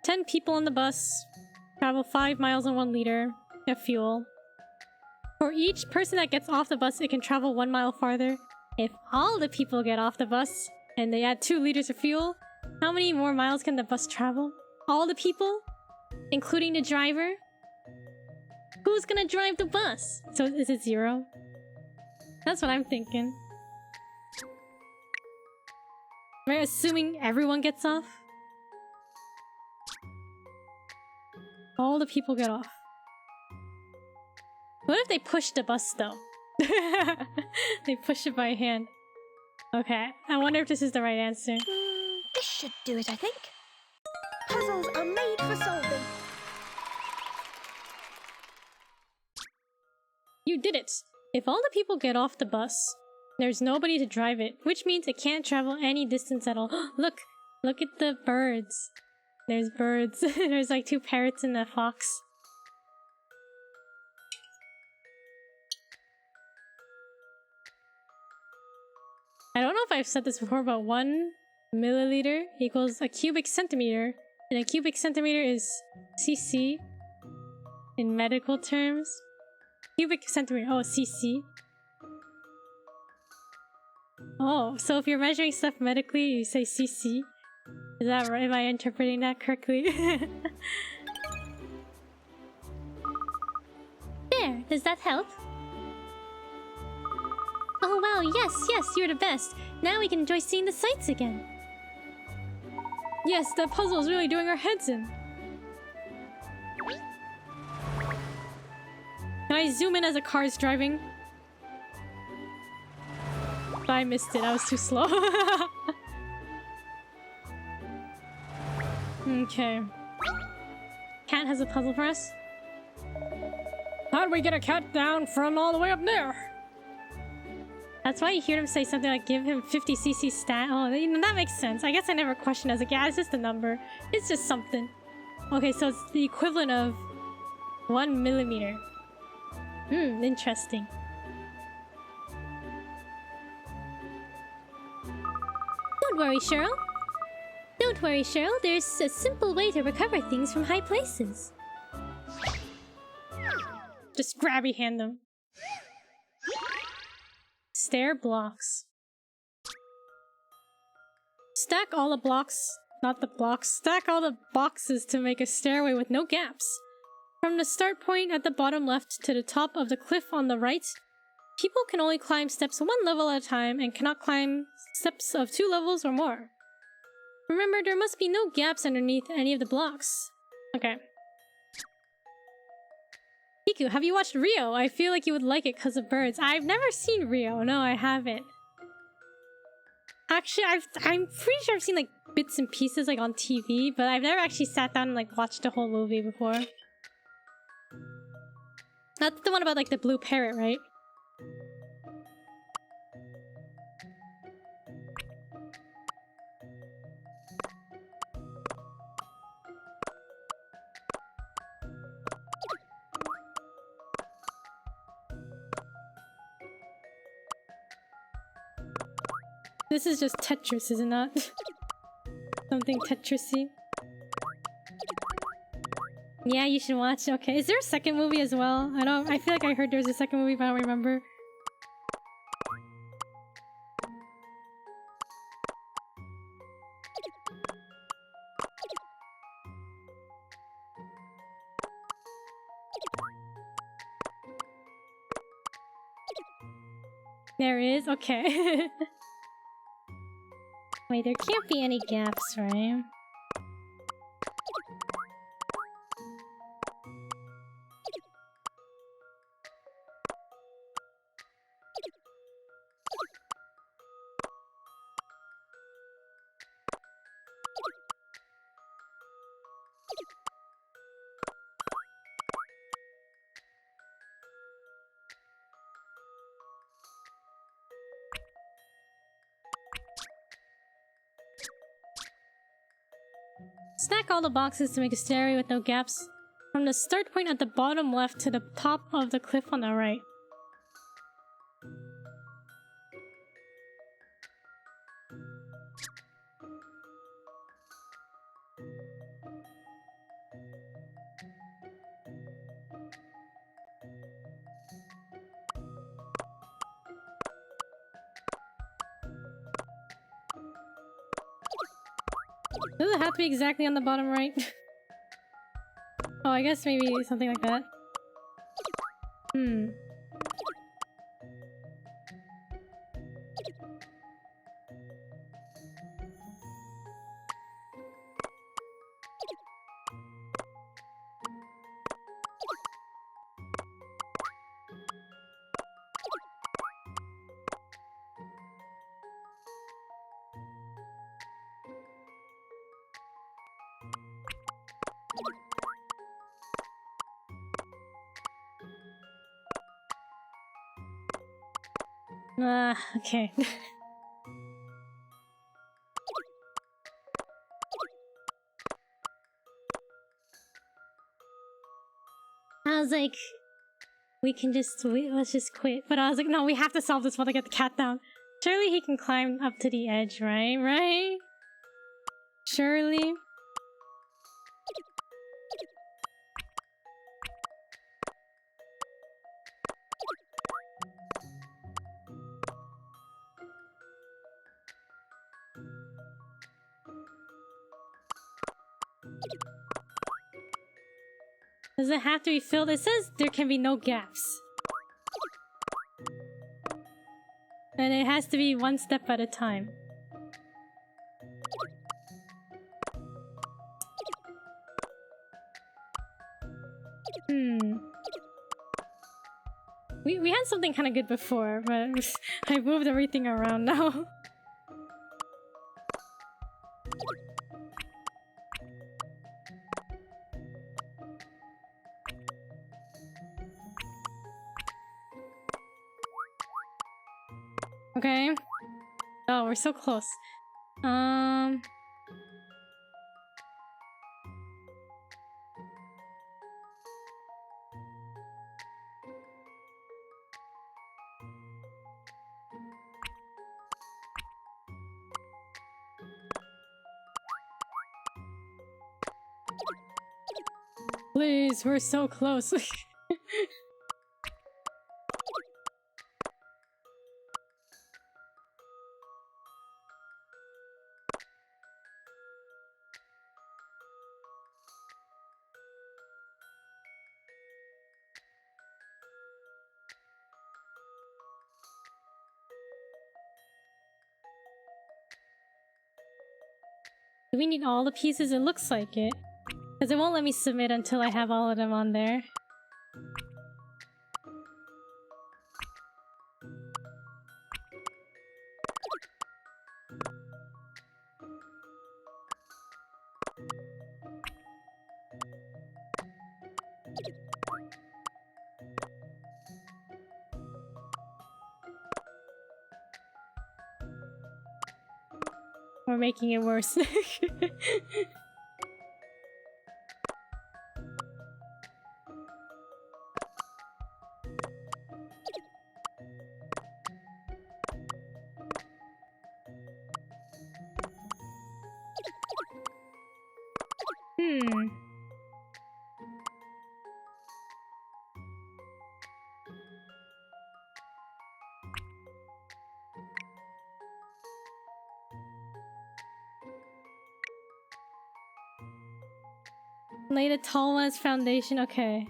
10 people on the bus, travel 5 miles on 1 liter of fuel. For each person that gets off the bus, it can travel 1 mile farther. If all the people get off the bus and they add 2 liters of fuel, how many more miles can the bus travel? All the people? Including the driver? Who's gonna drive the bus? So is it 0? That's what I'm thinking. Right, assuming everyone gets off? All the people get off. What if they push the bus though? They push it by hand. Okay, I wonder if this is the right answer. This should do it, I think. Puzzles are made for solving. You did it! If all the people get off the bus, there's nobody to drive it, which means it can't travel any distance at all. Look! Look at the birds. There's birds. There's like 2 parrots and a fox. I don't know if I've said this before, but 1 milliliter equals a cubic centimeter, and a cubic centimeter is cc in medical terms. Cubic centimeter, oh, cc. Oh, so if you're measuring stuff medically, you say cc. Is that right? Am I interpreting that correctly? There, does that help? Oh wow, yes, you're the best. Now we can enjoy seeing the sights again. Yes, that puzzle is really doing our heads in. Can I zoom in as a car is driving? I missed it, I was too slow. Okay. Cat has a puzzle for us. How do we get a cat down from all the way up there? That's why you hear him say something like, give him 50cc stat. Oh, that makes sense. I guess I never questioned as a yeah, it's just a number. It's just something. Okay, so it's the equivalent of 1 millimeter. Interesting. Don't worry, Cheryl. Don't worry, Cheryl. There's a simple way to recover things from high places. Just grabby hand them. Stair blocks. Stack all the blocks, not the blocks, stack all the boxes to make a stairway with no gaps. From the start point at the bottom left to the top of the cliff on the right, people can only climb steps 1 level at a time and cannot climb steps of 2 levels or more. Remember, there must be no gaps underneath any of the blocks. Okay. Kiku, have you watched Rio? I feel like you would like it because of birds. I've never seen Rio. No, I haven't. Actually, I'm pretty sure I've seen like bits and pieces like on TV, but I've never actually sat down and like watched the whole movie before. That's the one about like the blue parrot, right? This is just Tetris, is it not? Something Tetrisy. Yeah, you should watch. Okay, is there a second movie as well? I feel like I heard there was a second movie, but I don't remember. There is? Okay. Wait, there can't be any gaps, right? Stack all the boxes to make a stairway with no gaps. From the start point at the bottom left to the top of the cliff on the right. Does it have to be exactly on the bottom right? Oh, I guess maybe something like that. Okay. I was like, let's just quit. But I was like, no, we have to solve this while they get the cat down. Surely he can climb up to the edge, right? Right? Surely. Does it have to be filled? It says there can be no gaps. And it has to be one step at a time. We had something kind of good before, but I moved everything around now. Okay. Oh, we're so close. Please, we're so close. Do we need all the pieces? It looks like it. Because it won't let me submit until I have all of them on there. We're making it worse. Lay the tall one's foundation. Okay.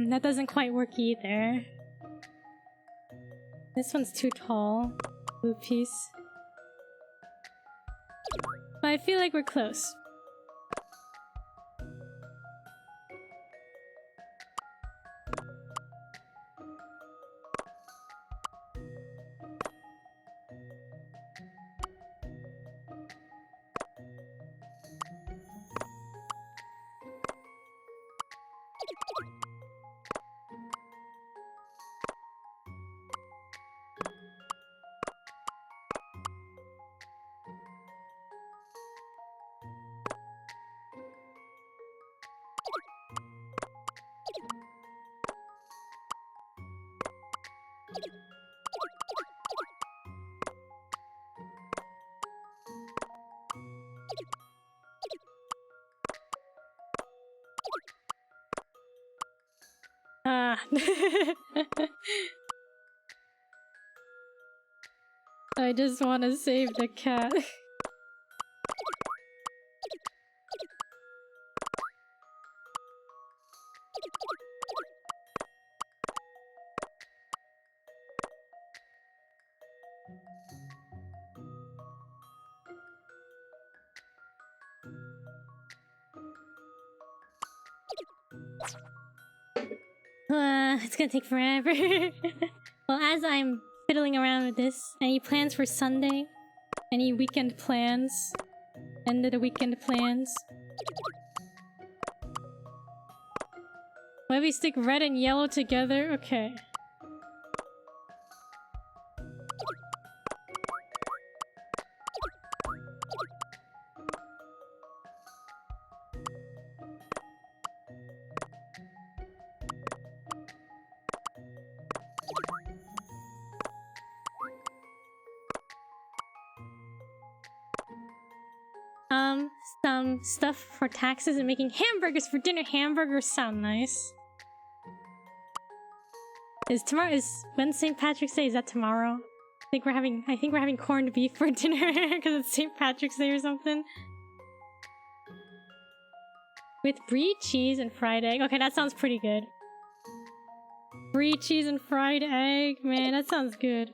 That doesn't quite work either. This one's too tall. Blue piece. But I feel like we're close. I just want to save the cat. It's gonna take forever. Well, as I'm fiddling around with this, any plans for Sunday? Any weekend plans? End of the weekend plans? Why we stick red and yellow together? Okay. Some stuff for taxes and making hamburgers for dinner. Hamburgers sound nice. When's St. Patrick's Day? Is that tomorrow? I think we're having corned beef for dinner because it's St. Patrick's Day or something. With brie, cheese, and fried egg. Okay, that sounds pretty good. Brie, cheese, and fried egg. Man, that sounds good.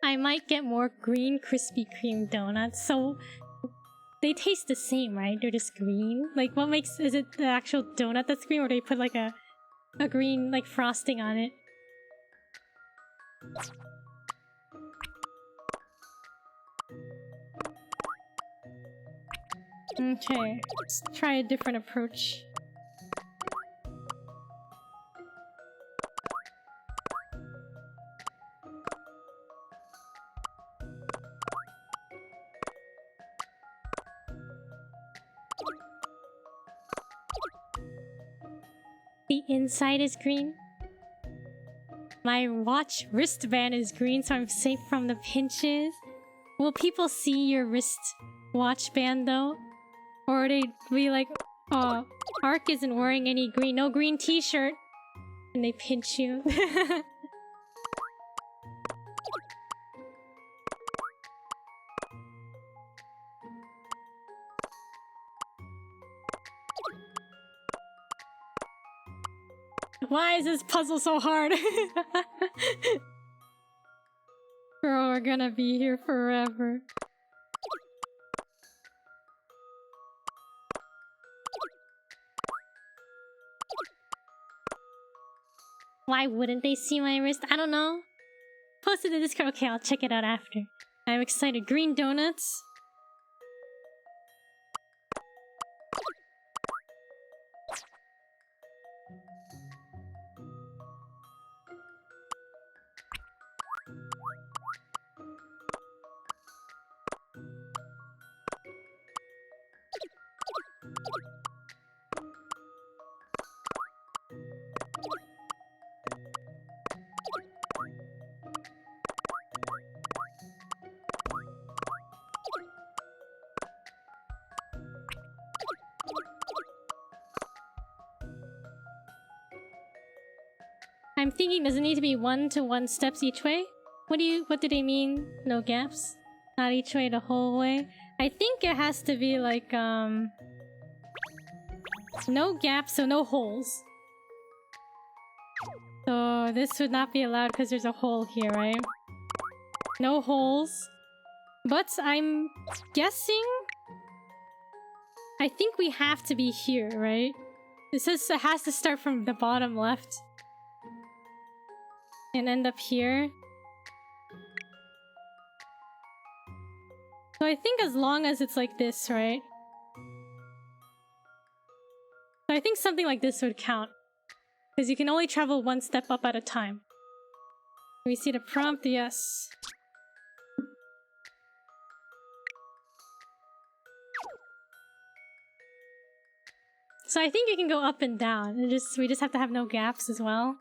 I might get more green Krispy Kreme donuts. So they taste the same, right? They're just green. Like, what makes... Is it the actual donut that's green, or do they put like a green like frosting on it? Okay, let's try a different approach. The inside is green. My watch wristband is green, so I'm safe from the pinches. Will people see your wrist watch band though? Or would they be like, oh, Ark isn't wearing any green, no green t-shirt. And they pinch you. Why is this puzzle so hard? Bro, we're gonna be here forever. Why wouldn't they see my wrist? I don't know. Post it in the Discord. Okay, I'll check it out after. I'm excited. Green donuts. I'm thinking, does it need to be 1-to-1 steps each way? What do they mean? No gaps? Not each way, the whole way? I think it has to be like, no gaps, so no holes. So this would not be allowed because there's a hole here, right? No holes. But I'm guessing... I think we have to be here, right? It says it has to start from the bottom left. And end up here. So I think as long as it's like this, right? So I think something like this would count. Because you can only travel one step up at a time. We see the prompt, yes. So I think you can go up and down. We just have to have no gaps as well.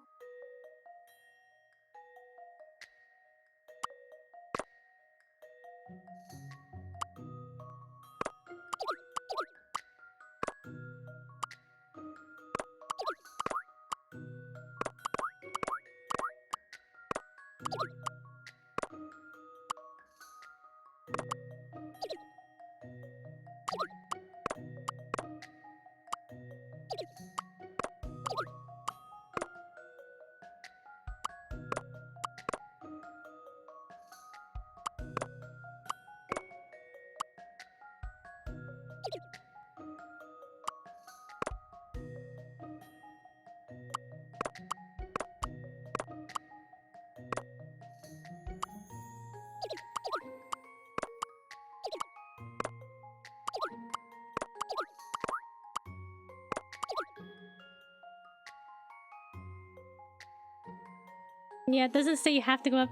Yeah, it doesn't say you have to go up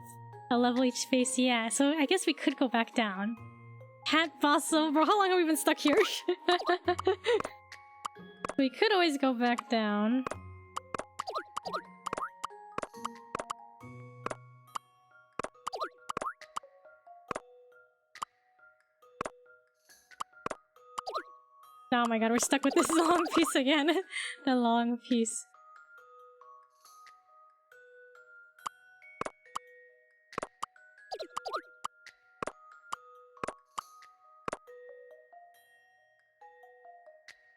a level each face. Yeah, so I guess we could go back down. Cat fossil. Bro, how long have we been stuck here? We could always go back down. Oh my god, we're stuck with this long piece again. The long piece.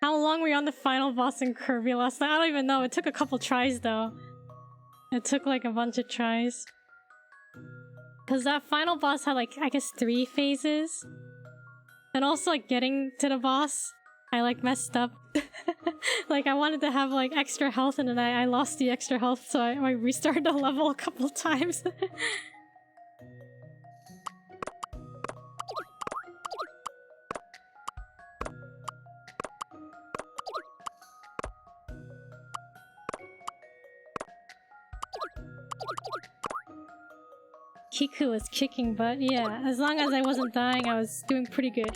How long were we on the final boss in Kirby last night? I don't even know. It took a couple tries though. It took like a bunch of tries. Cause that final boss had like, I guess 3 phases. And also like getting to the boss, I like messed up. Like I wanted to have like extra health and then I lost the extra health, so I restarted the level a couple times. Kiku was kicking butt, yeah. As long as I wasn't dying, I was doing pretty good.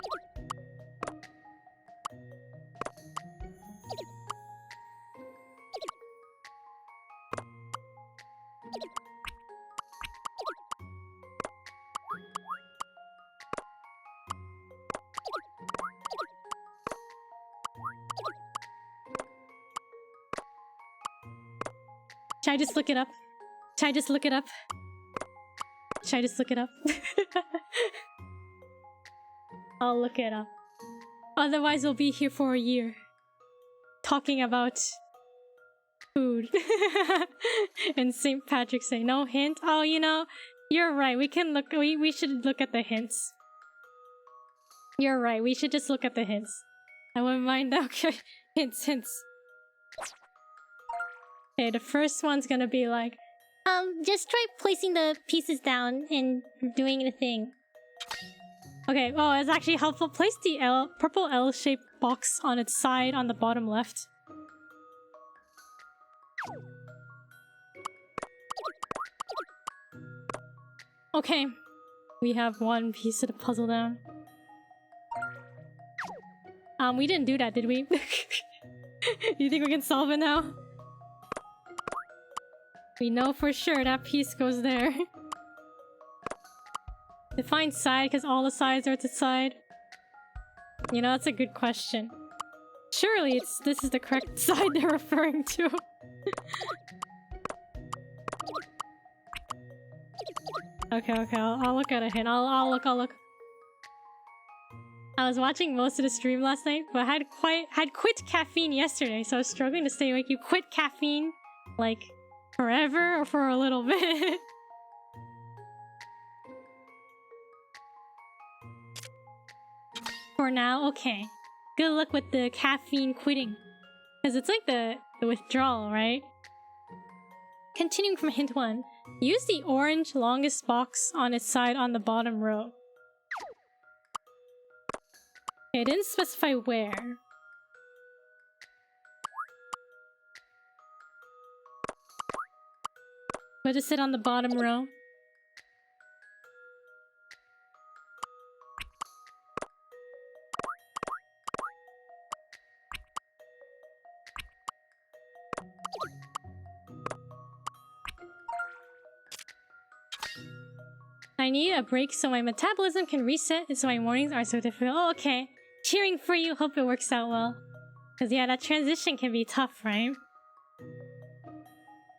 Should I just look it up? Should I just look it up? Should I just look it up? I'll look it up. Otherwise, we'll be here for a year. Talking about food. And St. Patrick's Day. No hint? Oh, you know, you're right. We can look. We should look at the hints. You're right. We should just look at the hints. I wouldn't mind. Okay. Hints. Okay, the first one's gonna be like, Just try placing the pieces down and doing the thing. okay, oh, it's actually helpful. Place the purple L-shaped box on its side on the bottom left. Okay, we have one piece of the puzzle down. We didn't do that, did we? You think we can solve it now? We know for sure that piece goes there. Define side, because all the sides are to side. You know, that's a good question. Surely this is the correct side they're referring to. Okay, I'll look at a hint. I'll look. I was watching most of the stream last night, but I had quit caffeine yesterday, so I was struggling to stay awake. You quit caffeine, like, forever or for a little bit? For now, okay. Good luck with the caffeine quitting. Because it's like the withdrawal, right? Continuing from hint 1. Use the orange longest box on its side on the bottom row. Okay, it didn't specify where. But just sit on the bottom row. I need a break so my metabolism can reset and so my mornings are so difficult. Oh, okay. Cheering for you. Hope it works out well. Because yeah, that transition can be tough, right?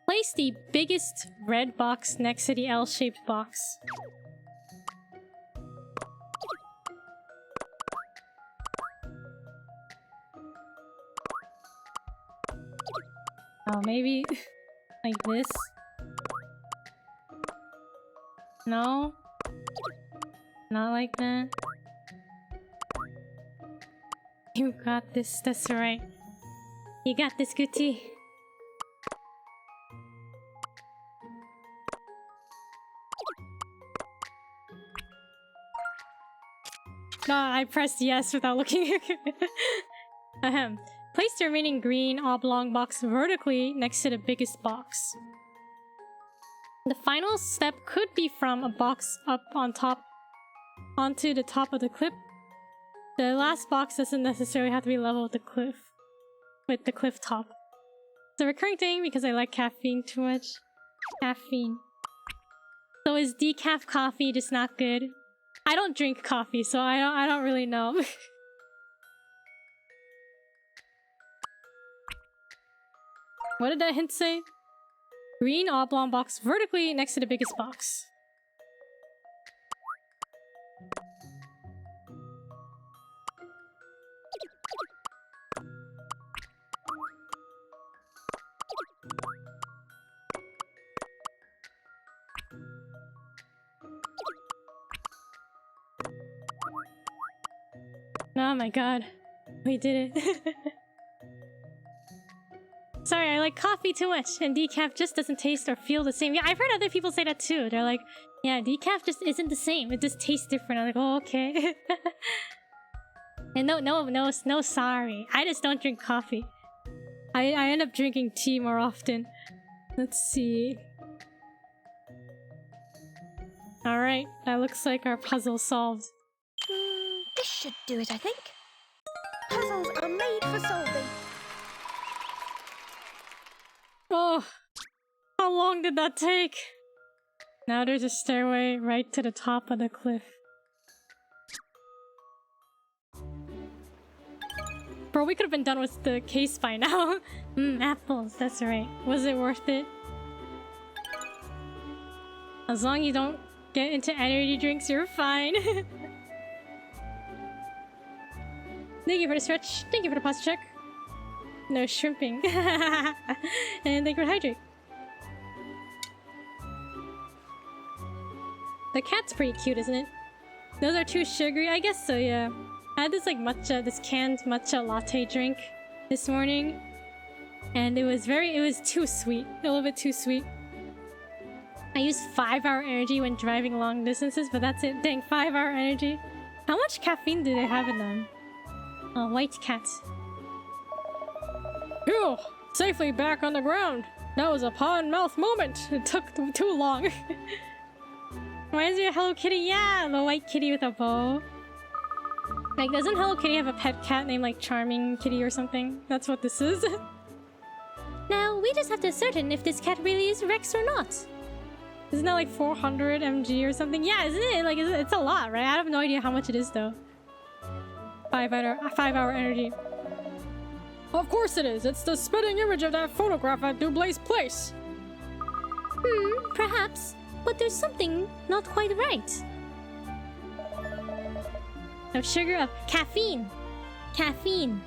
Place the biggest red box next to the L-shaped box. Oh, maybe like this? No? Not like that? You got this, that's right. You got this, Gucci. No, I pressed yes without looking. Ahem. Place the remaining green oblong box vertically next to the biggest box. The final step could be from a box up on top onto the top of the cliff. The last box doesn't necessarily have to be level with the cliff top. It's a recurring thing because I like caffeine too much. Caffeine. So is decaf coffee just not good? I don't drink coffee, so I don't really know. What did that hint say? Green oblong box vertically next to the biggest box. Oh my god. We did it. Sorry, I like coffee too much, and decaf just doesn't taste or feel the same. Yeah, I've heard other people say that too. They're like, yeah, decaf just isn't the same. It just tastes different. I'm like, oh, okay. And no, sorry. I just don't drink coffee. I end up drinking tea more often. Let's see. Alright, that looks like our puzzle solved. This should do it, I think. Puzzles are made for solving. Oh, how long did that take? Now there's a stairway right to the top of the cliff. Bro, we could have been done with the case by now. Apples, that's right. Was it worth it? As long as you don't get into energy drinks, you're fine. Thank you for the stretch. Thank you for the posture check. No shrimping. And liquid hydrate. The cat's pretty cute, isn't it? Those are too sugary? I guess so, yeah. I had this like matcha, this canned matcha latte drink this morning. And it was too sweet. A little bit too sweet. I use 5-hour energy when driving long distances, but that's it. Dang, 5-hour energy. How much caffeine do they have in them? Oh, white cat. Phew! Safely back on the ground. That was a paw and mouth moment. It took too long. Reminds me of Hello Kitty. Yeah, the white kitty with a bow. Like, doesn't Hello Kitty have a pet cat named like Charming Kitty or something? That's what this is. Now, we just have to ascertain if this cat really is Rex or not. Isn't that like 400 mg or something? Yeah, isn't it? Like, it's a lot, right? I have no idea how much it is though. 5-hour energy. Of course it is. It's the spitting image of that photograph at Dublay's place. Perhaps. But there's something not quite right. Of sugar, of caffeine. Caffeine.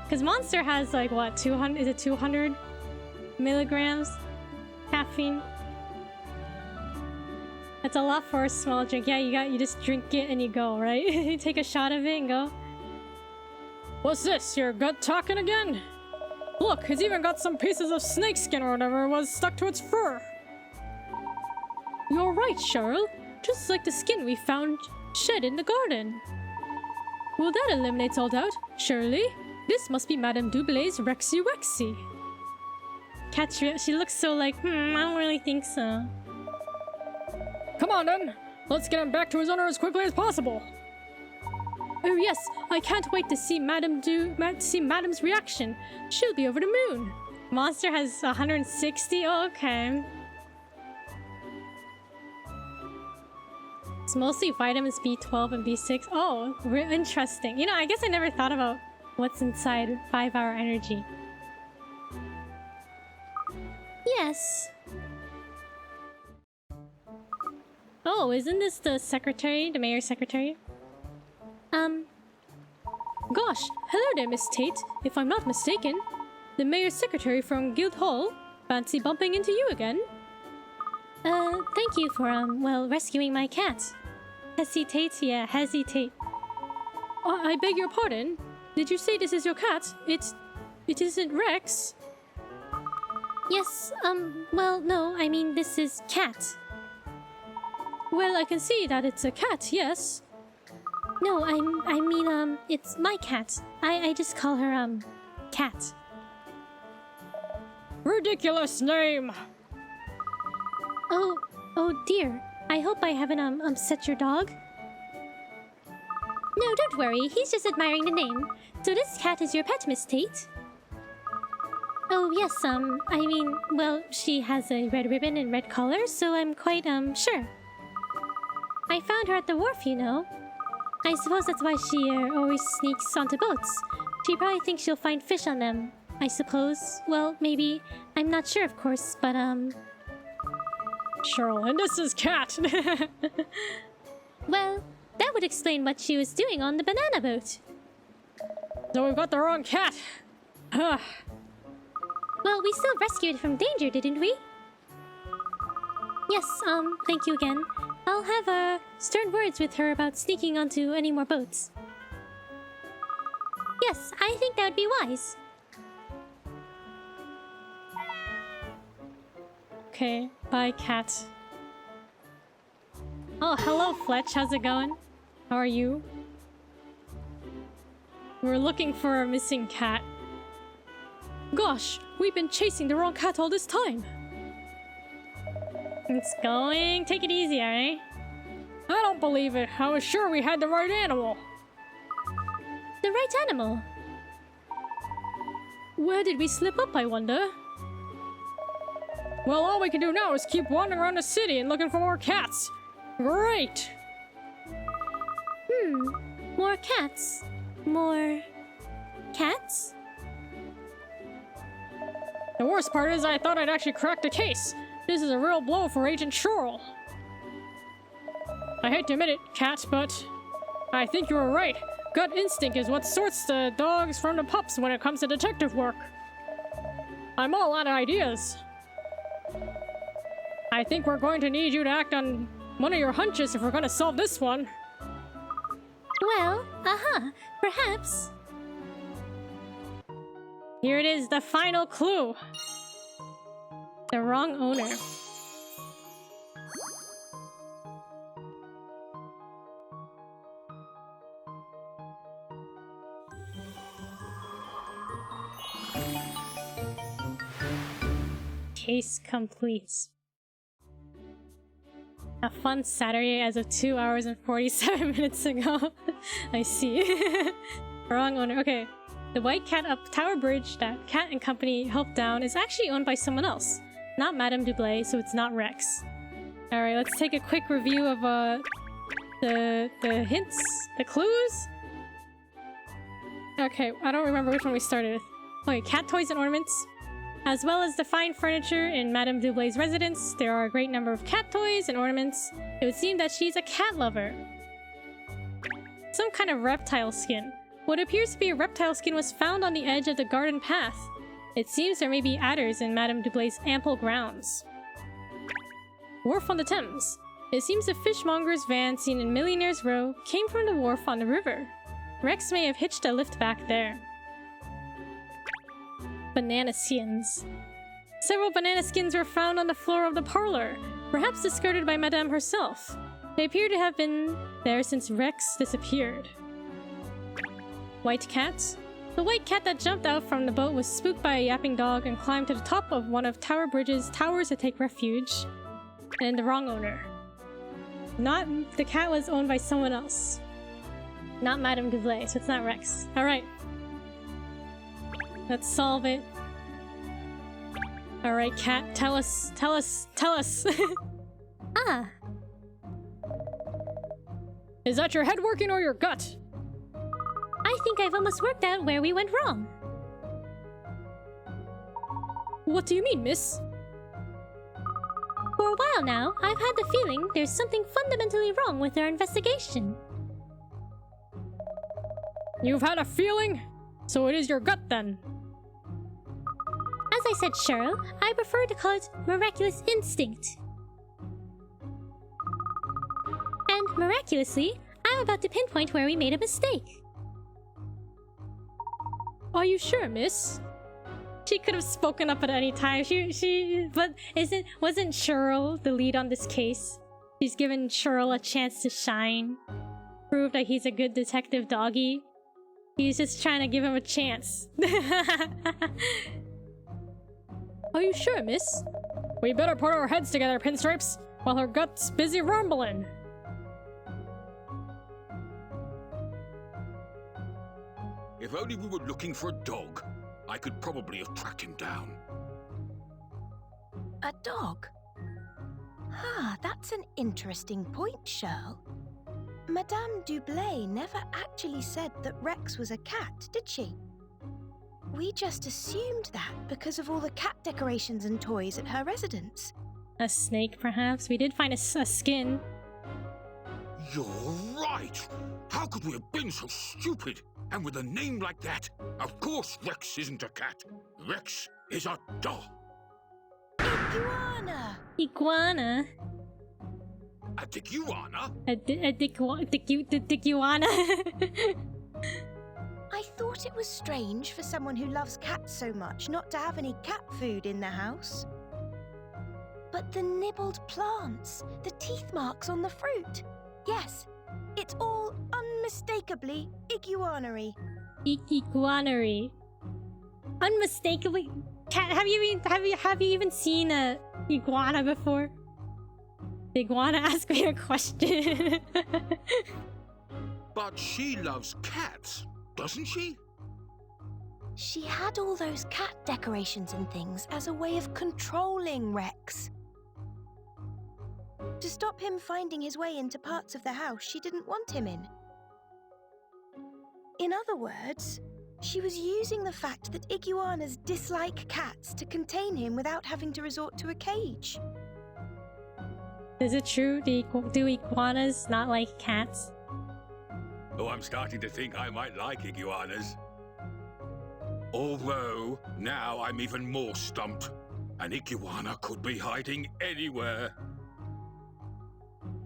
Because Monster has like what, 200? Is it 200 milligrams caffeine? That's a lot for a small drink. Yeah, you just drink it and you go, right? You take a shot of it and go. What's this? Your gut talking again? Look, it's even got some pieces of snakeskin or whatever was stuck to its fur. You're right, Cheryl. Just like the skin we found shed in the garden. Well, that eliminates all doubt. Surely, this must be Madame Dublay's Rexy Wexy. Katrielle, she looks so like, I don't really think so. Come on then, let's get him back to his owner as quickly as possible. Oh yes, I can't wait to see Madame's reaction. She'll be over the moon. Monster has 160. Oh, okay. It's mostly vitamins B12 and B6. Oh, interesting. You know, I guess I never thought about what's inside 5-hour energy. Yes. Oh, isn't this the secretary? The mayor's secretary? Gosh, hello there, Miss Tate. If I'm not mistaken, the mayor's secretary from Guildhall. Fancy bumping into you again. Thank you for, well, rescuing my cat. Hesitate? Yeah, hesitate. I beg your pardon? Did you say this is your cat? It isn't Rex? Yes, well, no, I mean, this is Cat. Well, I can see that it's a cat, yes. No, I mean, it's my cat. I just call her, Cat. Ridiculous name! Oh dear. I hope I haven't, upset your dog. No, don't worry. He's just admiring the name. So this cat is your pet, Miss Tate? Oh, yes, I mean, well, she has a red ribbon and red collar, so I'm quite, sure. I found her at the wharf, you know. I suppose that's why she, always sneaks onto boats. She probably thinks she'll find fish on them, I suppose. Well, maybe. I'm not sure, of course, but, Cheryl, and this is Cat. Well, that would explain what she was doing on the banana boat. So we've got the wrong cat. Well, we still rescued from danger, didn't we? Yes, thank you again. I'll have, stern words with her about sneaking onto any more boats. Yes, I think that would be wise. Okay, bye, cat. Oh, hello, Fletch. How's it going? How are you? We're looking for a missing cat. Gosh, we've been chasing the wrong cat all this time. It's going. Take it easy, eh? I don't believe it. I was sure we had the right animal. The right animal? Where did we slip up, I wonder? Well, all we can do now is keep wandering around the city and looking for more cats. Great! More cats? More... cats? The worst part is I thought I'd actually cracked the case. This is a real blow for Agent Churl. I hate to admit it, Cat, but I think you were right. Gut instinct is what sorts the dogs from the pups when it comes to detective work. I'm all out of ideas. I think we're going to need you to act on one of your hunches if we're going to solve this one. Well, perhaps. Here it is, the final clue. The wrong owner. Case complete. A fun Saturday as of 2 hours and 47 minutes ago. I see. Wrong owner. Okay. The white cat up Tower Bridge that Cat and Company helped down is actually owned by someone else. Not Madame Dublé, so it's not Rex. Alright, let's take a quick review of the hints, the clues. Okay, I don't remember which one we started with. Okay, cat toys and ornaments. As well as the fine furniture in Madame Dublé's residence, there are a great number of cat toys and ornaments. It would seem that she's a cat lover. Some kind of reptile skin. What appears to be a reptile skin was found on the edge of the garden path. It seems there may be adders in Madame Dublé's ample grounds. Wharf on the Thames. It seems the fishmonger's van seen in Millionaires Row came from the wharf on the river. Rex may have hitched a lift back there. Banana skins. Several banana skins were found on the floor of the parlor, perhaps discarded by Madame herself. They appear to have been there since Rex disappeared. White cat. The white cat that jumped out from the boat was spooked by a yapping dog and climbed to the top of one of Tower Bridge's towers to take refuge. And the wrong owner. Not the cat was owned by someone else. Not Madame Dublé, so it's not Rex. Alright. Let's solve it. Alright, cat, tell us. Ah, Is that your head working or your gut? I think I've almost worked out where we went wrong. What do you mean, miss? For a while now, I've had the feeling there's something fundamentally wrong with our investigation. You've had a feeling? So it is your gut then. As I said, Cheryl, I prefer to call it miraculous instinct. And miraculously, I'm about to pinpoint where we made a mistake. Are you sure, miss? She could have spoken up at any time. But wasn't Cheryl the lead on this case? She's given Cheryl a chance to shine. Prove that he's a good detective doggy. He's just trying to give him a chance. Are you sure, miss? We better put our heads together, Pinstripes, while her gut's busy rumbling. If only we were looking for a dog, I could probably have tracked him down. A dog? Ah, that's an interesting point, Cheryl. Madame Dublé never actually said that Rex was a cat, did she? We just assumed that because of all the cat decorations and toys at her residence. A snake, perhaps? We did find a skin. You're right! How could we have been so stupid? And with a name like that, of course Rex isn't a cat. Rex is a dog. Iguana! Iguana? A diguana? A diguana? I thought it was strange for someone who loves cats so much not to have any cat food in the house. But the nibbled plants, the teeth marks on the fruit. Yes, it's all unmistakably iguanery. Iguanery. Unmistakably. Cat, have you even seen a iguana before? The iguana asked me a question. But she loves cats, doesn't she? She had all those cat decorations and things as a way of controlling Rex. To stop him finding his way into parts of the house she didn't want him in. In other words, she was using the fact that iguanas dislike cats to contain him without having to resort to a cage. Is it true? Do iguanas not like cats? though I'm starting to think I might like iguanas. Although, now I'm even more stumped. An iguana could be hiding anywhere.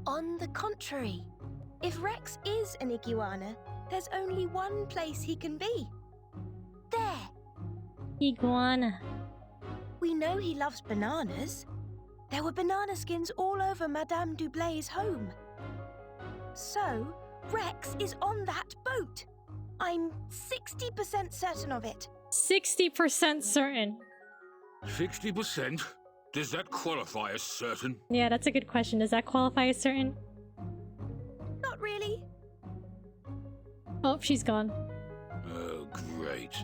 On the contrary, if Rex is an iguana, there's only one place he can be. There! Iguana. We know he loves bananas. There were banana skins all over Madame Dublay's home. So, Rex is on that boat. I'm 60% certain of it. 60% certain. 60%? Does that qualify as certain? Yeah, that's a good question. Does that qualify as certain? Not really. Oh, she's gone. Oh, great.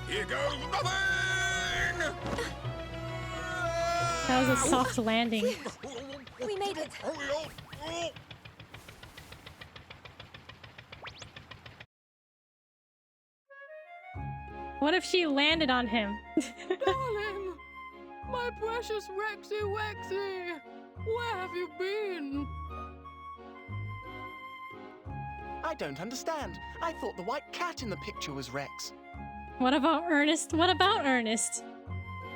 Here goes nothing! That was a soft landing. We made it. What if she landed on him? Darling! My precious Rexy Wexy! Where have you been? I don't understand. I thought the white cat in the picture was Rex. What about Ernest? What about Ernest?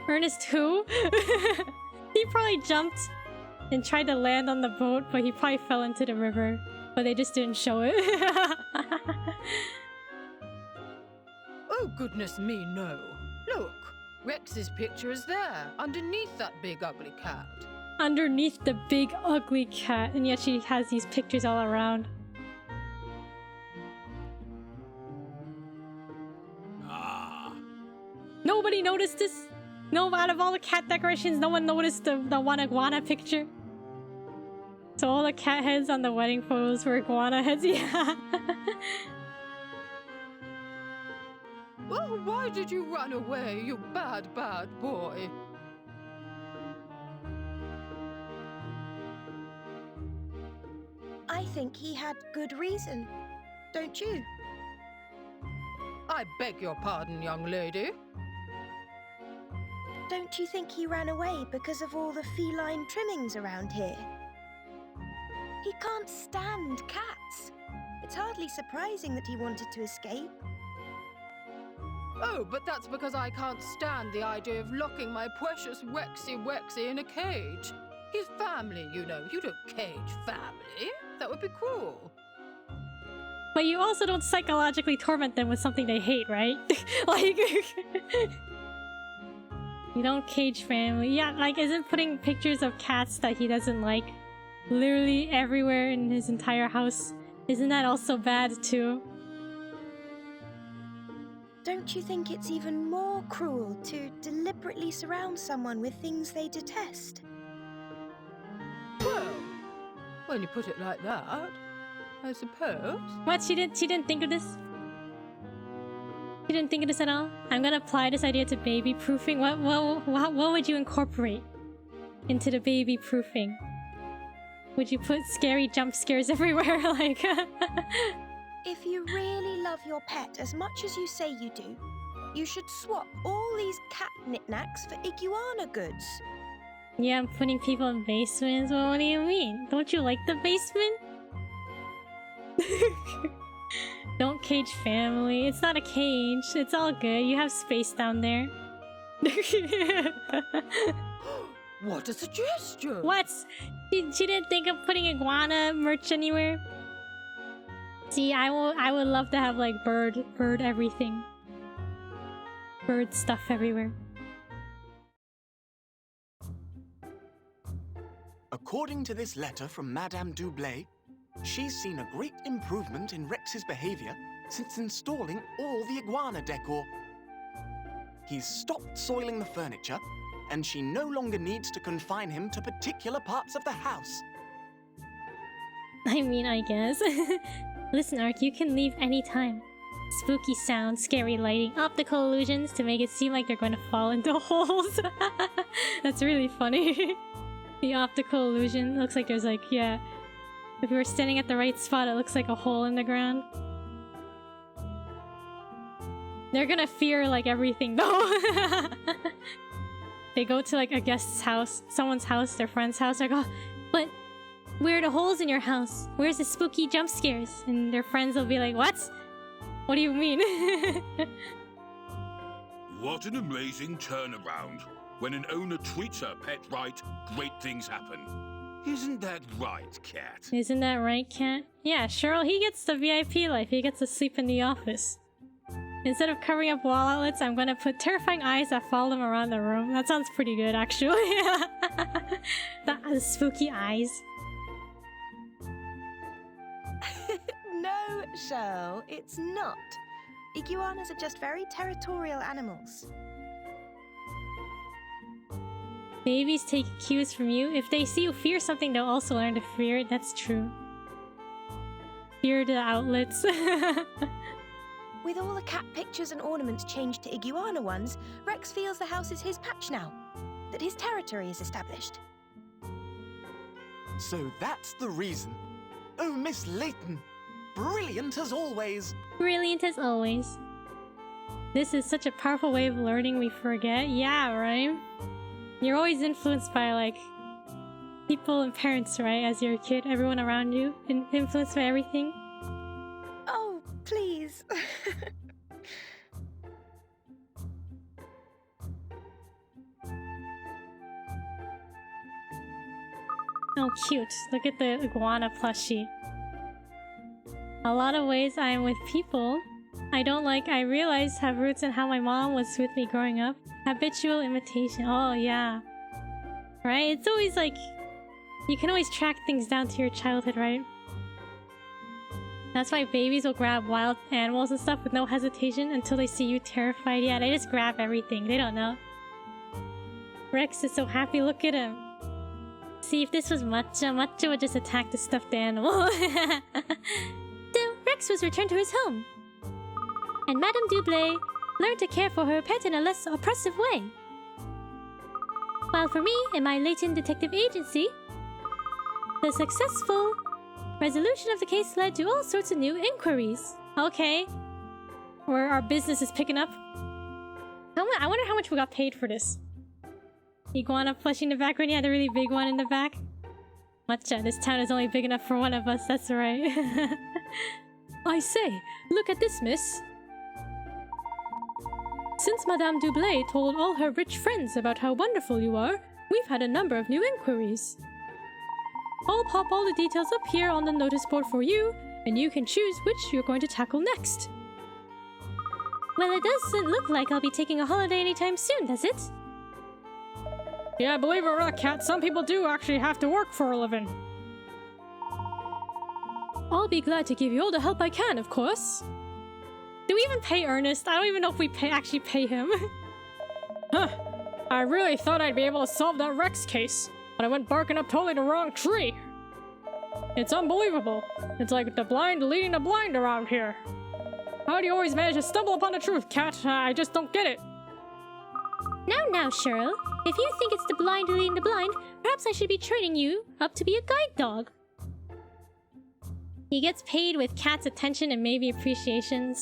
Ernest who? He probably jumped and tried to land on the boat, but he probably fell into the river. But they just didn't show it. Oh, goodness me, no. Look, Rex's picture is there, underneath that big ugly cat. Underneath the big ugly cat, and yet she has these pictures all around. Nobody noticed this? No, out of all the cat decorations, no one noticed the one iguana picture? So all the cat heads on the wedding photos were iguana heads? Yeah. Oh, why did you run away, you bad, bad boy? I think he had good reason. Don't you? I beg your pardon, young lady. Don't you think he ran away because of all the feline trimmings around here? He can't stand cats. It's hardly surprising that he wanted to escape. Oh, but that's because I can't stand the idea of locking my precious Wexy Wexy in a cage. He's family, you know. You don't cage family. That would be cruel. But you also don't psychologically torment them with something they hate, right? Like... You don't cage family. Yeah, like, isn't putting pictures of cats that he doesn't like literally everywhere in his entire house, isn't that also bad too? Don't you think it's even more cruel to deliberately surround someone with things they detest? Well, when you put it like that, I suppose. What? She didn't think of this? You didn't think of this at all? I'm gonna apply this idea to baby proofing. What would you incorporate into the baby proofing? Would you put scary jump scares everywhere? Like, If you really love your pet as much as you say you do, you should swap all these cat knickknacks for iguana goods. yeah, I'm putting people in basements. Well, what do you mean? Don't you like the basement? Don't cage family. It's not a cage. It's all good. You have space down there. What a suggestion! What? She didn't think of putting iguana merch anywhere? See, I would love to have like bird everything. Bird stuff everywhere. According to this letter from Madame Dublay, she's seen a great improvement in Rex's behavior since installing all the iguana decor. He's stopped soiling the furniture, and she no longer needs to confine him to particular parts of the house. I mean, I guess. Listen, Ark, you can leave anytime. Spooky sounds, scary lighting, optical illusions to make it seem like they're going to fall into holes. That's really funny. The optical illusion looks like there's like, yeah, If we were standing at the right spot, it looks like a hole in the ground. They're gonna fear like everything though. They go to like a guest's house, someone's house, their friend's house. They're like, oh, but where are the holes in your house? Where's the spooky jump scares? And their friends will be like, what? What do you mean? What an amazing turnaround. When an owner treats her pet right, great things happen. Isn't that right, Cat? Isn't that right, Cat? Yeah, Cheryl, he gets the VIP life. He gets to sleep in the office. Instead of covering up wall outlets, I'm gonna put terrifying eyes that follow them around the room. That sounds pretty good, actually. The spooky eyes. No, Cheryl, it's not. Iguanas are just very territorial animals. Babies take cues from you. If they see you fear something, they'll also learn to fear it. That's true. Fear the outlets. With all the cat pictures and ornaments changed to iguana ones, Rex feels the house is his patch now. That his territory is established. So that's the reason. Oh, Miss Layton. Brilliant as always. Brilliant as always. This is such a powerful way of learning we forget. Yeah, right? You're always influenced by, like, people and parents, right? As you're a kid, everyone around you, influenced by everything. Oh, please. Oh, cute. Look at the iguana plushie. A lot of ways I am with people I realize have roots in how my mom was with me growing up. Habitual imitation. Oh, yeah. Right? It's always like... You can always track things down to your childhood, right? That's why babies will grab wild animals and stuff with no hesitation until they see you terrified. Yeah, they just grab everything. They don't know. Rex is so happy. Look at him. See, if this was Matcha, Matcha would just attack the stuffed animal. So, Rex was returned to his home. And Madame Dublé learned to care for her pet in a less oppressive way. While for me and my latent detective agency, the successful resolution of the case led to all sorts of new inquiries. Okay. Where our business is picking up. I wonder how much we got paid for this. Iguana plushie in the background. Yeah, the really big one in the back. Matcha, this town is only big enough for one of us. That's right. I say, look at this, miss. Since Madame Dublé told all her rich friends about how wonderful you are, we've had a number of new inquiries. I'll pop all the details up here on the notice board for you, and you can choose which you're going to tackle next. Well, it doesn't look like I'll be taking a holiday anytime soon, does it? Yeah, believe it or not, Cat, some people do actually have to work for a living. I'll be glad to give you all the help I can, of course. Do we even pay Ernest? I don't even know if we actually pay him. Huh. I really thought I'd be able to solve that Rex case, but I went barking up totally the wrong tree. It's unbelievable. It's like the blind leading the blind around here. How do you always manage to stumble upon the truth, Cat? I just don't get it. Now, Cheryl. If you think it's the blind leading the blind, perhaps I should be training you up to be a guide dog. He gets paid with Cat's attention and maybe appreciation.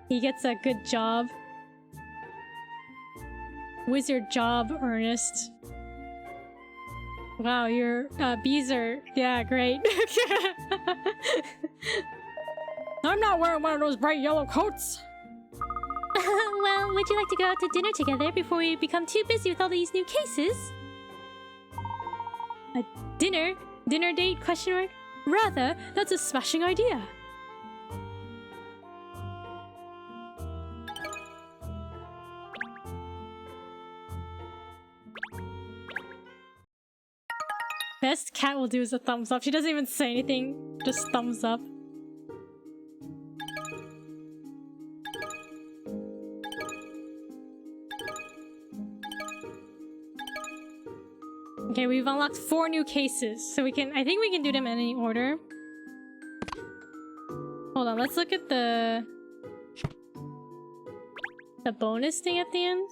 He gets a good job. Wizard job, Ernest. Wow, your bees are... Yeah, great. I'm not wearing one of those bright yellow coats. Well, would you like to go out to dinner together before we become too busy with all these new cases? A dinner? Dinner date? Question mark? Rather, that's a smashing idea. Best Cat will do is a thumbs up. She doesn't even say anything, just thumbs up. Okay, we've unlocked 4 new cases, so I think we can do them in any order. Hold on, let's look at the bonus thing at the end.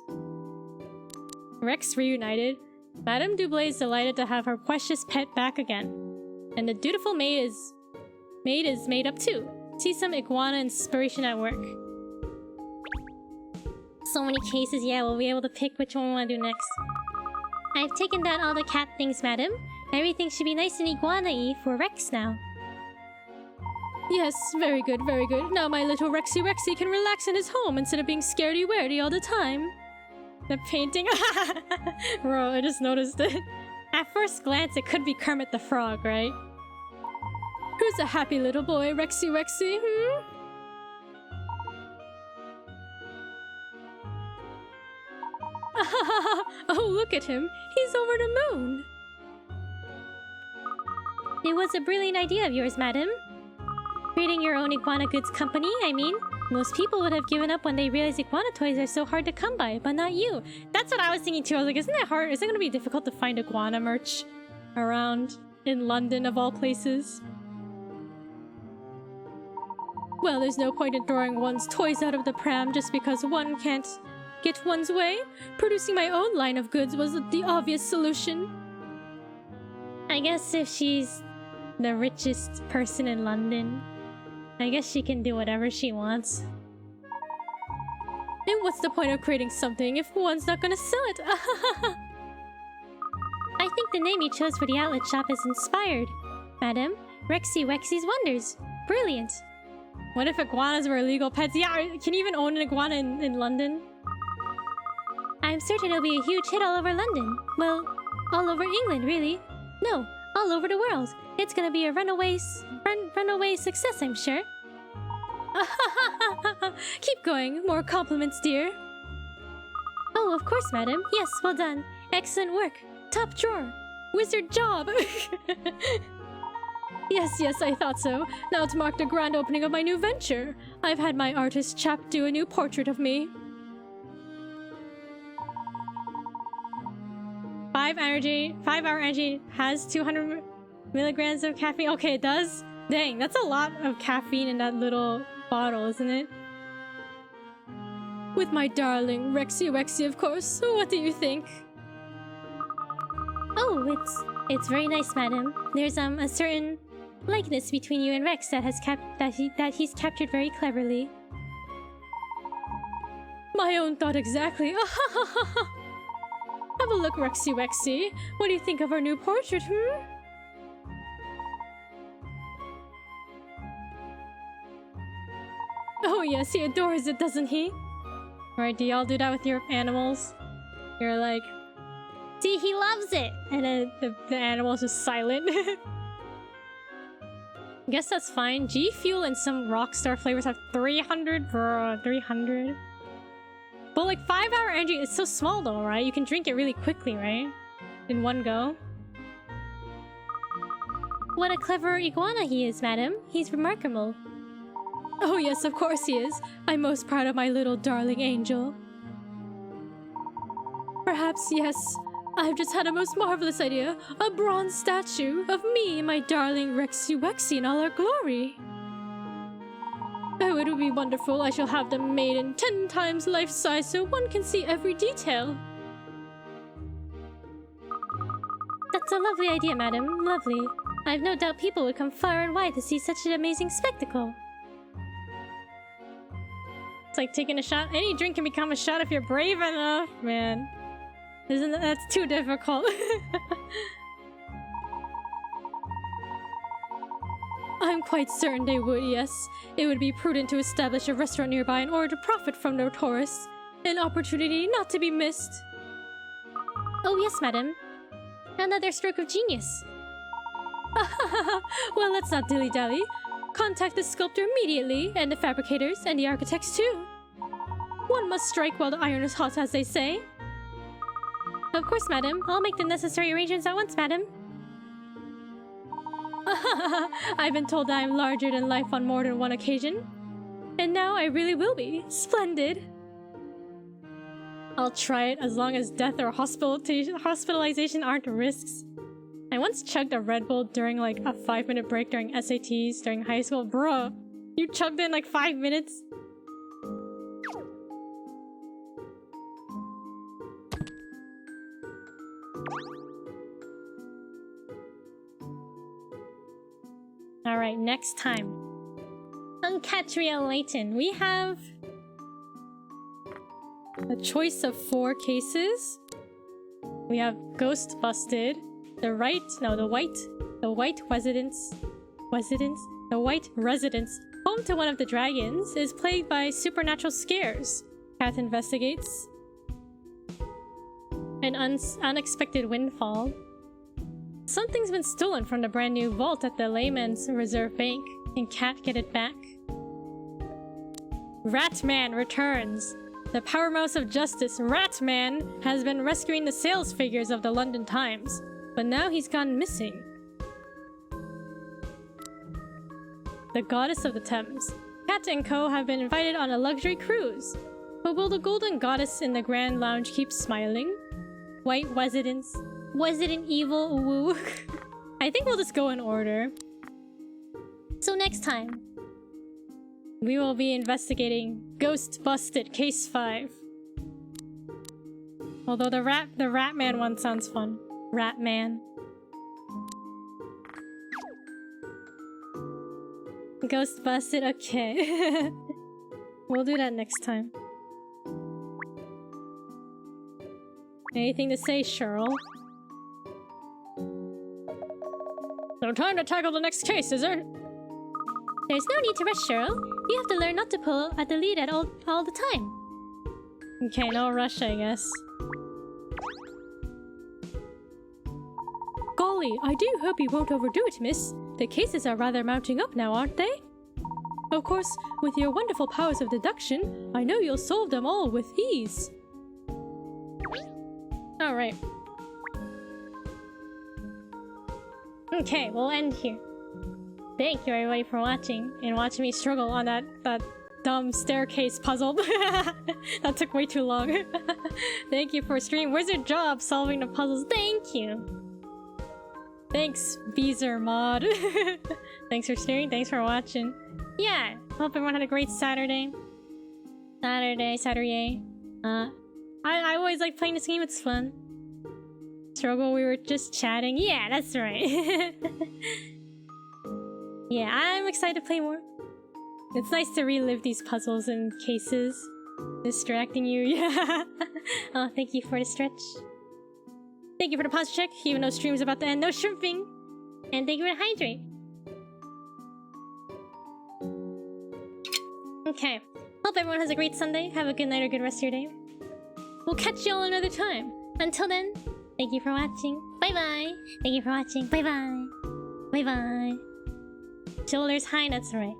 Rex reunited. Madame Dublé is delighted to have her precious pet back again. And the dutiful maid is made up too. See some iguana inspiration at work. So many cases, yeah, we'll be able to pick which one we want to do next. I've taken down all the cat things, madam. Everything should be nice and iguana-y for Rex now. Yes, very good, very good. Now my little Rexy can relax in his home instead of being scaredy-weredy all the time. The painting... Bro, I just noticed it. At first glance, it could be Kermit the Frog, right? Who's a happy little boy, Rexy, hmm? Oh, look at him. He's over the moon. It was a brilliant idea of yours, madam. Creating your own iguana goods company, I mean. Most people would have given up when they realized iguana toys are so hard to come by, but not you. That's what I was thinking too. I was like, isn't that hard? Is it going to be difficult to find iguana merch around in London of all places? Well, there's no point in throwing one's toys out of the pram just because one can't get one's way. Producing my own line of goods was the obvious solution. I guess if she's the richest person in London, I guess she can do whatever she wants. And what's the point of creating something if one's not gonna sell it? I think the name you chose for the outlet shop is inspired. Madam, Rexy Wexy's Wonders. Brilliant. What if iguanas were illegal pets? Yeah, can you even own an iguana in London? I'm certain it'll be a huge hit all over London. Well, all over England, really. No, all over the world. It's gonna be a runaway success, I'm sure. Keep going. More compliments, dear. Oh, of course, madam. Yes, well done. Excellent work. Top drawer. Wizard job. Yes, I thought so. Now to mark the grand opening of my new venture. I've had my artist chap do a new portrait of me. 5-hour energy has 200 milligrams of caffeine. Okay, it does? Dang, that's a lot of caffeine in that little bottle, isn't it? With my darling Rexy, of course. What do you think? Oh, it's very nice, madam. There's a certain likeness between you and Rex that he's captured very cleverly. My own thought exactly. Have a look, Rexy. What do you think of our new portrait, Oh yes, he adores it, doesn't he? Right, do y'all do that with your animals? You're like, see, he loves it! And then the animal's just silent. Guess that's fine. G Fuel and some Rockstar flavors have 300, bro. 300. But like 5-hour energy is so small though, right? You can drink it really quickly, right? In one go. What a clever iguana he is, madam. He's remarkable. Oh yes, of course he is. I'm most proud of my little darling angel. Perhaps, yes. I've just had a most marvelous idea. A bronze statue of me, my darling Rexy in all our glory. Oh, it would be wonderful. I shall have them made in 10 times life size so one can see every detail. That's a lovely idea, madam. Lovely. I've no doubt people would come far and wide to see such an amazing spectacle. It's like taking a shot. Any drink can become a shot if you're brave enough, man. That's too difficult. I'm quite certain they would, yes. It would be prudent to establish a restaurant nearby in order to profit from their tourists. An opportunity not to be missed. Oh yes, madam. Another stroke of genius. Well, let's not dilly-dally. Contact the sculptor immediately, and the fabricators, and the architects too. One must strike while the iron is hot, as they say. Of course, madam. I'll make the necessary arrangements at once, madam. I've been told that I'm larger than life on more than one occasion. And now I really will be. Splendid. I'll try it as long as death or hospitalization aren't risks. I once chugged a Red Bull during like a 5-minute break during SATs during high school. Bro, you chugged it in like 5 minutes? Alright, next time. On Katrielle Layton, we have a choice of 4 cases. We have Ghost Busted, the white residence, home to one of the dragons, is plagued by supernatural scares. Cat investigates. An unexpected windfall. Something's been stolen from the brand new vault at the Layman's Reserve Bank. Can Cat get it back? Ratman returns. The powerhouse of justice, Ratman, has been rescuing the sales figures of the London Times, but now he's gone missing. The Goddess of the Thames. Cat and Co. have been invited on a luxury cruise. But will the Golden Goddess in the Grand Lounge keep smiling? White residence. Resident Evil woo. I think we'll just go in order. So next time, we will be investigating Ghost Busted Case 5. Although the Ratman one sounds fun. Ratman. Ghost Busted, okay. We'll do that next time. Anything to say, Cheryl? No time to tackle the next case, is there? There's no need to rush, Cheryl. You have to learn not to pull at the lead at all the time. Okay, no rush, I guess. Golly, I do hope you won't overdo it, miss. The cases are rather mounting up now, aren't they? Of course, with your wonderful powers of deduction, I know you'll solve them all with ease. Alright. Okay, we'll end here. Thank you everybody for watching and watching me struggle on that dumb staircase puzzle. That took way too long. Thank you for streaming Wizard Job solving the puzzles. Thank you. Thanks, Beezer Mod. Thanks for streaming. Thanks for watching. Yeah, hope everyone had a great Saturday. Saturday. I always like playing this game. It's fun. Struggle, we were just chatting. Yeah, that's right. Yeah, I'm excited to play more. It's nice to relive these puzzles and cases. Distracting you, yeah. Oh, thank you for the stretch. Thank you for the pause check, even though stream's about to end. No shrimping! And thank you for the hydrate. Okay. Hope everyone has a great Sunday. Have a good night or good rest of your day. We'll catch you all another time. Until then, thank you for watching. Bye-bye. Thank you for watching. Bye-bye. Bye-bye. Shoulders high, that's right.